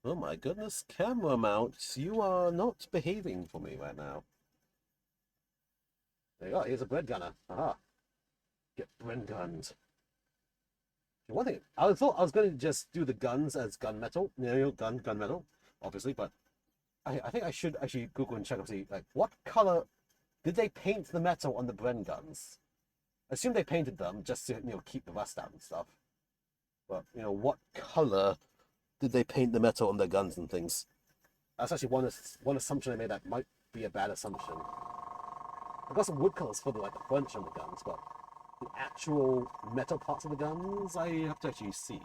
Oh my goodness, camera mounts, you are not behaving for me right now. There you go, here's a bread gunner. Aha. Get bread guns. One thing, I thought I was going to just do the guns as gunmetal, gunmetal, obviously, but I think I should actually Google and check and see, like, what color did they paint the metal on the Bren guns? I assume they painted them just to, keep the rust out and stuff. But, what color did they paint the metal on their guns and things? That's actually one assumption I made that might be a bad assumption. I've got some wood colors for the furniture on the guns, but the actual metal parts of the guns, I have to actually see.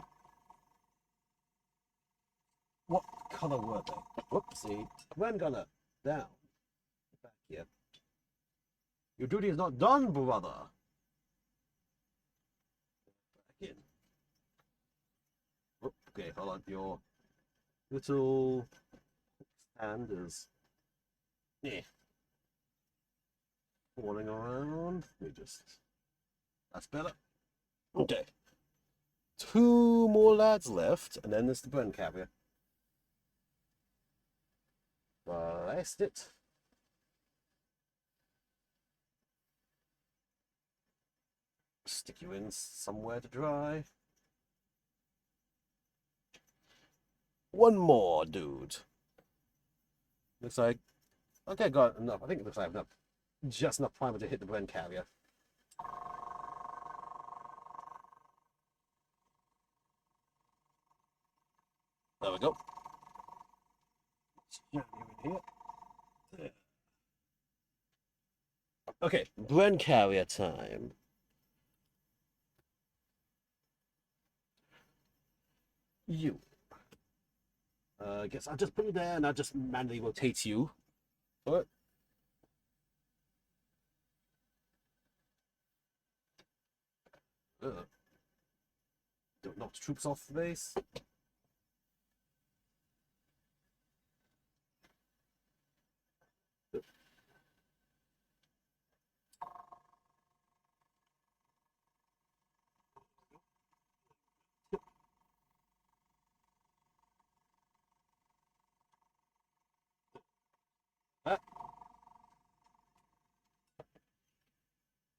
What color were they? Whoopsie. Bren gunner, down. Get back here. Your duty is not done, brother. Back in. Okay, hold on. Your little hand is falling around. That's better. Okay. 2 more lads left, and then there's the burn carrier. Blast it. Stick you in somewhere to dry. One more, dude. Looks like... Okay, got enough. I think it looks like I have enough. Just enough primer to hit the blend carrier. There we go. Jam you in here. There. Okay, blend carrier time. You. I guess I'll just put you there and I'll just manually rotate you. Alright. Don't knock the troops off the base.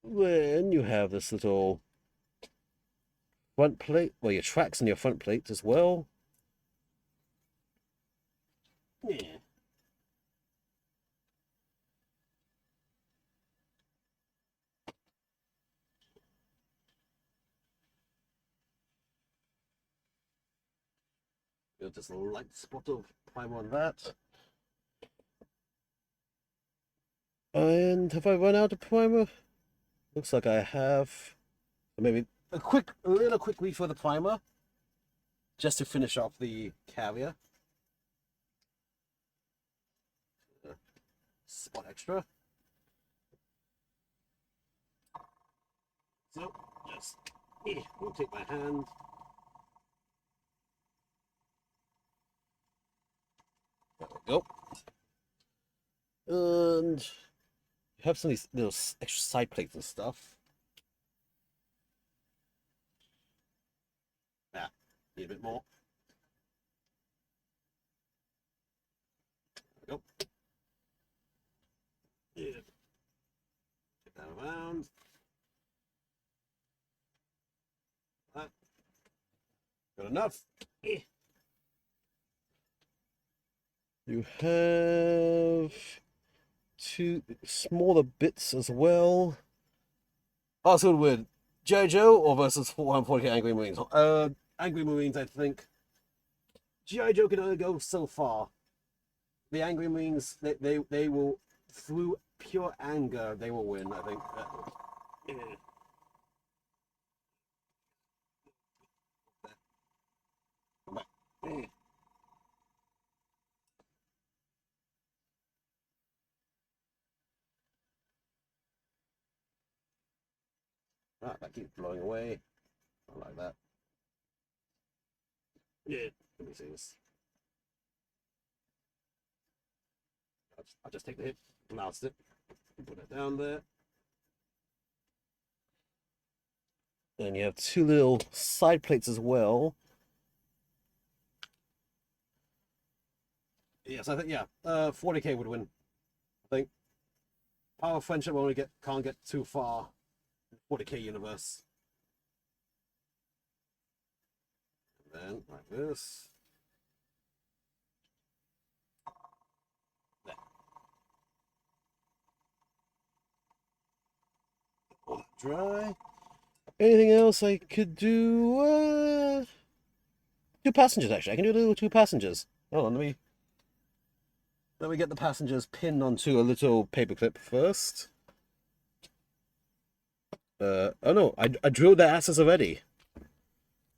Then you have this little front plate, well, your tracks on your front plate as well. Yeah. Got this light spot of primer on that. And have I run out of primer? Looks like I have. Maybe a little quick refill of the primer, just to finish off the carrier. Spot extra. So just we'll take my hand. There we go. And you have some of these little extra side plates and stuff. Yeah, need a bit more. There we go. Yeah. Get that around. That. Good enough. You have two smaller bits as well. Also with Jojo or versus 440 Angry Marines. Angry Marines, I think. G.I. Joe can only go so far. The Angry Marines, they will, through pure anger, they will win, I think. Right, that keeps blowing away. I like that. Yeah, let me see this. I'll just take the hit, blast it, put it down there. And you have two little side plates as well. Yes, I think, yeah, 40k would win. I think Power of Friendship can't get too far in 40k universe. And then like this. There. Dry. Anything else I could do? Two passengers, actually. I can do a little two passengers. Hold on, let me get the passengers pinned onto a little paperclip first. Oh no, I drilled their asses already.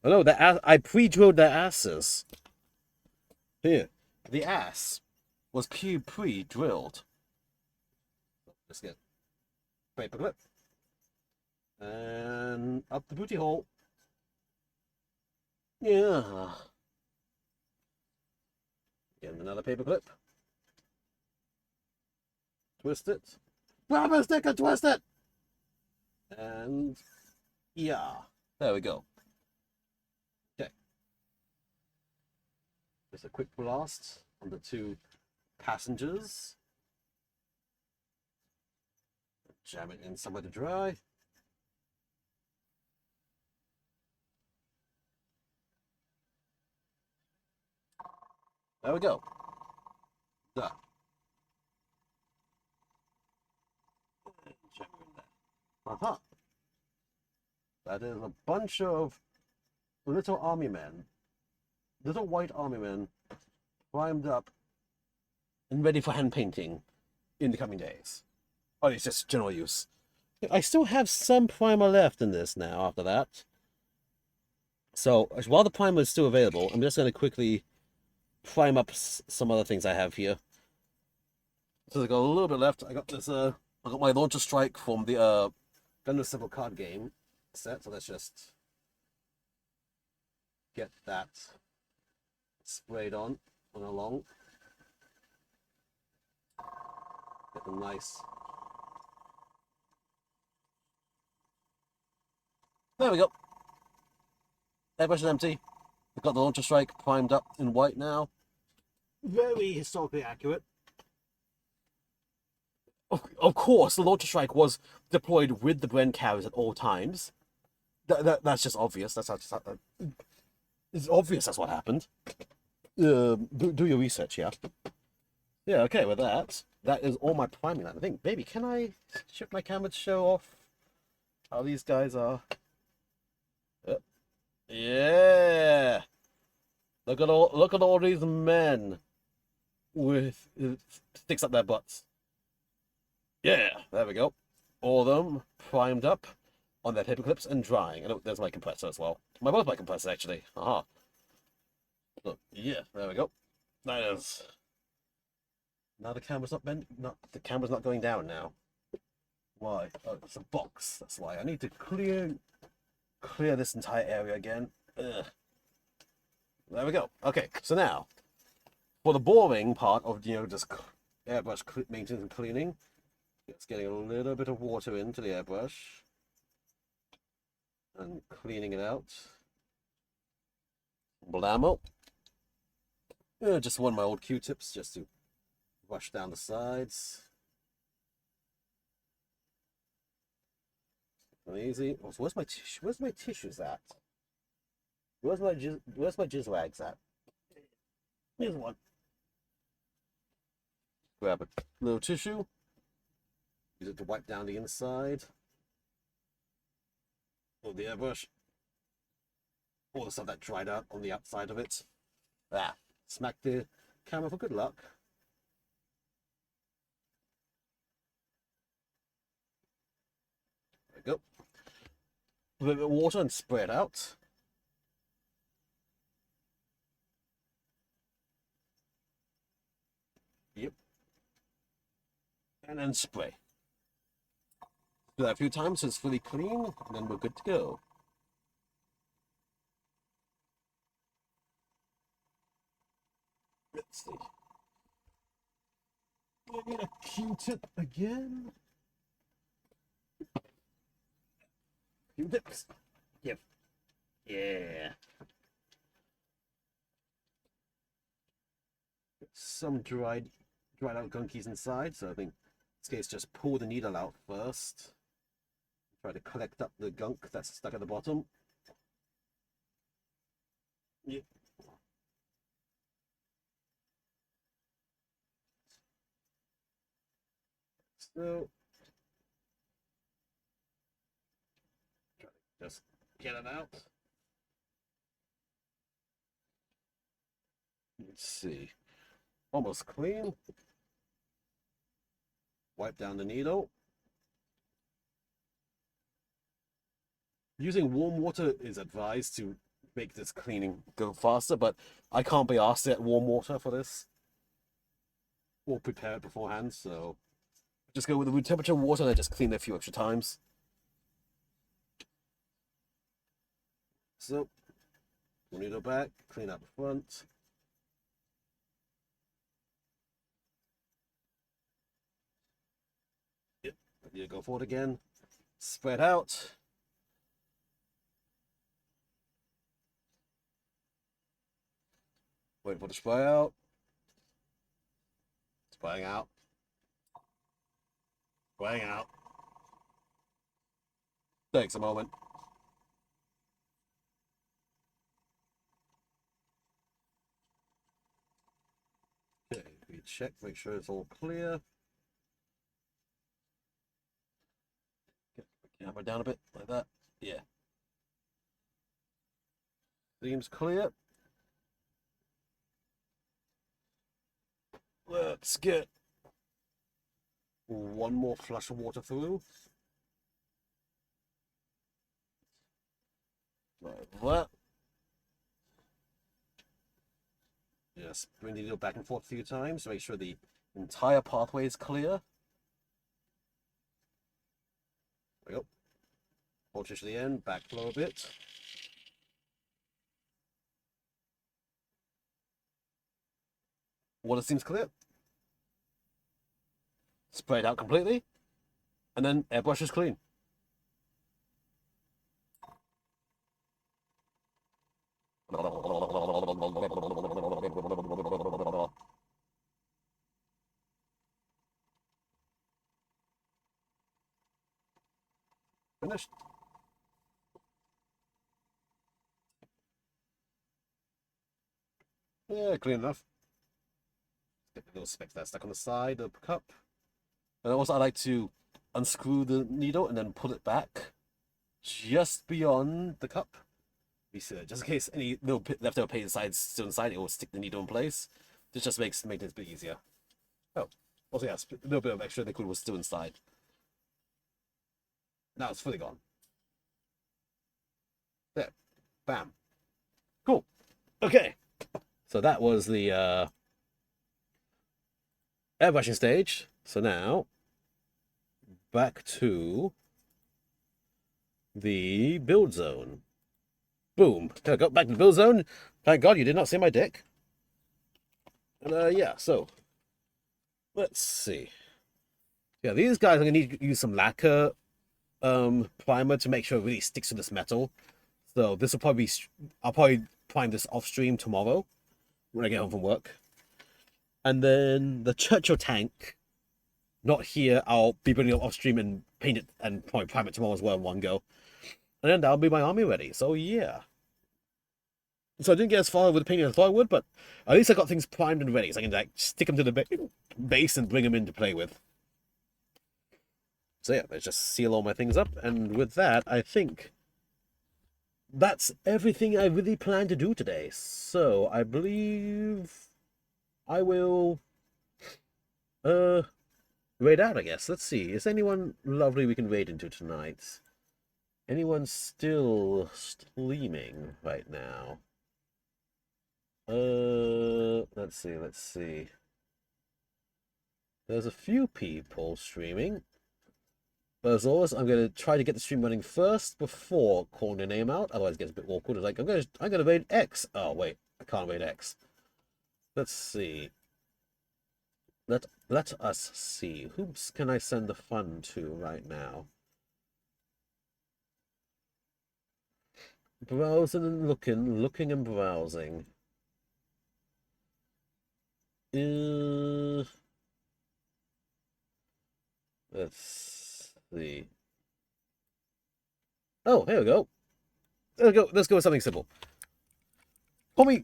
Oh no, I pre-drilled their asses. Here, the ass was pre-drilled. Let's get paperclip. And up the booty hole. Yeah. Get another paperclip. Twist it. Grab a stick and twist it! And yeah, there we go. Okay. Just a quick blast on the two passengers. Jam it in somewhere to dry. There we go. Done. Aha. That is a bunch of little army men, little white army men, primed up and ready for hand painting in the coming days. Oh, it's just general use. I still have some primer left in this now after that. So while the primer is still available, I'm just going to quickly prime up some other things I have here. So I got a little bit left. I got this. I got my launcher strike from the Gun Civil card game set. So let's just get that sprayed on along. Get them nice. There we go. Airbrush is empty. I've got the launcher strike primed up in white now. Very historically accurate. Of course, the launcher strike was deployed with the Bren carriers at all times. That's just obvious. It's obvious that's what happened. Do your research, yeah. Yeah, okay, with that is all my priming line. I think, baby, can I shift my camera to show off how these guys are? Yeah! Look at all these men with sticks up their butts. Yeah, there we go. All of them primed up on their paper clips and drying. And there's my compressor as well. Both my compressors actually. Aha. Look, yeah, there we go. That is. Now the camera's the camera's not going down now. Why? Oh, it's a box. That's why. I need to clear this entire area again. Ugh. There we go. Okay, so now for the boring part of just airbrush maintenance and cleaning, it's getting a little bit of water into the airbrush and cleaning it out. Blammo. Just one of my old Q-tips just to brush down the sides. Easy. Oh, so where's my tissue? Where's my tissues at? Where's my jizz rags at? Here's one. Grab a little tissue. Use it to wipe down the inside of the airbrush. All the stuff that dried out on the outside of it. Smack the camera for good luck. There we go. A little bit of water and spray it out. Yep. And then spray. Do that a few times so it's fully clean, and then we're good to go. Let's see. I need a Q-tip again. Q-tips. Yep. Yeah. Some dried out gunkies inside, so I think in this case just pull the needle out first. Try to collect up the gunk that's stuck at the bottom. Yep. So try to just get it out. Let's see. Almost clean. Wipe down the needle. Using warm water is advised to make this cleaning go faster, but I can't be asked to get warm water for this. Or prepare it beforehand, so just go with the room temperature water and then just clean it a few extra times. So, needle back, clean out the front. Yep, you go forward again. Spread out. Wait for the spray out. Spraying out. Spraying out. Takes a moment. Okay, we check, make sure it's all clear. Get the camera down a bit, like that. Yeah. Seems clear. Let's get one more flush of water through. Like that. Just bring the needle back and forth a few times to make sure the entire pathway is clear. There we go. Hold to the end, backflow a bit. Water seems clear. Spray it out completely. And then airbrush is clean. finished. Yeah, clean enough. Get the little specks that stuck on the side of the cup. And also, I like to unscrew the needle and then pull it back just beyond the cup. You see that? Just in case any little leftover paint inside still inside, it will stick the needle in place. This just makes maintenance a bit easier. Oh, also, yeah, a little bit of extra liquid was still inside. Now it's fully gone. There. Bam. Cool. Okay. So that was the airbrushing stage. So now, back to the build zone. Boom. There we go. Back to the build zone. Thank God you did not see my dick. And yeah, so let's see. Yeah, these guys are gonna need to use some lacquer primer to make sure it really sticks to this metal. So this will probably be, I'll probably prime this off stream tomorrow when I get home from work. And then the Churchill tank, not here, I'll be putting it off stream and paint it and probably prime it tomorrow as well in one go. And then that'll be my army ready. So yeah. So I didn't get as far with the painting as I thought I would, but at least I got things primed and ready, so I can like stick them to the base and bring them in to play with. So yeah, let's just seal all my things up, and with that, I think that's everything I really plan to do today. So I believe I will raid out, I guess. Let's see. Is anyone lovely we can raid into tonight? Anyone still streaming right now? Let's see. There's a few people streaming. But as always, I'm gonna try to get the stream running first before calling your name out. Otherwise, it gets a bit awkward. It's like I'm gonna raid X. Oh wait, I can't raid X. Let's see. Let us see. Who can I send the fun to right now? Browsing and looking and browsing. Let's see. Oh, here we go. Let's go with something simple.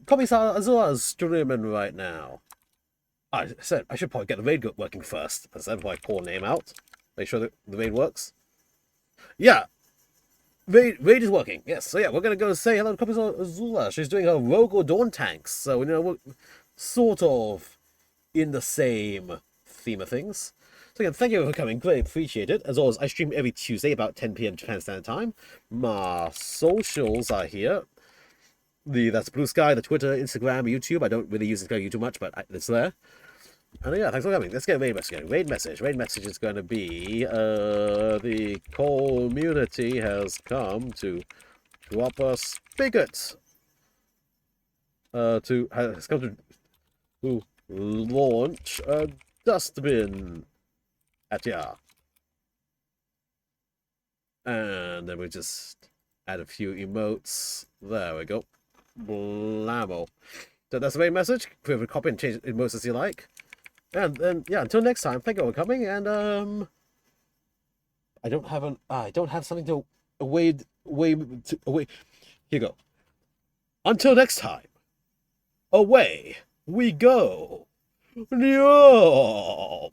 Commissar Azura's streaming right now. I said I should probably get the raid working first. I said I call name out. Make sure that the raid works. Yeah. Raid is working. Yes. So yeah, we're gonna go say hello to Commissar Azula. She's doing her Rogue or Dawn tanks. So you know, we're sort of in the same theme of things. So again, thank you for coming. Greatly appreciate it. As always, I stream every Tuesday about 10 PM Japan Standard Time. My socials are here. That's Blue Sky, the Twitter, Instagram, YouTube. I don't really use Instagram too much, but it's there. And yeah, thanks for coming. Let's get a raid message going. Raid message is going to be the community has come to drop a spigot. Has come to launch a dustbin at ya. And then we just add a few emotes. There we go. Blammo. So that's the main message. Feel free to copy and change emotes as you like. And then yeah, until next time, thank you for coming. And I don't have something to away. Here you go. Until next time, away we go. Yeah.